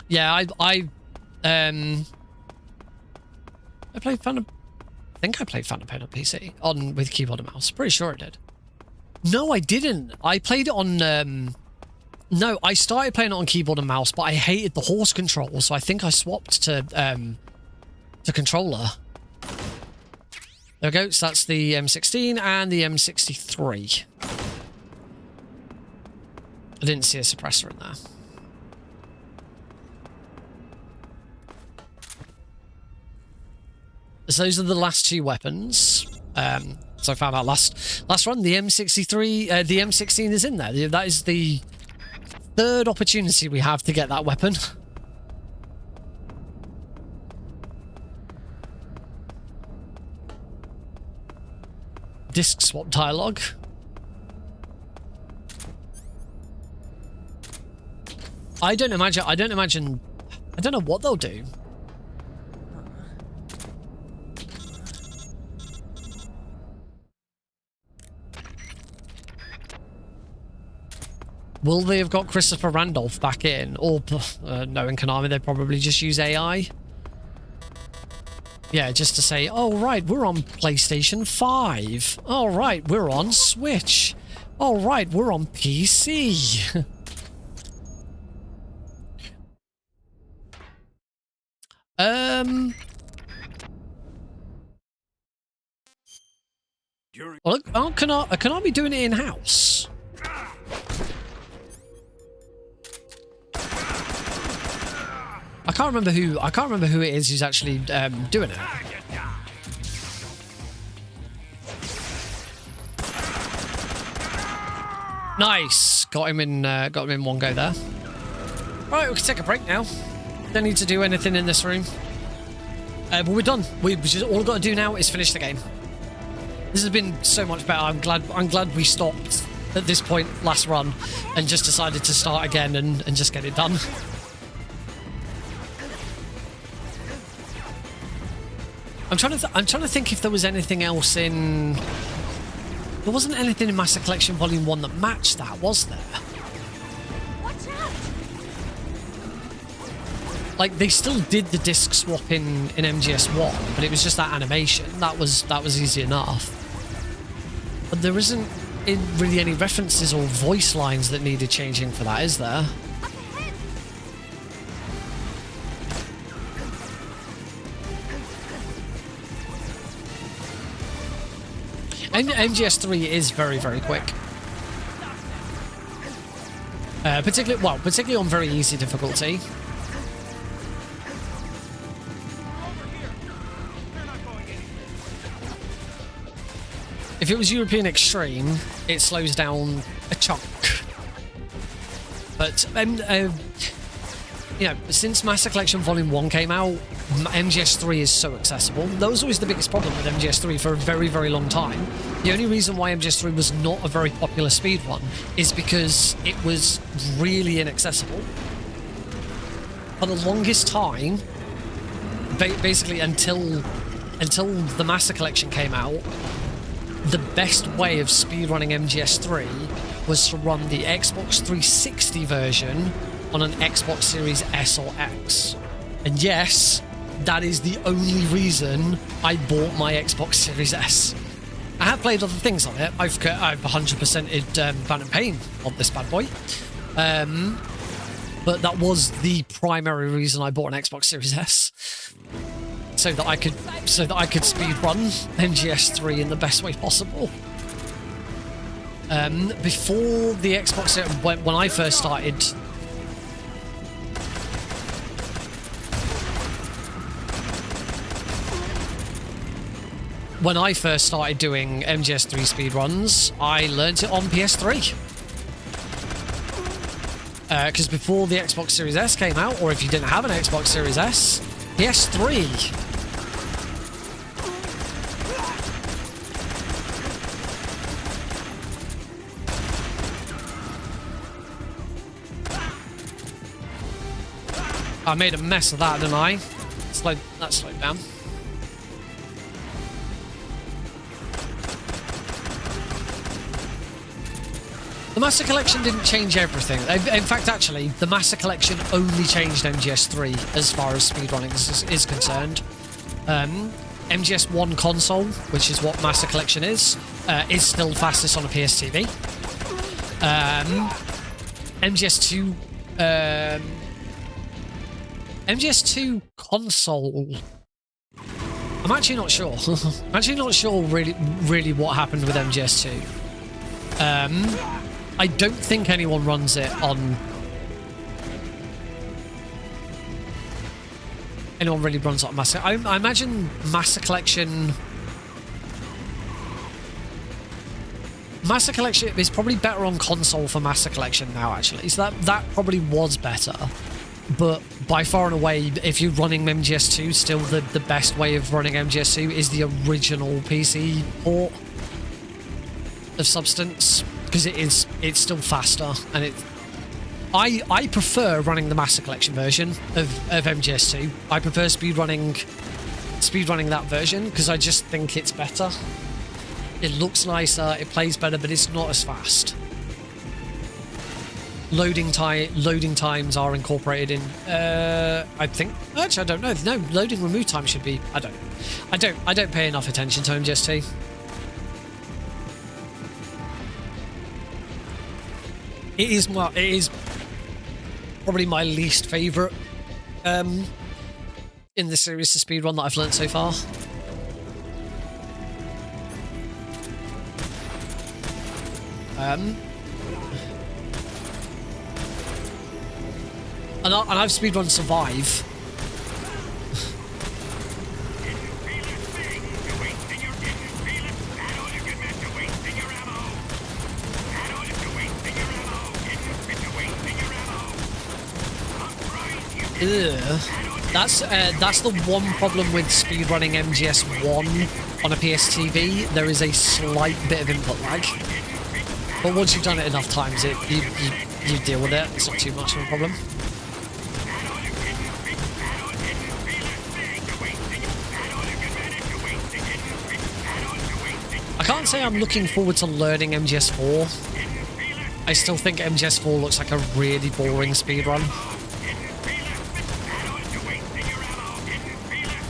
Yeah, I played Phantom... I think I played Phantom Pain on PC with keyboard and mouse. Pretty sure I did. No, I didn't. I played it on... no, I started playing it on keyboard and mouse, but I hated the horse control, so I think I swapped to controller. There we go. So that's the M16 and the M63. I didn't see a suppressor in there. So those are the last 2 weapons. So I found out last run, the M63, the M16 is in there. That is the 3rd opportunity we have to get that weapon. Disc swap dialogue. I don't know what they'll do. Will they have got Christopher Randolph back in? Or, knowing Konami, they'd probably just use AI. Yeah, just to say, oh, right, we're on PlayStation 5. Oh, right, we're on Switch. Oh, right, we're on PC. Well, can I be doing it in-house? I can't remember who it is who's actually doing it. Nice, got him in one go there. Right, we can take a break now. Don't need to do anything in this room. But we're done. All we've got to do now is finish the game. This has been so much better. I'm glad we stopped at this point last run and just decided to start again and just get it done. I'm trying to think if there was anything else in... There wasn't anything in Master Collection Volume 1 that matched that, was there? Watch out! Like, they still did the disc swap in MGS1, but it was just that animation. That was easy enough. But there isn't really any references or voice lines that needed changing for that, is there? MGS3 is very, very quick. Particularly on very easy difficulty. If it was European Extreme, it slows down a chunk. But you know, since Master Collection Volume 1 came out, MGS3 is so accessible. That was always the biggest problem with MGS3 for a very, very long time. The only reason why MGS3 was not a very popular speedrun is because it was really inaccessible. For the longest time, basically until the Master Collection came out, the best way of speedrunning MGS3 was to run the Xbox 360 version on an Xbox Series S or X. And yes, that is the only reason I bought my Xbox Series S. I have played other things on it. I've 100%ed Phantom Pain on this bad boy. But that was the primary reason I bought an Xbox Series S. So that I could speed run MGS3 in the best way possible. Before the Xbox, when I first started, doing MGS3 speedruns, I learnt it on PS3. Because before the Xbox Series S came out, or if you didn't have an Xbox Series S, PS3. I made a mess of that, didn't I? That slowed down. The Master Collection didn't change everything. In fact, actually, the Master Collection only changed MGS3 as far as speedrunning is concerned. MGS1 console, which is what Master Collection is still fastest on a PSTV. MGS2 console. I'm actually not sure. I'm actually not sure really what happened with MGS2. I don't think anyone runs it on... Anyone really runs it on Master... I imagine Master Collection... Master Collection is probably better on console for Master Collection now, actually. So that probably was better. But by far and away, if you're running MGS2, still the best way of running MGS2 is the original PC port of Substance, because it's still faster, and I prefer running the Master Collection version of MGS2. I prefer speedrunning that version because I just think it's better. It looks nicer, it plays better, but it's not as fast. Loading times are incorporated in. I think. Actually, I don't know. No, loading remove time should be. I don't pay enough attention to MGS2. It is probably my least favourite in the series to speedrun that I've learnt so far. And I've speedrun Survive. That's the one problem with speedrunning MGS1 on a PSTV. There is a slight bit of input lag, but once you've done it enough times, you deal with it. It's not too much of a problem. I can't say I'm looking forward to learning MGS4. I still think MGS4 looks like a really boring speedrun.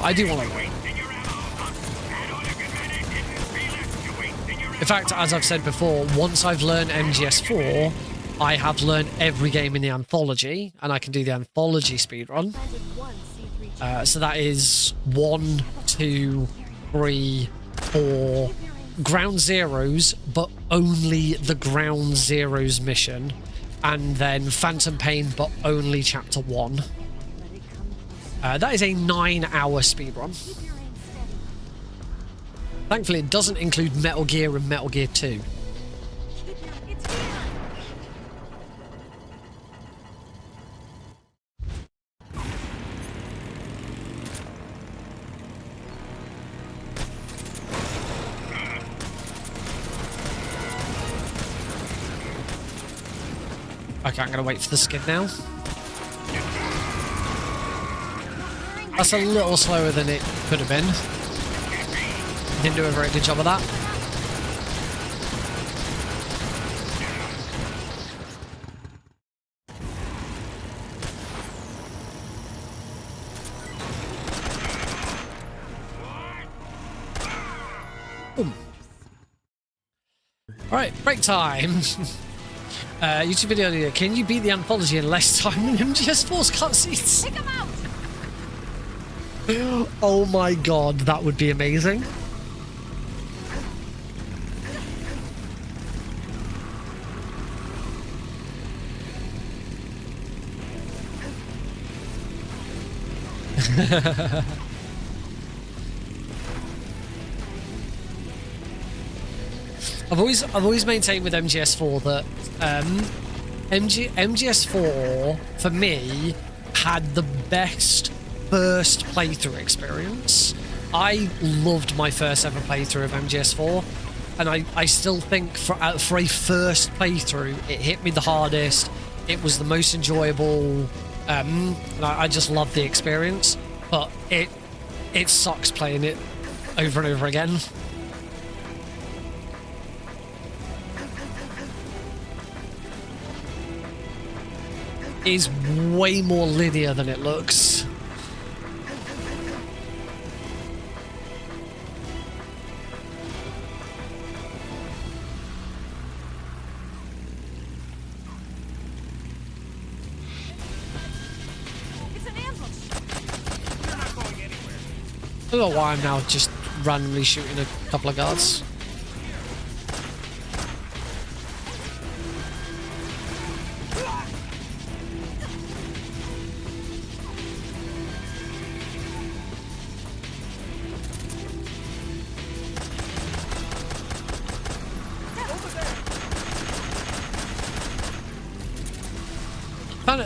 I do want to learn. In fact, as I've said before, once I've learned MGS4, I have learned every game in the anthology, and I can do the anthology speedrun. So that is 1, 2, 3, 4 Ground Zeroes, but only the Ground Zeroes mission, and then Phantom Pain, but only Chapter 1. That is a 9-hour speedrun. Thankfully, it doesn't include Metal Gear and Metal Gear 2. Okay, I'm going to wait for the skid now. That's a little slower than it could have been. Didn't do a very good job of that. Boom. Alright, break time. YouTube video idea. Can you beat the anthology in less time than MGS4's cutscenes? Pick him out! Oh my god, that would be amazing. I've always maintained with MGS4 that MGS4 for me had the best first playthrough experience. I loved my first ever playthrough of MGS4, and I still think for a first playthrough it hit me the hardest. It was the most enjoyable. And I just loved the experience, but it sucks playing it over and over again. Is way more linear than it looks. It's an ambush! You're not going anywhere. I don't know why I'm now just randomly shooting a couple of guards.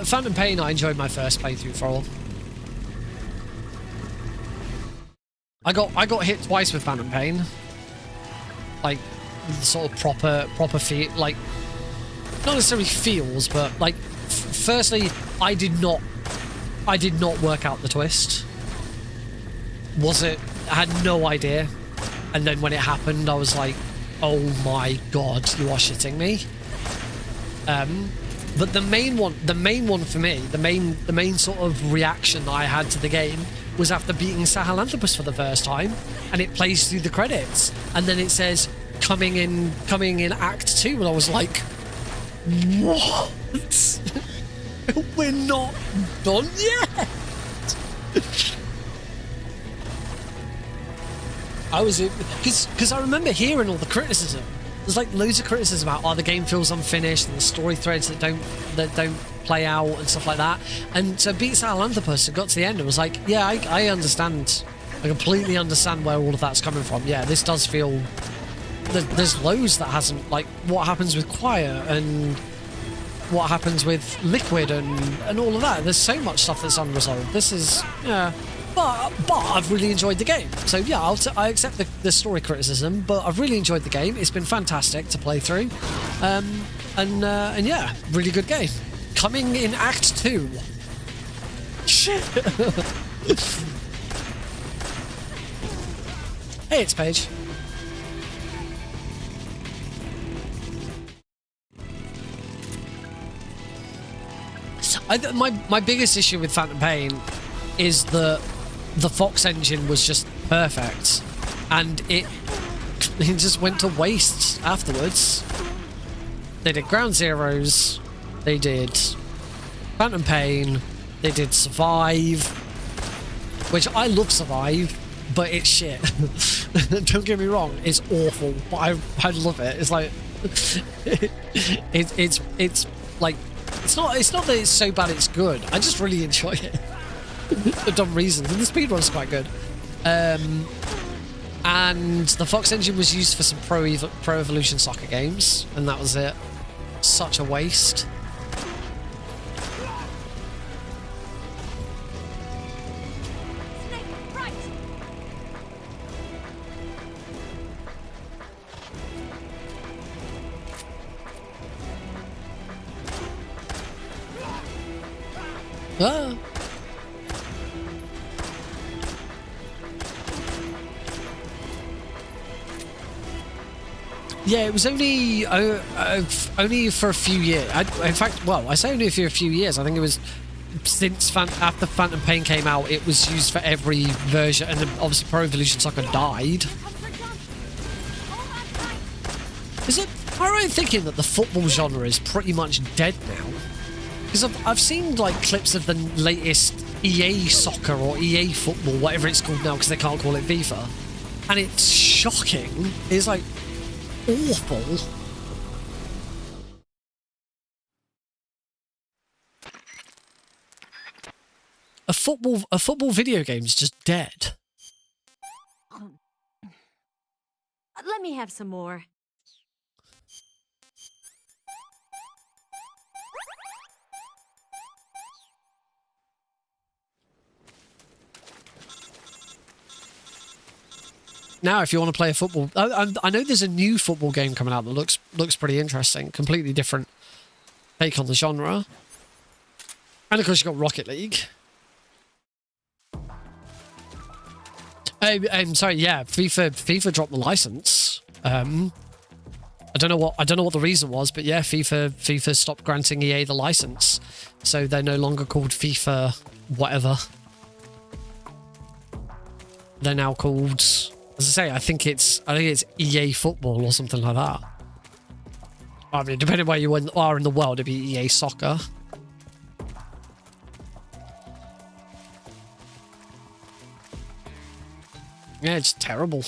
Phantom Pain, I enjoyed my first playthrough for all. I got hit twice with Phantom Pain. Like sort of proper feel, like not necessarily feels, but like firstly, I did not work out the twist. I had no idea, and then when it happened, I was like, oh my god, you are shitting me. But the main one for me, the main sort of reaction that I had to the game was after beating Sahelanthropus for the first time, and it plays through the credits, and then it says coming in Act 2, and I was like, what? We're not done yet. I was because I remember hearing all the criticism. There's like loads of criticism about the game feels unfinished and the story threads that don't play out and stuff like that. And so beat Sahelanthropus and got to the end and was like, yeah, I understand. I completely understand where all of that's coming from. Yeah, this does feel. There's loads that hasn't, like what happens with Quiet and what happens with Liquid and all of that. There's so much stuff that's unresolved. This is But I've really enjoyed the game. So yeah, I accept the story criticism, but I've really enjoyed the game. It's been fantastic to play through. And yeah, really good game. Coming in Act 2. Shit. Hey, it's Paige. My biggest issue with Phantom Pain is that the Fox engine was just perfect, and it just went to waste afterwards. They did Ground Zeroes, they did Phantom Pain, they did Survive, which I love Survive, but it's shit. Don't get me wrong, it's awful, but I love it. It's like it's like it's not that it's so bad it's good. I just really enjoy it. For dumb reasons, and the speedrun's quite good. And the Fox engine was used for some Pro Evolution Soccer games, and that was it. Such a waste. Snake, right! Ah. Yeah, it was only for a few years. In fact, well, I say only for a few years. I think it was since after Phantom Pain came out, it was used for every version, and then obviously Pro Evolution Soccer died. Is it? Am I right in thinking that the football genre is pretty much dead now? Because I've seen like clips of the latest EA soccer or EA football, whatever it's called now, because they can't call it FIFA, and it's shocking. It's like awful. A football video game is just dead. Let me have some more. Now, if you want to play a football, I know there's a new football game coming out that looks pretty interesting. Completely different take on the genre. And of course, you've got Rocket League. I'm sorry, yeah, FIFA dropped the license. I don't know what the reason was, but yeah, FIFA stopped granting EA the license, so they're no longer called FIFA whatever. They're now called, as I say, I think it's EA Football or something like that. I mean, depending where you are in the world, it'd be EA Soccer. Yeah, it's terrible.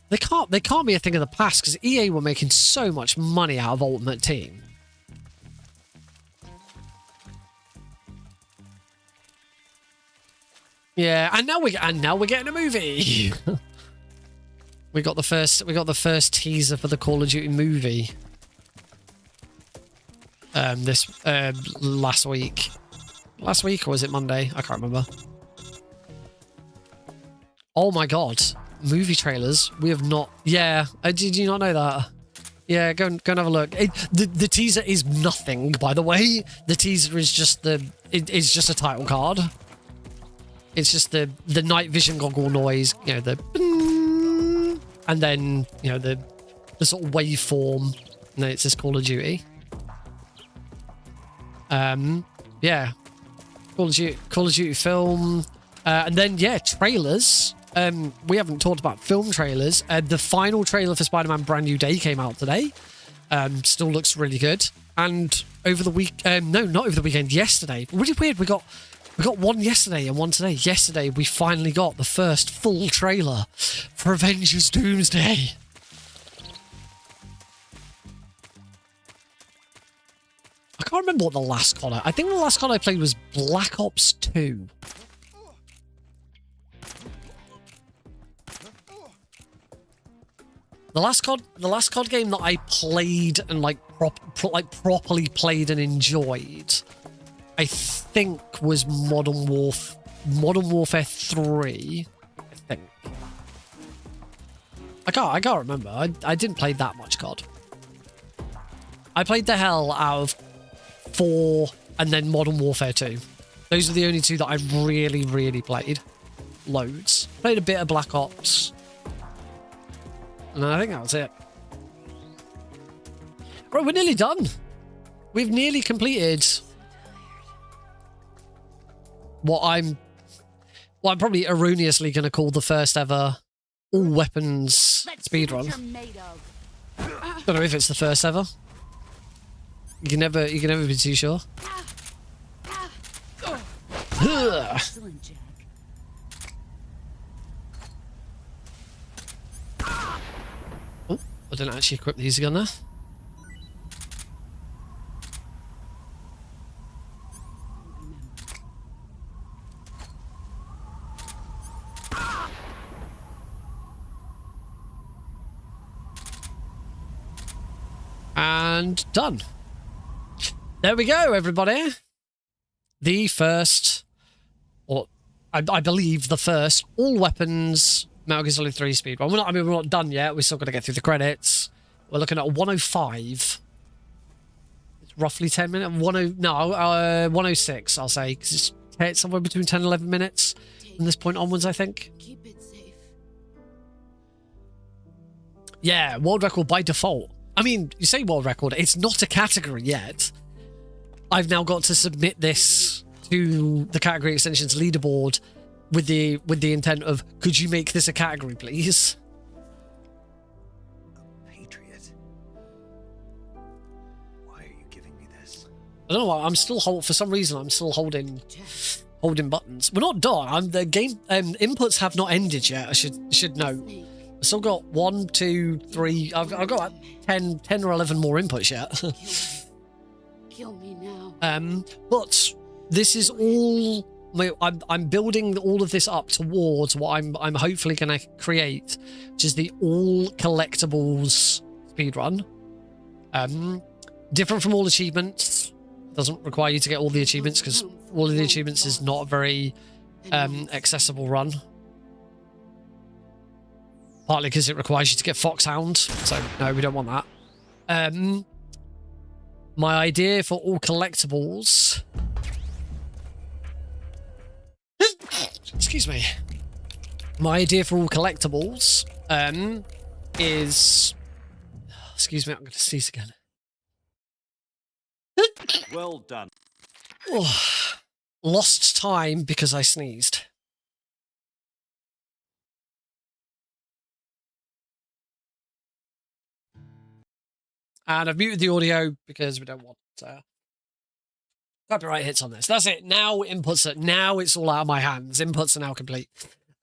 They can't be a thing of the past, because EA were making so much money out of Ultimate Team. Yeah, and now we're getting a movie. we got the first teaser for the Call of Duty movie. Last week, or was it Monday? I can't remember. Oh my god, movie trailers. We have not. Yeah, did you not know that? Yeah, go and have a look. The teaser is nothing, by the way. The teaser is just it's just a title card. It's just the night vision goggle noise, you know, the bing, and then you know the sort of waveform. And then it says Call of Duty. Yeah, Call of Duty film, and then yeah, trailers. We haven't talked about film trailers. The final trailer for Spider-Man Brand New Day came out today. Still looks really good. And over the week, no, not over the weekend. Yesterday, really weird. We got one yesterday and one today. Yesterday, we finally got the first full trailer for Avengers Doomsday. I can't remember what the last COD. I think the last COD I played was Black Ops 2. The last COD game that I played and properly played and enjoyed, I think was Modern Warfare 3. I think. I can't remember. I didn't play that much COD. I played the hell out of 4 and then Modern Warfare 2. Those are the only two that I really, really played. Loads. Played a bit of Black Ops. And I think that was it. Right, we're nearly done. We've nearly completed what I'm probably erroneously going to call the first ever all weapons speedrun. Don't know if it's the first ever. You can never be too sure. Excellent, Jack. Oh, I didn't actually equip the easy gun there. And done. There we go, everybody. The first, or I believe the first, all weapons Metal Gear Solid 3 speedrun. We're not done yet. We're still got to get through the credits. We're looking at 105. It's roughly 10 minutes. 106, I'll say, because it's somewhere between 10 and 11 minutes from this point onwards, I think. Keep it safe. Yeah, world record by default. I mean, you say world record, it's not a category yet. I've now got to submit this to the category extensions leaderboard with the intent of, could you make this a category, please? Patriot. Why are you giving me this? I don't know why, I'm still for some reason I'm still holding buttons. We're not done. The game inputs have not ended yet. I should know. I've still got 1, 2, 3. I've got like 10 or 11 more inputs yet. Kill me now. But this is all. I'm building all of this up towards what I'm hopefully going to create, which is the All Collectibles speedrun. Different from all achievements. Doesn't require you to get all the achievements, because all of the achievements is not a very accessible run. Partly because it requires you to get Foxhound, so no, we don't want that. My idea for All Collectibles... Excuse me. My idea for All Collectibles is... Excuse me, I'm going to sneeze again. Well done. Oh, lost time because I sneezed. And I've muted the audio because we don't want copyright hits on this. That's it. Now now it's all out of my hands. Inputs are now complete.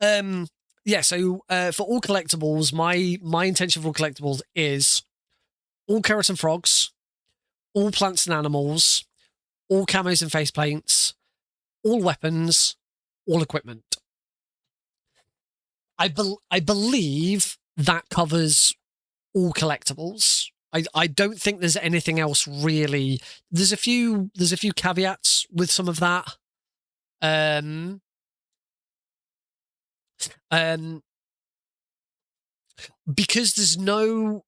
Yeah, so for All Collectibles, my intention for All Collectibles is all carrots and frogs, all plants and animals, all camos and face paints, all weapons, all equipment. I believe that covers all collectibles. I don't think there's anything else really. There's a few caveats with some of that. Because there's no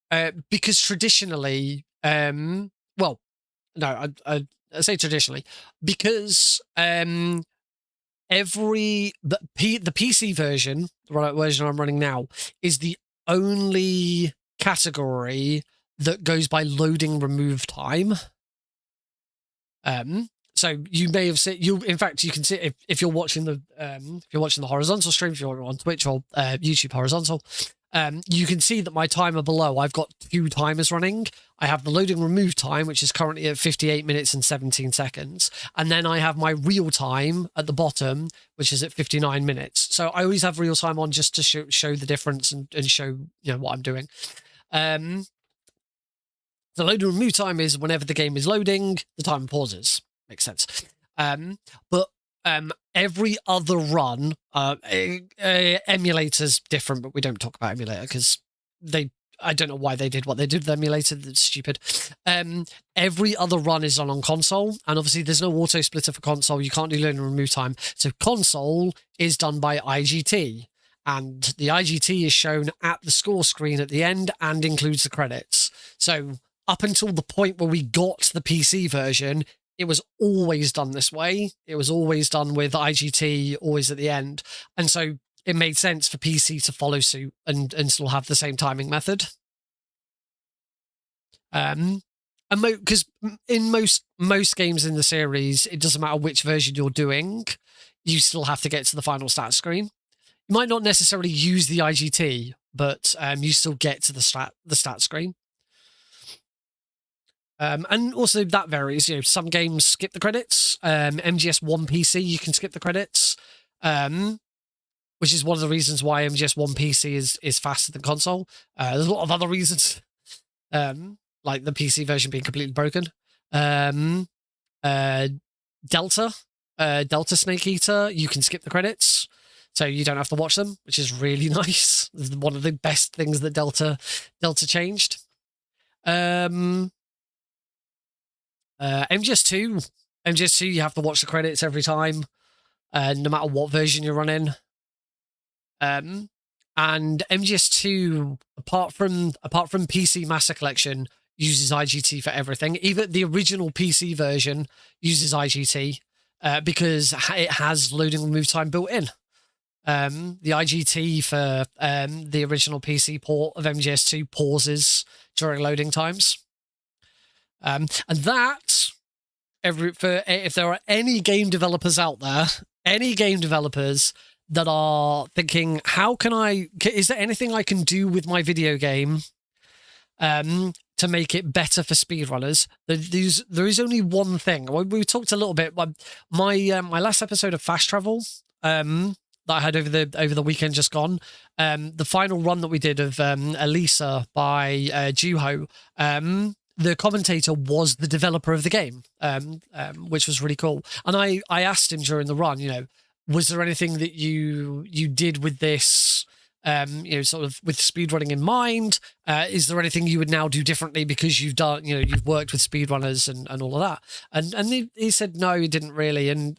because traditionally well, no, I say traditionally, because the PC version, the version I'm running now, is the only category that goes by loading remove time. So you may have seen, in fact, you can see if you're watching the horizontal stream, if you're on Twitch or YouTube horizontal, you can see that my timer below, I've got 2 timers running. I have the loading remove time, which is currently at 58 minutes and 17 seconds. And then I have my real time at the bottom, which is at 59 minutes. So I always have real time on just to show the difference and show, what I'm doing. The loading remove time is whenever the game is loading, the timer pauses. Makes sense. But every other run, emulator's different, but we don't talk about emulator because I don't know why they did what they did with the emulator. That's stupid. Every other run is on console, and obviously there's no auto splitter for console. You can't do loading remove time. So console is done by IGT, and the IGT is shown at the score screen at the end and includes the credits. So up until the point where we got the PC version, it was always done this way. It was always done with IGT, always at the end. And so it made sense for PC to follow suit and still have the same timing method. And because in most games in the series, it doesn't matter which version you're doing, you still have to get to the final stat screen. You might not necessarily use the IGT, but you still get to the stat screen. And also that varies. Some games skip the credits. MGS1 PC, you can skip the credits, which is one of the reasons why MGS1 PC is faster than console. There's a lot of other reasons, like the PC version being completely broken. Delta Snake Eater, you can skip the credits, so you don't have to watch them, which is really nice. It's one of the best things that Delta changed. MGS2, you have to watch the credits every time, no matter what version you're running. And MGS2, apart from PC Master Collection, uses IGT for everything. Even the original PC version uses IGT because it has loading remove time built in. The IGT for the original PC port of MGS2 pauses during loading times. And that if there are any game developers out there, any game developers that are thinking, is there anything I can do with my video game to make it better for speedrunners? There is only one thing. We talked a little bit. My last episode of Fast Travel that I had over the weekend just gone. The final run that we did of Elisa by Juho. The commentator was the developer of the game, which was really cool. And I asked him during the run, was there anything that you did with this, sort of with speedrunning in mind? Is there anything you would now do differently because you've done, you've worked with speedrunners and all of that? And he said, no, he didn't really. And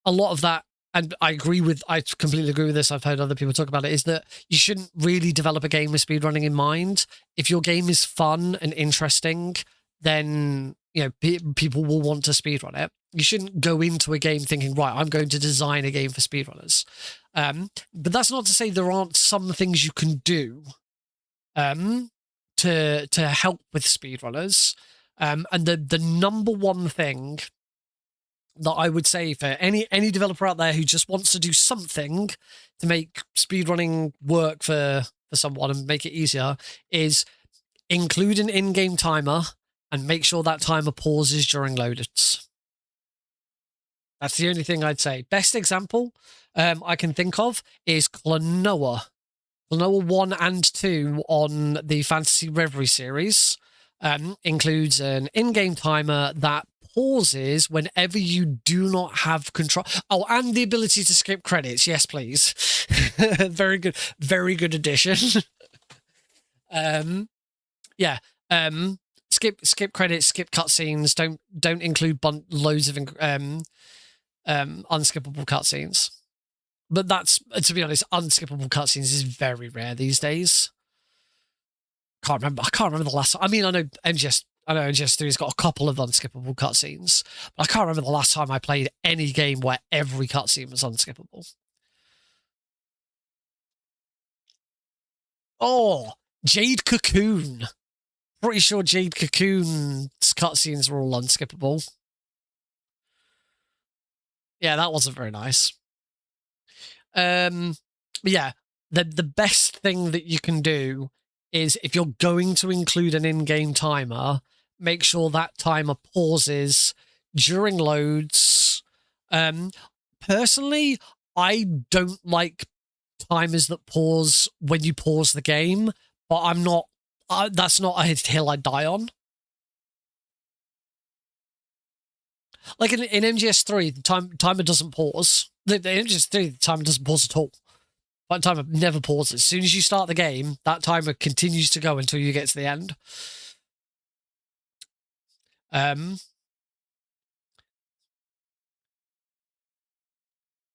a lot of that, and I completely agree with this. I've heard other people talk about it, is that you shouldn't really develop a game with speedrunning in mind. If your game is fun and interesting, then, people will want to speedrun it. You shouldn't go into a game thinking, right, I'm going to design a game for speedrunners. But that's not to say there aren't some things you can do to help with speedrunners. And the number one thing that I would say for any developer out there who just wants to do something to make speedrunning work for someone and make it easier is include an in-game timer and make sure that timer pauses during loadouts. That's the only thing I'd say. Best example I can think of is Klonoa. Klonoa 1 and 2 on the Fantasy Reverie series includes an in-game timer that pauses whenever you do not have control. Oh, and the ability to skip credits. Yes, please. Very good addition. Skip credits, skip cutscenes. Don't include loads of unskippable cutscenes. But that's, to be honest, unskippable cutscenes is very rare these days. I can't remember the last time. I mean, I know MGS3's got a couple of unskippable cutscenes, but I can't remember the last time I played any game where every cutscene was unskippable. Oh, Jade Cocoon. Pretty sure Jade Cocoon's cutscenes were all unskippable. Yeah, that wasn't very nice. But yeah, the best thing that you can do is if you're going to include an in-game timer, make sure that timer pauses during loads. Personally, I don't like timers that pause when you pause the game, but that's not a hill I die on. Like in MGS3, the timer doesn't pause. The MGS3, the timer doesn't pause at all. That timer never pauses. As soon as you start the game, that timer continues to go until you get to the end.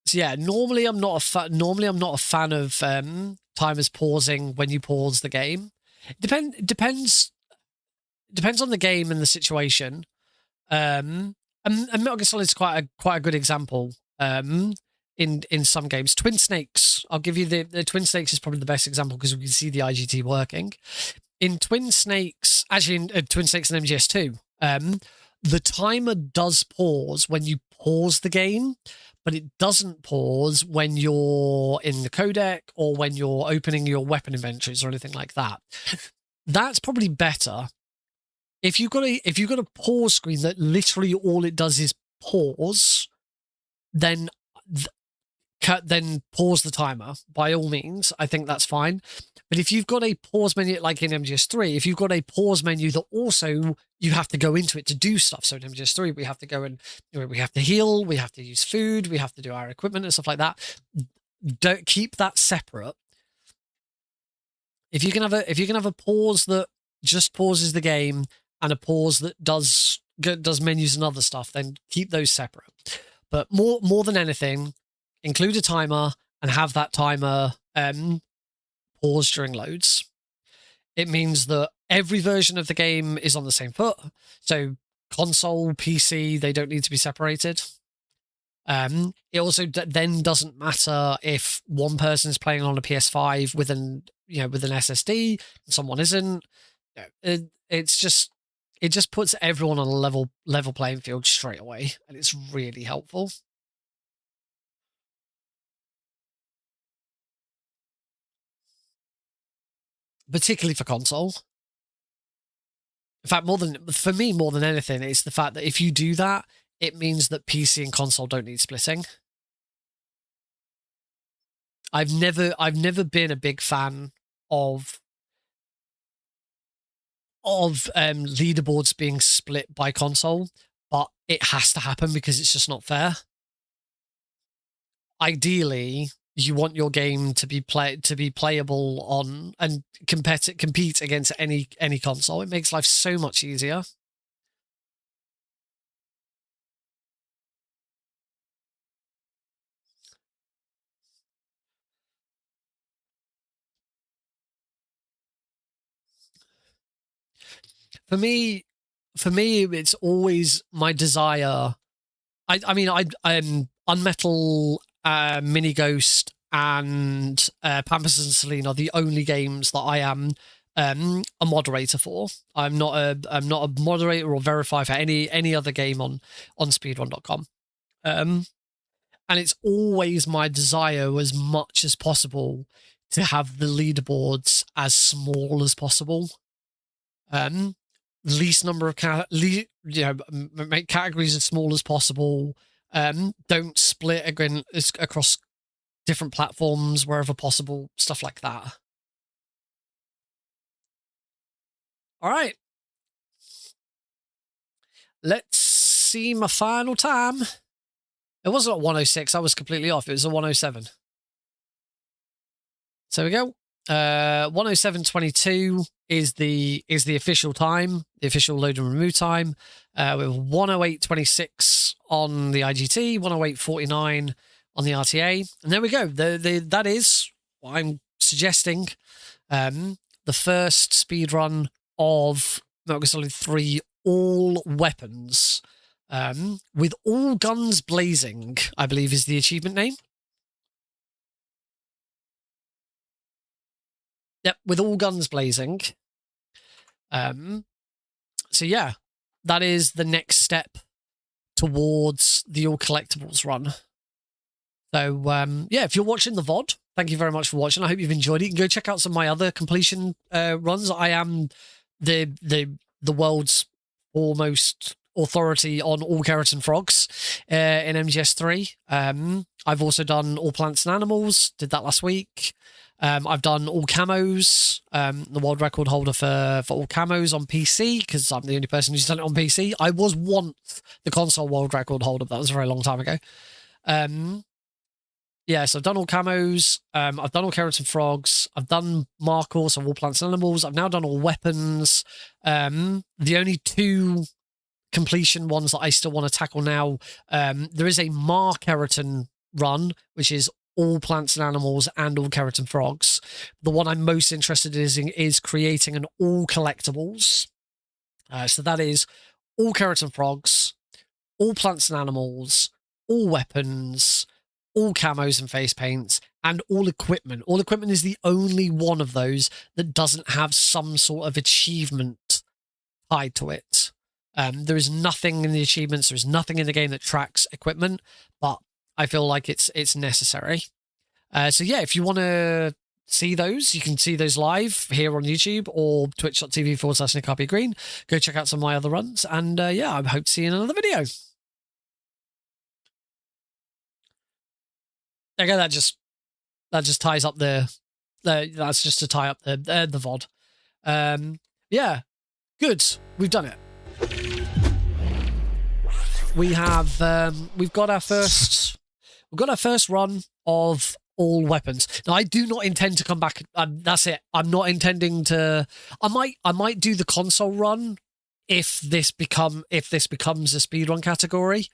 So yeah, normally I'm not a fan of timers pausing when you pause the game. Depends on the game and the situation. And Metal Gear Solid is quite a good example. In some games, Twin Snakes. I'll give you the Twin Snakes is probably the best example because we can see the IGT working. In Twin Snakes, actually in Twin Snakes and MGS2, the timer does pause when you pause the game, but it doesn't pause when you're in the codec or when you're opening your weapon inventories or anything like that. That's probably better. If you've got a pause screen that literally all it does is pause, then pause the timer by all means. I think that's fine. But if you've got a pause menu like in MGS3, if you've got a pause menu that also you have to go into it to do stuff. So in MGS3, we have to go and we have to heal, we have to use food, we have to do our equipment and stuff like that. Don't keep that separate. If you can have a pause that just pauses the game and a pause that does menus and other stuff, then keep those separate. But more than anything, include a timer and have that timer pause during loads. It means that every version of the game is on the same foot. So console, PC, they don't need to be separated. It also then doesn't matter if one person's playing on a PS5 with an SSD and someone isn't. It's just it just puts everyone on a level playing field straight away, and it's really helpful. Particularly for console. In fact, for me, more than anything, it's the fact that if you do that, it means that PC and console don't need splitting. I've never been a big fan of leaderboards being split by console, but it has to happen because it's just not fair. Ideally, you want your game to be playable on and compete against any console. It makes life so much easier. For me, it's always my desire. I mean, I'm Unmetal, Mini Ghost, and Pampers and Celine are the only games that I am a moderator for. I'm not a moderator or verifier for any other game on speedrun.com. And it's always my desire, as much as possible, to have the leaderboards as small as possible. Least number of make categories as small as possible. Don't split again across different platforms wherever possible, stuff like that. All right, let's see my final time. It wasn't at 106. I was completely off. It was a 107. So we go. 107.22 is the official time, the official load and remove time. With 108.26 on the IGT, 108.49 on the RTA, and there we go. That is what I'm suggesting. The first speedrun of Metal Gear Solid 3 all weapons, with all guns blazing, I believe is the achievement name. Yep, with all guns blazing. So yeah, that is the next step towards the All Collectibles run. So yeah, if you're watching the VOD, thank you very much for watching. I hope you've enjoyed it. You can go check out some of my other completion runs. I am the world's foremost authority on all keratin frogs in MGS3. I've also done all plants and animals, did that last week. I've done all camos, the world record holder for all camos on PC, because I'm the only person who's done it on PC. I was once the console world record holder, but that was a very long time ago. Yeah, so I've done all camos, I've done all keratin frogs, I've done Marcos of all plants and animals, I've now done all weapons. The only two completion ones that I still want to tackle now, there is a keratin run, which is all plants and animals and all keratin frogs. The one I'm most interested in is creating an all collectibles. So that is all keratin frogs, all plants and animals, all weapons, all camos and face paints, and all equipment. All equipment is the only one of those that doesn't have some sort of achievement tied to it. There is nothing in the achievements, there is nothing in the game that tracks equipment, but I feel like it's necessary. So yeah, if you want to see those, you can see those live here on YouTube or twitch.tv/NickRPGreen. Go check out some of my other runs, and yeah, I hope to see you in another video. There you go. That just ties up that's just to tie up the VOD. Yeah, good. We've done it. We have we've got our first run of all weapons. Now, I do not intend to come back. That's it. I'm not intending to. I might do the console run if this becomes a speedrun category.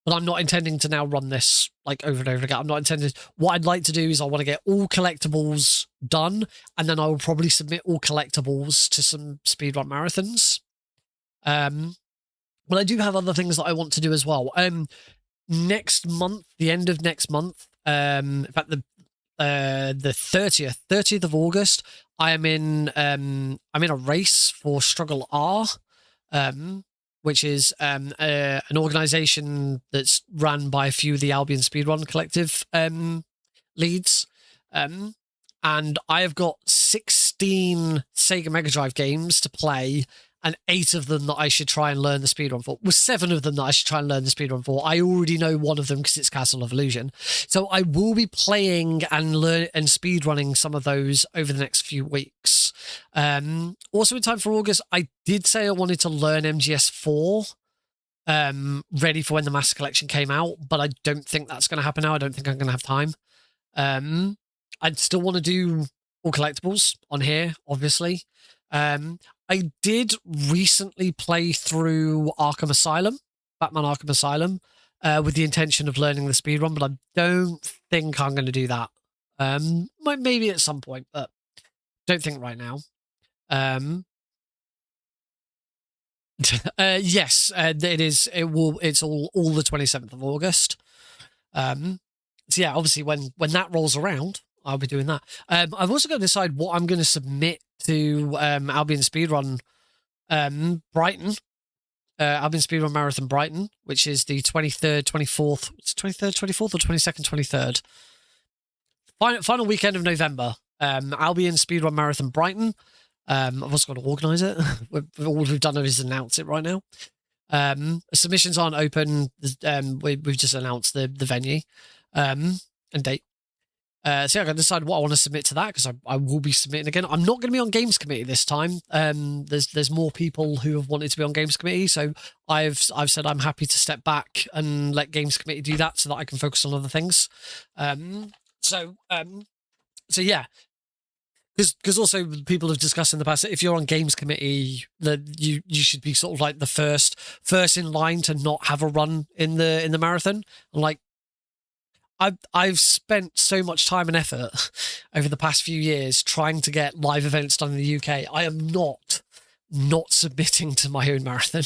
But I'm not intending to now run this like over and over again. I'm not intending. What I'd like to do is I want to get all collectibles done, and then I will probably submit all collectibles to some speedrun marathons. But I do have other things that I want to do as well. Next month, the end of next month, in fact, the 30th of August, I'm in a race for Struggle R, which is an organization that's run by a few of the Albion Speedrun Collective leads. And I have got 16 Sega Mega Drive games to play, and 8 of them that I should try and learn the speedrun for. Well, 7 of them that I should try and learn the speedrun for. I already know one of them because it's Castle of Illusion. So I will be playing and speedrunning some of those over the next few weeks. Also in time for August, I did say I wanted to learn MGS4, ready for when the Master Collection came out, but I don't think that's going to happen now. I don't think I'm going to have time. I'd still want to do All Collectibles on here, obviously. I did recently play through Batman Arkham Asylum, with the intention of learning the speedrun, but I don't think I'm going to do that. Maybe at some point, but don't think right now. Yes, it is. It's all the 27th of August. So yeah, obviously when that rolls around, I'll be doing that. I've also got to decide what I'm going to submit to Albion Speedrun Brighton. Albion Speedrun Marathon Brighton, which is the 23rd, 24th. It's 23rd, 24th, or 22nd, 23rd. Final weekend of November. Albion Speedrun Marathon Brighton. I've also got to organise it. All we've done is announce it right now. Submissions aren't open. We've just announced the venue and date. So yeah, I got to decide what I want to submit to that, because I will be submitting again. I'm not going to be on Games Committee this time. There's more people who have wanted to be on Games Committee, so I've said I'm happy to step back and let Games Committee do that so that I can focus on other things. So yeah, because also people have discussed in the past that if you're on Games Committee, that you should be sort of like the first in line to not have a run in the marathon. And like, I've spent so much time and effort over the past few years trying to get live events done in the UK. I am not submitting to my own marathon.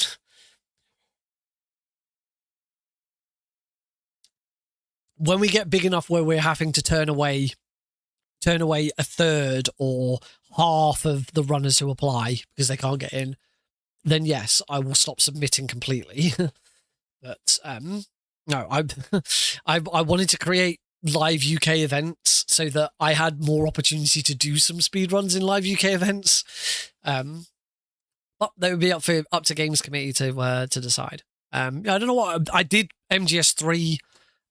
When we get big enough where we're having to turn away a third or half of the runners who apply because they can't get in, then yes, I will stop submitting completely. But no, I wanted to create live UK events so that I had more opportunity to do some speedruns in live UK events. But they would be up to Games Committee to decide. I don't know what I did. MGS3,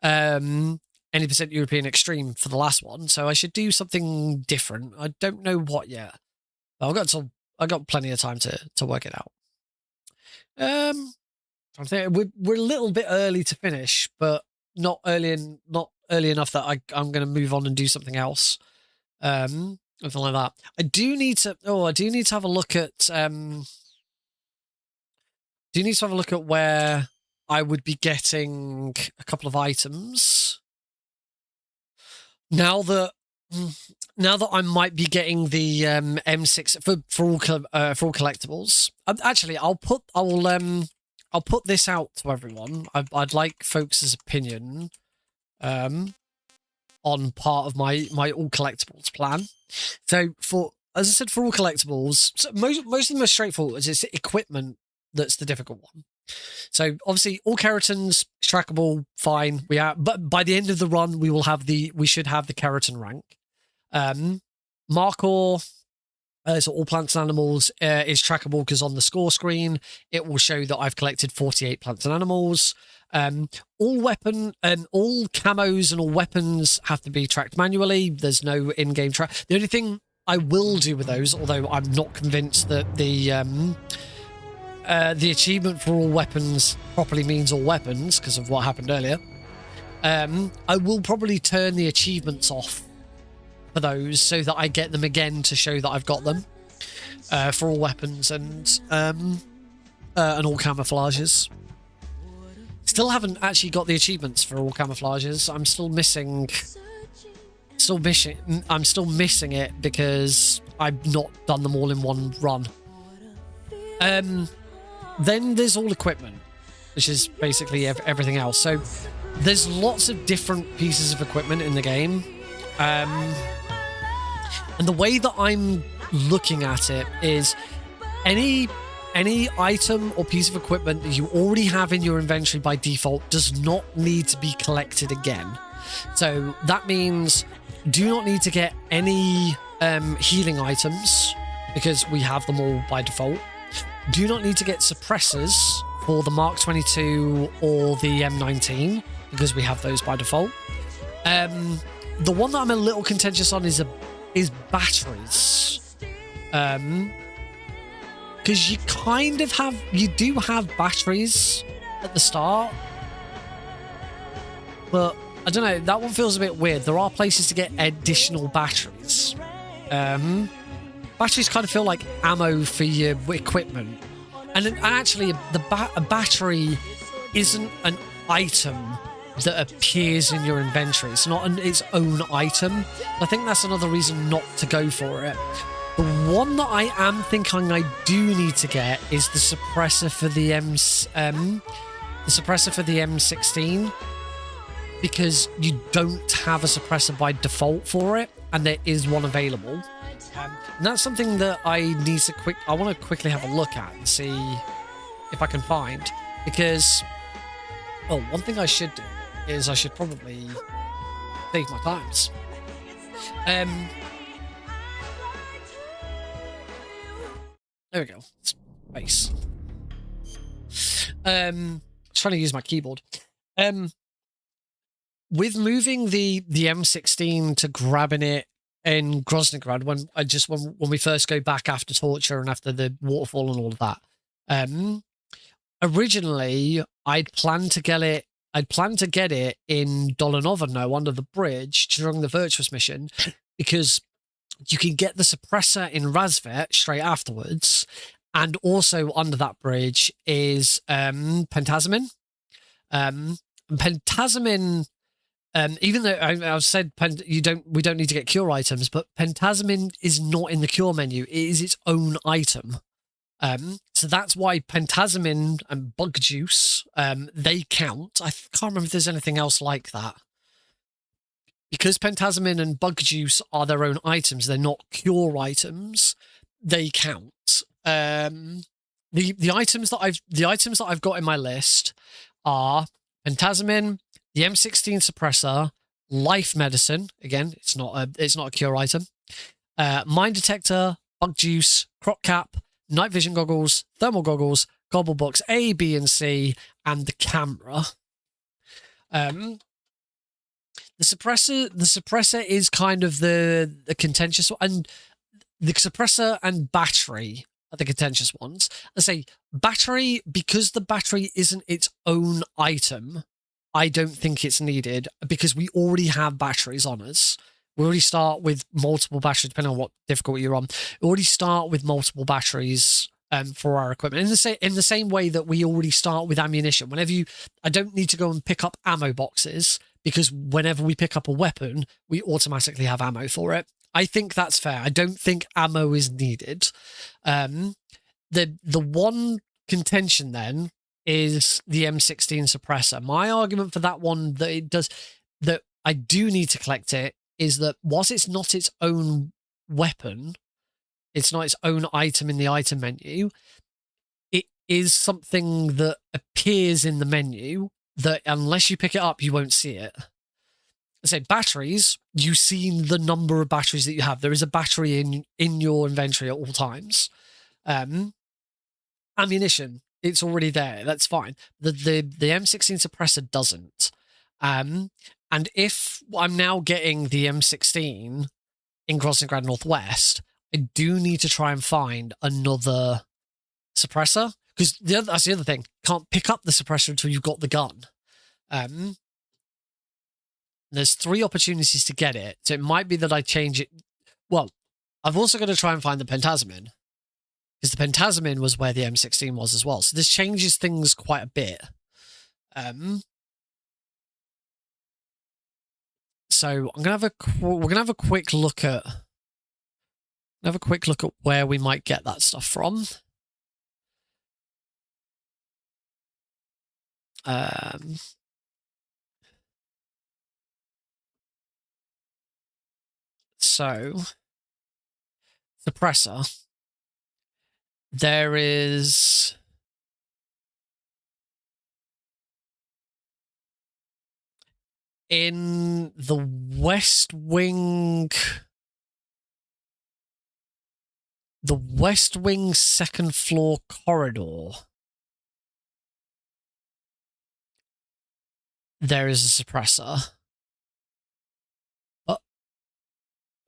any % European Extreme for the last one, so I should do something different. I don't know what yet. But I got plenty of time to work it out. I think we're a little bit early to finish, but not early enough that I'm going to move on and do something else, something like that. I do need to have a look at where I would be getting a couple of items. Now that I might be getting the M6 for all collectibles. Actually, I'll put this out to everyone. I'd like folks' opinion on part of my all collectibles plan. So as I said, for all collectibles, so most of them are straightforward. It's equipment that's the difficult one. So obviously all keratins trackable, fine. But by the end of the run, we should have the keratin rank. Markor, so all plants and animals is trackable because on the score screen it will show that I've collected 48 plants and animals. All camos and all weapons have to be tracked manually. There's no in-game track. The only thing I will do with those, although I'm not convinced that the achievement for all weapons properly means all weapons because of what happened earlier, I will probably turn the achievements off for those so that I get them again to show that I've got them for all weapons and all camouflages. Still haven't actually got the achievements for all camouflages. I'm still missing it because I've not done them all in one run. Then there's all equipment, which is basically everything else. So there's lots of different pieces of equipment in the game. And the way that I'm looking at it is any item or piece of equipment that you already have in your inventory by default does not need to be collected again. So that means do not need to get any healing items because we have them all by default. Do not need to get suppressors for the Mark 22 or the M19 because we have those by default. The one that I'm a little contentious on is batteries. Because you do have batteries at the start, but I don't know, that one feels a bit weird. There are places to get additional batteries. Batteries kind of feel like ammo for your equipment, and actually a battery isn't an item that appears in your inventory. It's not its own item. I think that's another reason not to go for it. The one that I am thinking I do need to get is the suppressor for the M16, because you don't have a suppressor by default for it, and there is one available. And that's something that I want to quickly have a look at and see if I can find, because one thing I should do is I should probably save my times. There we go. Space. Trying to use my keyboard. With moving the M16 to grabbing it in Groznygrad when we first go back after torture and after the waterfall and all of that. Originally I'd planned to get it in Dolinovo under the bridge during the Virtuous mission, because you can get the suppressor in Razvet straight afterwards, and also under that bridge is Pentazamin. Pentazamin, even though I've said we don't need to get cure items, but Pentazamin is not in the cure menu. It is its own item. So that's why Pentazamin and Bug Juice, they count. I can't remember if there's anything else like that. Because Pentazamin and Bug Juice are their own items, they're not cure items, they count. The items that I've got in my list are Pentazamin, the M16 suppressor, life medicine. Again, it's not a cure item. Mine detector, Bug Juice, crop cap, night vision goggles, thermal goggles, gobble box A, B, and C, and the camera. The suppressor is kind of the contentious one, and the suppressor and battery are the contentious ones. I say battery, because the battery isn't its own item, I don't think it's needed, because we already have batteries on us. We already start with multiple batteries, depending on what difficulty you're on. We already start with multiple batteries for our equipment. In the same way that we already start with ammunition. I don't need to go and pick up ammo boxes, because whenever we pick up a weapon, we automatically have ammo for it. I think that's fair. I don't think ammo is needed. The one contention then is the M16 suppressor. My argument for that one that I do need to collect it is that whilst it's not its own weapon, it's not its own item in the item menu, it is something that appears in the menu that unless you pick it up, you won't see it. I say batteries, you see the number of batteries that you have. There is a battery in your inventory at all times. Ammunition, it's already there. That's fine. The M16 suppressor doesn't. And if I'm now getting the M16 in Groznygrad Northwest, I do need to try and find another suppressor, because that's the other thing. Can't pick up the suppressor until you've got the gun. There's 3 opportunities to get it, so it might be that I change it. Well, I've also got to try and find the Pentazamin, because the Pentazamin was where the M16 was as well. So this changes things quite a bit. So we're gonna have a quick look at where we might get that stuff from. So, suppressor. There is... in the West Wing... the West Wing second floor corridor, there is a suppressor.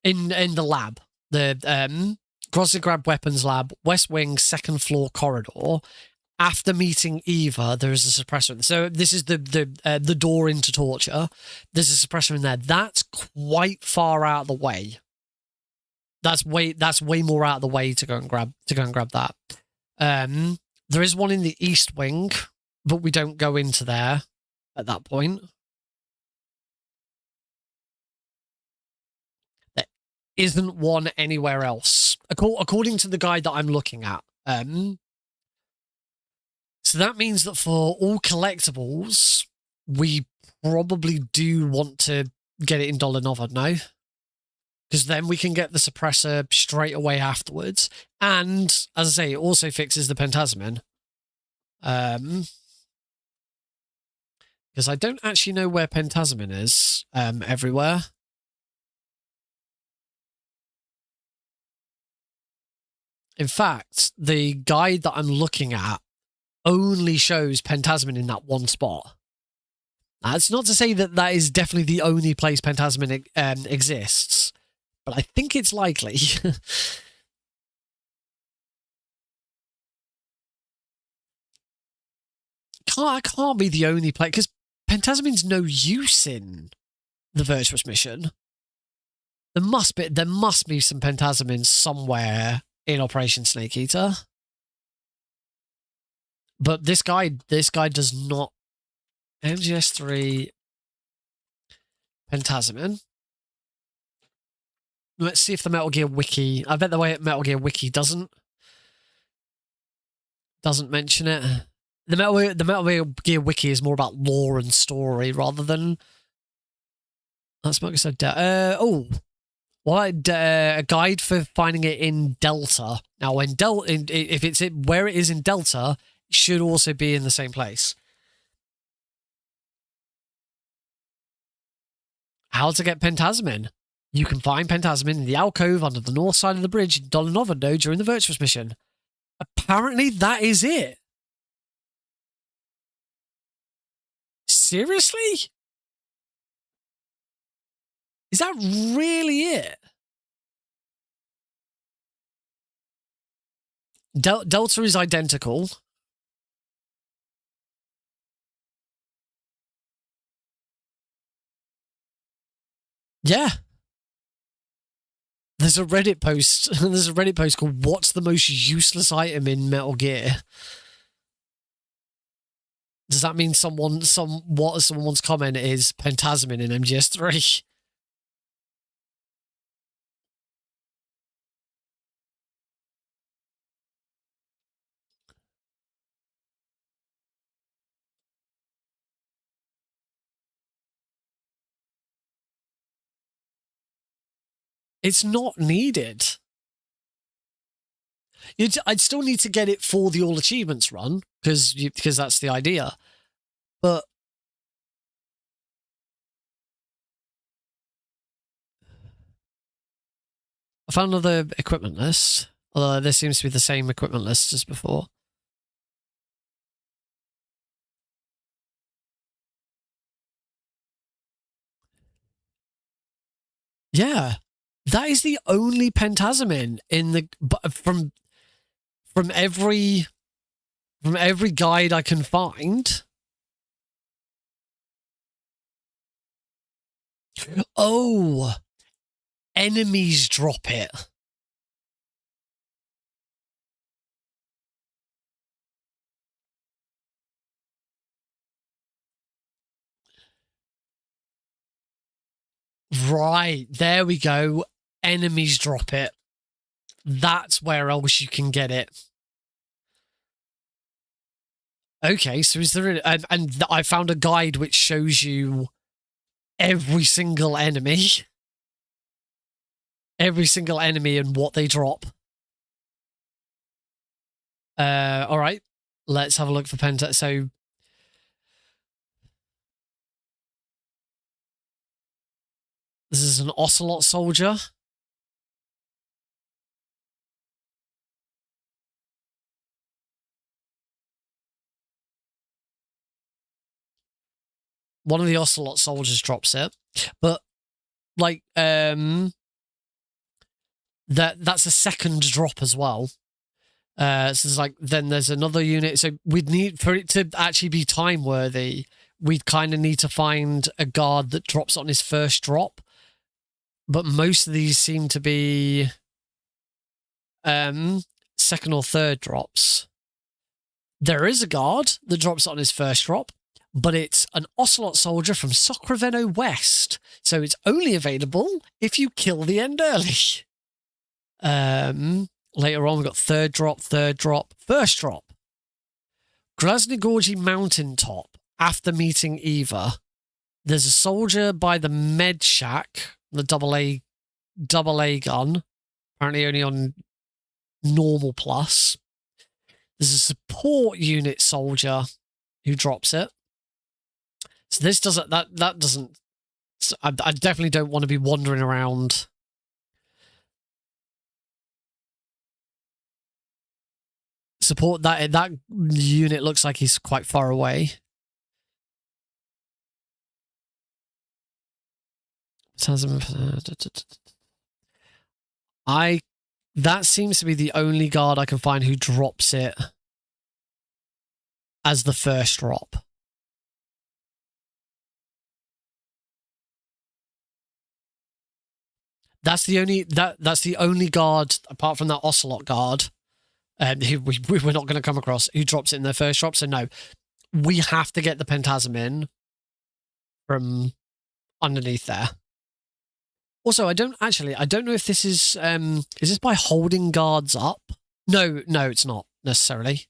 In the lab, the Grozzigrad Weapons Lab, West Wing second floor corridor. After meeting Eva, there is a suppressor. So this is the door into torture. There's a suppressor in there. That's quite far out of the way. That's way more out of the way to go and grab that. There is one in the East Wing, but we don't go into there at that point. There isn't one anywhere else, according to the guide that I'm looking at. So that means that for all collectibles, we probably do want to get it in Dolanova now. Because then we can get the suppressor straight away afterwards. And, as I say, it also fixes the Pentasmin. Because I don't actually know where Pentasmin is everywhere. In fact, the guide that I'm looking at only shows Pentasmin in that one spot. That's not to say that that is definitely the only place Pentasmin exists, but I think it's likely. Can't be the only place, because Pentasmin's no use in the Virtuous Mission. There must be some Pentasmin somewhere in Operation Snake Eater. But this guy does not. MGS3 Pentasmin. Let's see if the Metal Gear Wiki... I bet the way Metal Gear Wiki doesn't mention it. The Metal Gear Wiki is more about lore and story rather than... That's what I said. A guide for finding it in Delta. Now, if it's where it is in Delta, it should also be in the same place. How to get Pentasmin. You can find Pentasmin in the alcove under the north side of the bridge in Dolanova during the Virtuous Mission. Apparently, that is it. Seriously? Is that really it? Delta is identical. Yeah. There's a Reddit post. There's a Reddit post called "What's the most useless item in Metal Gear?" Does that mean someone's comment is Pentasmin in MGS3? It's not needed. I'd still need to get it for the all achievements run because that's the idea. But I found another equipment list. Although this seems to be the same equipment list as before. Yeah, that is the only Pentasmin in the from every guide I can find. Oh, enemies drop it. Right, there we go. Enemies drop it. That's where else you can get it. Okay, so is there... And I found a guide which shows you every single enemy. every single enemy and what they drop. All right, let's have a look for Penta. So this is an Ocelot soldier. One of the Ocelot soldiers drops it, but like that's a second drop as well. So it's like then there's another unit. So we'd need for it to actually be time worthy. We'd kind of need to find a guard that drops on his first drop. But most of these seem to be second or third drops. There is a guard that drops on his first drop, but it's an Ocelot soldier from Sacramento West. So it's only available if you kill the end early. Later on, we've got third drop, first drop. Krasnogorji Mountaintop, after meeting Eva. There's a soldier by the med shack, the double A gun, apparently only on normal plus. There's a support unit soldier who drops it. So this doesn't, that doesn't, I definitely don't want to be wandering around. Support that unit looks like he's quite far away. That seems to be the only guard I can find who drops it as the first drop. That's the only guard apart from that Ocelot guard who we're not going to come across who drops it in their first drop. So no, we have to get the Pentasm in from underneath there. Also, I don't know if this is this by holding guards up? No, it's not necessarily.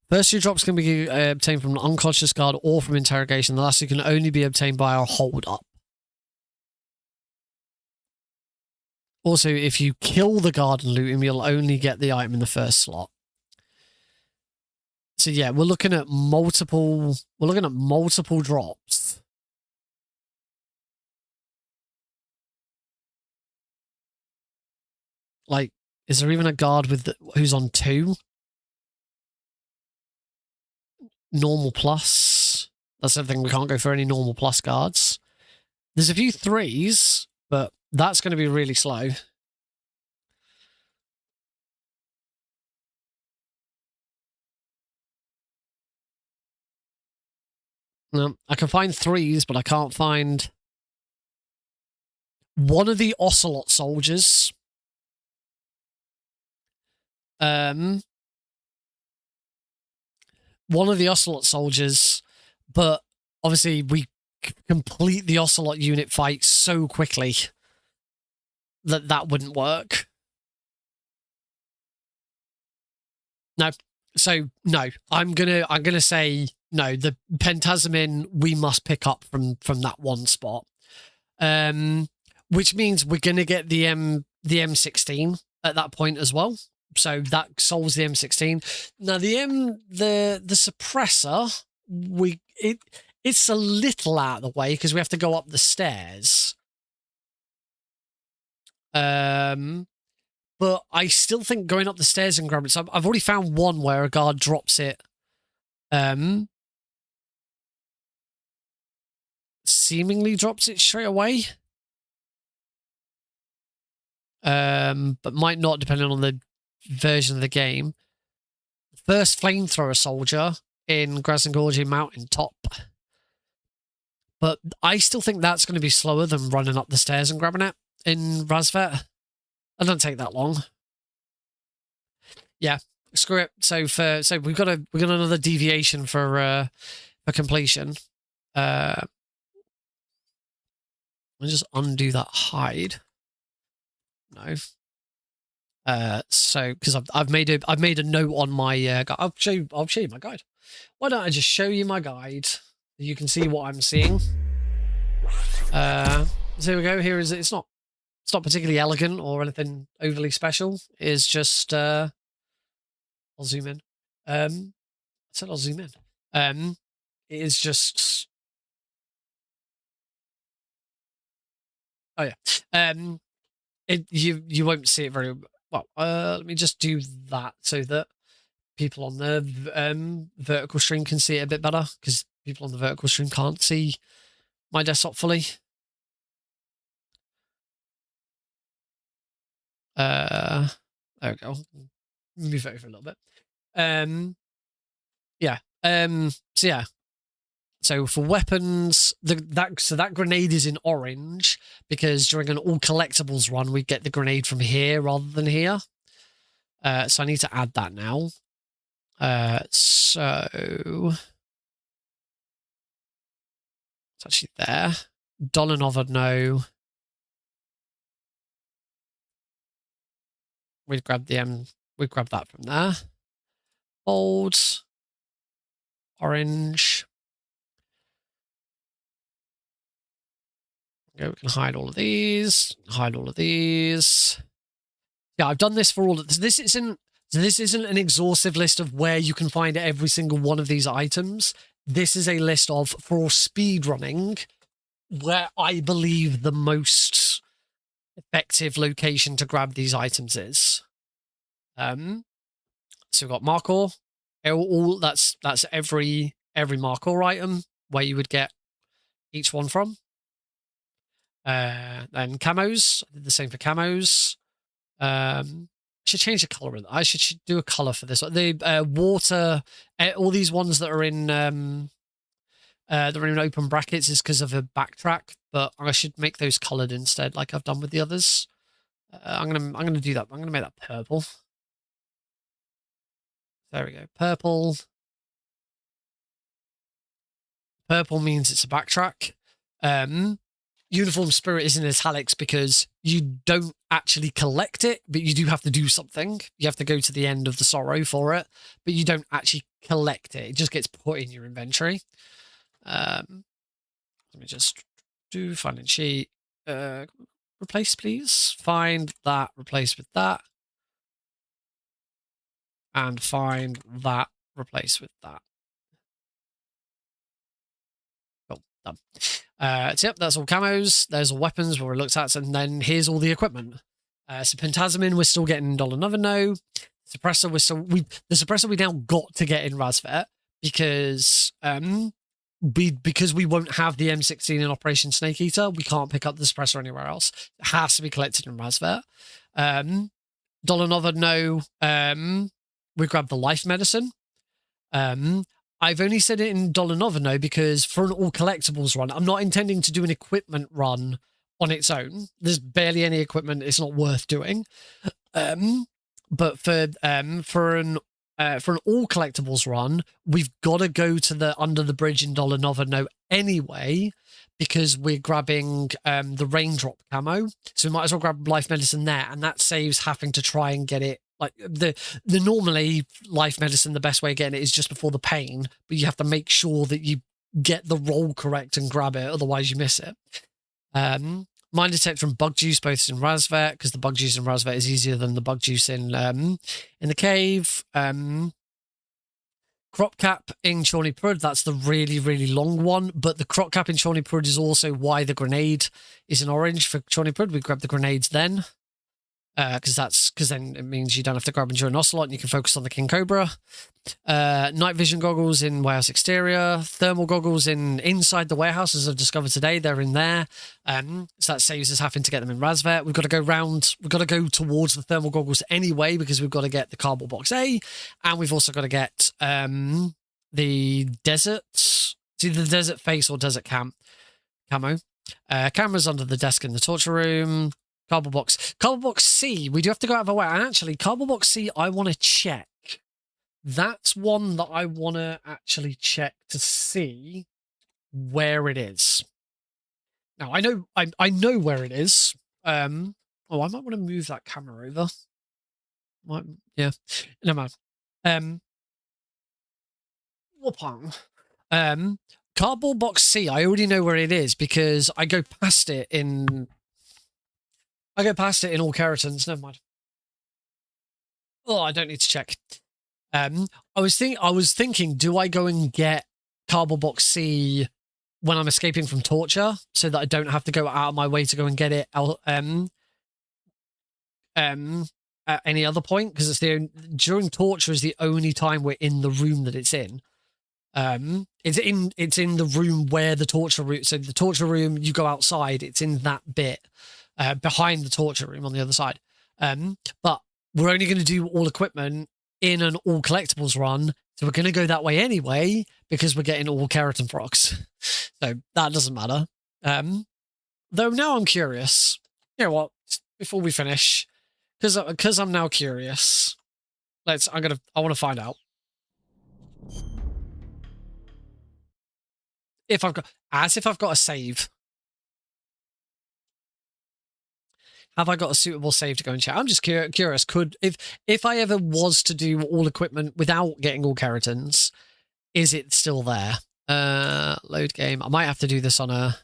First two drops can be obtained from an unconscious guard or from interrogation. The last two can only be obtained by our hold up. Also, if you kill the guard and loot him, you'll only get the item in the first slot. So yeah, we're looking at multiple drops. Like, is there even a guard who's on 2? Normal plus. That's the thing, we can't go for any normal plus guards. There's a few 3s, but that's going to be really slow. No, I can find 3s, but I can't find one of the Ocelot soldiers. One of the Ocelot soldiers, but obviously we complete the Ocelot unit fight so quickly that wouldn't work. No. So no, I'm gonna say no. The Pentasamin we must pick up from that one spot, which means we're gonna get the M16 at that point as well. So that solves the M16. Now the suppressor it's a little out of the way because we have to go up the stairs. But I still think going up the stairs and grabbing it. So I've already found one where a guard drops it. Seemingly drops it straight away. But might not, depending on the version of the game. First flamethrower soldier in Krasnogorji Mountaintop. But I still think that's going to be slower than running up the stairs and grabbing it in Razvet. It doesn't take that long. Yeah, screw it. So we've got another deviation for completion. I'll just undo that hide. No. So because I've made a note on my I'll show you my guide. why don't I just show you my guide so you can see what I'm seeing. So here we go. Here is it's not particularly elegant or anything overly special. It's just I'll zoom in. I said I'll zoom in. It is just oh yeah. You won't see it very well. Let me just do that so that people on the vertical stream can see it a bit better, because people on the vertical stream can't see my desktop fully. There we go. Move it over a little bit. Yeah. So yeah. So for weapons, that grenade is in orange because during an all collectibles run we get the grenade from here rather than here. So I need to add that now. So it's actually there. Dolanova, no. We'd grab we'd grab that from there. Bold. Orange. Okay, we can hide all of these. Hide all of these. Yeah, I've done this for all of this. This isn't an exhaustive list of where you can find every single one of these items. This is a list of, for speedrunning, where I believe the most effective location to grab these items is. So we've got Markor. That's every Markor item where you would get each one from. Then camos. I did the same for camos. I should change the color of that. I should do a color for this. The water, all these ones that are in open brackets is because of a backtrack, but I should make those colored instead, like I've done with the others. I'm gonna do that. I'm gonna make that purple. There we go. Purple. Purple means it's a backtrack. Uniform Spirit is in italics because you don't actually collect it, but you do have to do something. You have to go to the end of the sorrow for it, but you don't actually collect it. It just gets put in your inventory. Let me just do find and sheet. Replace, please. Find that, replace with that. And find that, replace with that. Cool, done. So yep, that's all camos. There's all weapons where we looked at, and then here's all the equipment. So Pentasamin, we're still getting $1.no. Suppressor, the suppressor we now got to get in Razvet because we won't have the M16 in Operation Snake Eater. We can't pick up the suppressor anywhere else. It has to be collected in Razvet. Dolanova, no. We grabbed the life medicine. I've only said it in Dolanova, no, because for an all collectibles run, I'm not intending to do an equipment run on its own. There's barely any equipment. It's not worth doing. But for an all collectibles run, we've got to go to the under the bridge in Dolanova, no, anyway, because we're grabbing the raindrop camo. So we might as well grab life medicine there, and that saves having to try and get it. Like the normally life medicine, the best way of getting it is just before the pain, but you have to make sure that you get the roll correct and grab it, otherwise you miss it. Mine detector and bug juice both in Razvet, because the bug juice in Razvet is easier than the bug juice in the cave. Crop cap in Chorney Prud, that's the really, really long one, but the crop cap in Chorney Prud is also why the grenade is in orange for Chorney Prud. We grab the grenades then. Because then it means you don't have to grab and during Ocelot and you can focus on the King Cobra. Night vision goggles in warehouse exterior, thermal goggles inside the warehouse, as I've discovered today, they're in there. So that saves us having to get them in Razvet. We've got to go round, we've got to go towards the thermal goggles anyway, because we've got to get the cardboard box A, and we've also got to get the desert, it's either the desert face or desert camo. Cameras under the desk in the torture room. Cardboard box C, we do have to go out of our way. And actually, cardboard box C, I want to check. That's one that I want to actually check to see where it is. Now, I know where it is. I might want to move that camera over. Yeah, never mind. Whoopang. Cardboard box C, I already know where it is because I go past it in all Keratons. Never mind. Oh, I don't need to check. I was thinking, do I go and get cardboard box C when I'm escaping from torture so that I don't have to go out of my way to go and get it at any other point? Because during torture is the only time we're in the room that it's in. It's in the room where the torture room. So the torture room, you go outside. It's in that bit behind the torture room on the other side. But we're only going to do all equipment in an all collectibles run, so we're going to go that way anyway because we're getting all keratin frogs. So that doesn't matter. Though now I'm curious. You know what? Before we finish, because I'm now curious. I want to find out. If I've got a save. Have I got a suitable save to go and check? I'm just curious. If I ever was to do all equipment without getting all keratins, is it still there? Load game. I might have to do this on a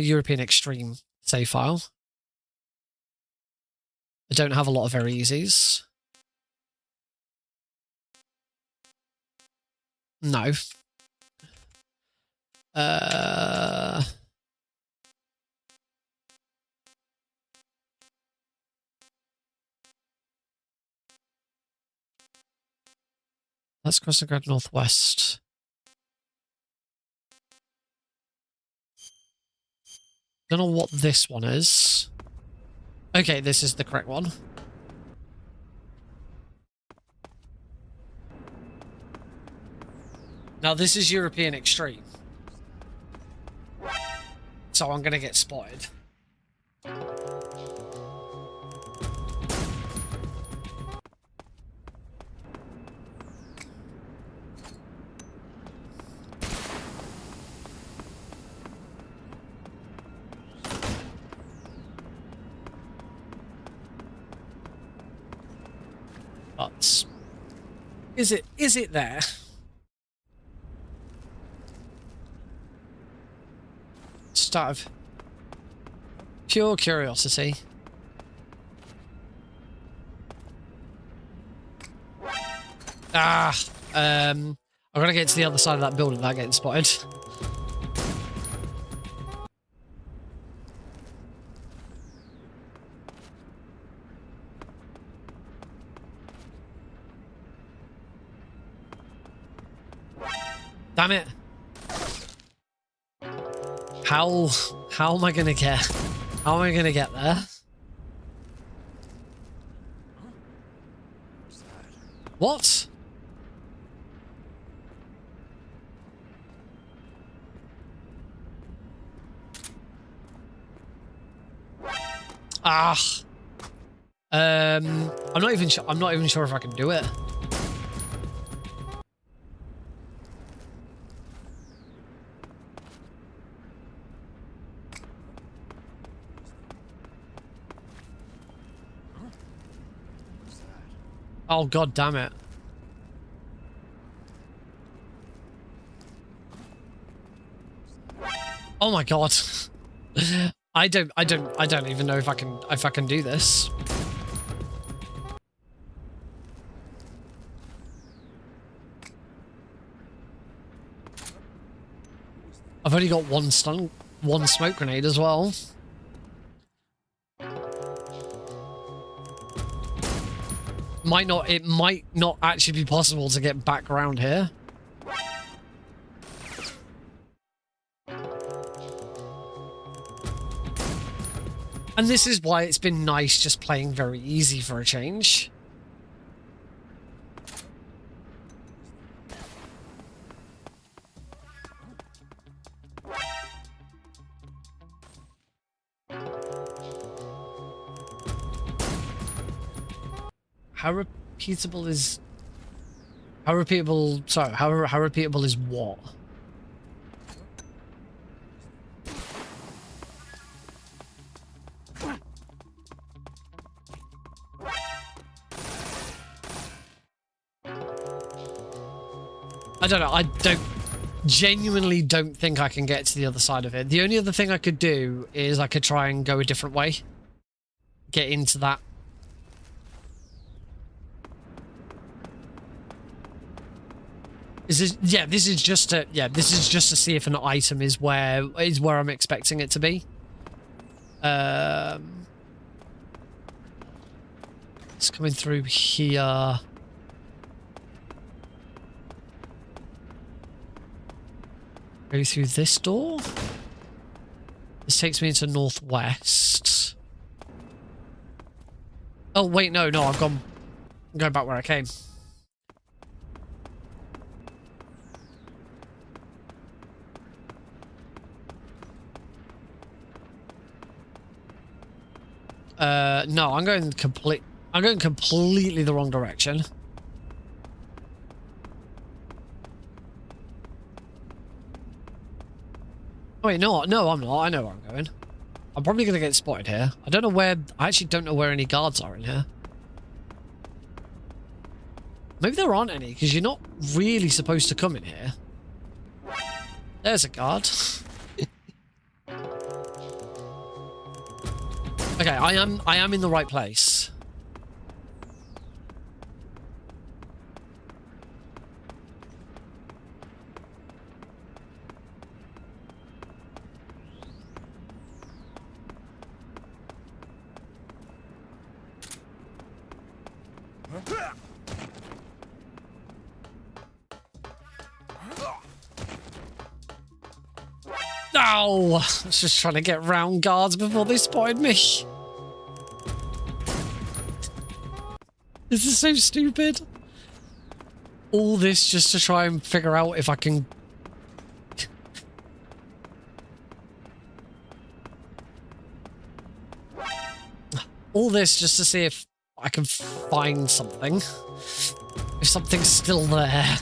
European Extreme save file. I don't have a lot of very easies. No. Let's cross the Great Northwest. Don't know what this one is. Okay, this is the correct one. Now this is European Extreme. So I'm gonna get spotted. But is it there? Just out of pure curiosity. I'm gonna get to the other side of that building without getting spotted. Damn it. How am I gonna get there? What? I'm not even sure if I can do it. Oh, god damn it. Oh my god. I don't even know if I can do this. I've only got one smoke grenade as well. It might not actually be possible to get back around here. And this is why it's been nice just playing very easy for a change. How repeatable is what? I don't know. I genuinely don't think I can get to the other side of it. The only other thing I could do is I could try and go a different way. Get into that. This is just to see if an item is where I'm expecting it to be. It's coming through here. Go through this door. This takes me into northwest. Oh wait, no, I'm going back where I came. No, I'm going completely the wrong direction. Wait, no, I'm not. I know where I'm going. I'm probably going to get spotted here. I actually don't know where any guards are in here. Maybe there aren't any, because you're not really supposed to come in here. There's a guard. Okay, I am in the right place. Ow! I was just trying to get round guards before they spotted me. This is so stupid. All this just to try and figure out if I can... All this just to see if I can find something. If something's still there.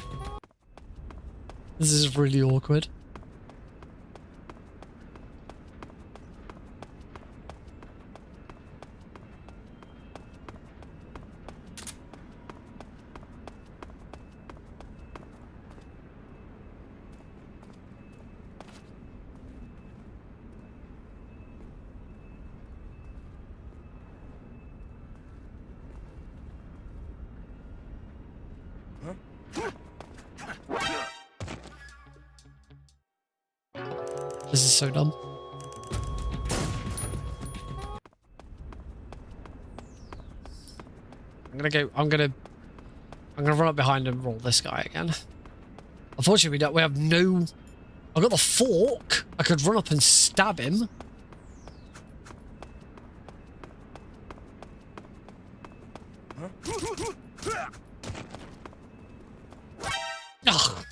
This is really awkward. This is so dumb. I'm gonna run up behind and roll this guy again. Unfortunately, we have no... I've got the fork. I could run up and stab him. Ugh.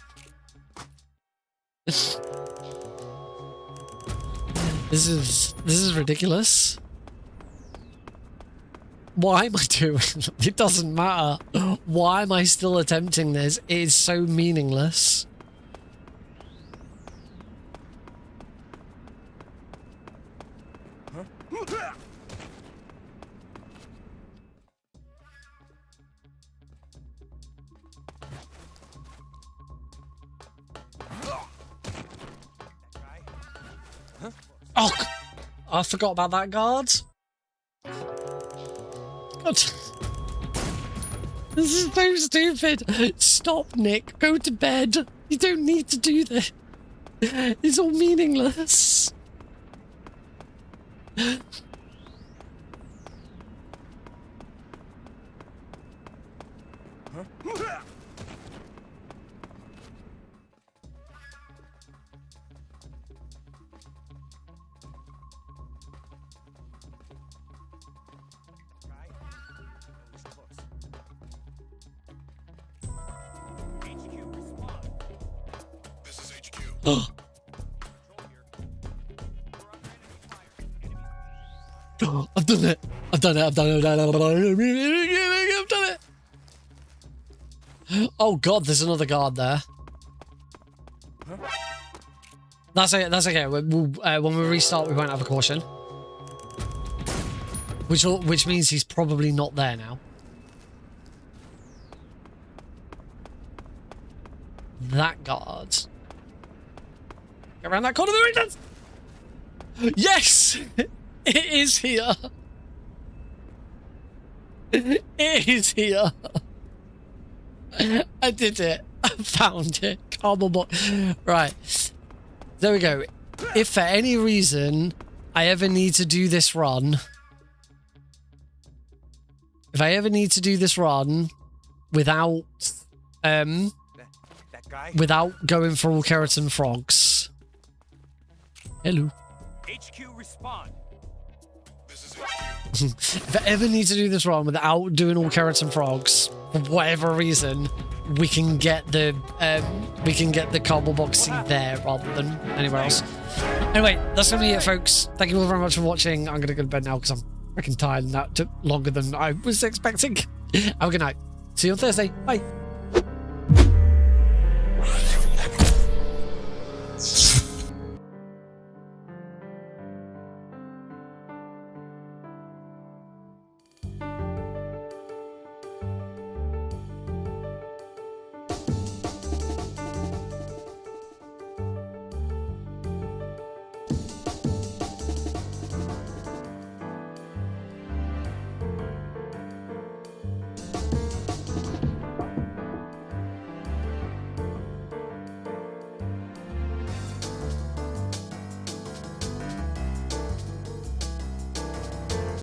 This is ridiculous. Why am I doing it? It doesn't matter. Why am I still attempting this? It is so meaningless. Oh, I forgot about that guard. God. This is so stupid. Stop, Nick. Go to bed. You don't need to do this. It's all meaningless. Oh, I've done it. I've done it. Oh god, there's another guard there. That's okay. When we restart, we won't have a caution. Which means he's probably not there now. that guard. Get around that corner. There it is! Yes! It is here. It is here. I did it. I found it. Cardboard box. Right. There we go. If for any reason I ever need to do this run, without without going for all carrots and frogs. Hello. HQ respond. This is If I ever need to do this run without doing all carrots and frogs, for whatever reason, we can get the cardboard box seed there rather than anywhere else. Anyway, that's gonna be it, folks. Thank you all very much for watching. I'm gonna go to bed now because I'm freaking tired and that took longer than I was expecting. Have a good night. See you on Thursday. Bye.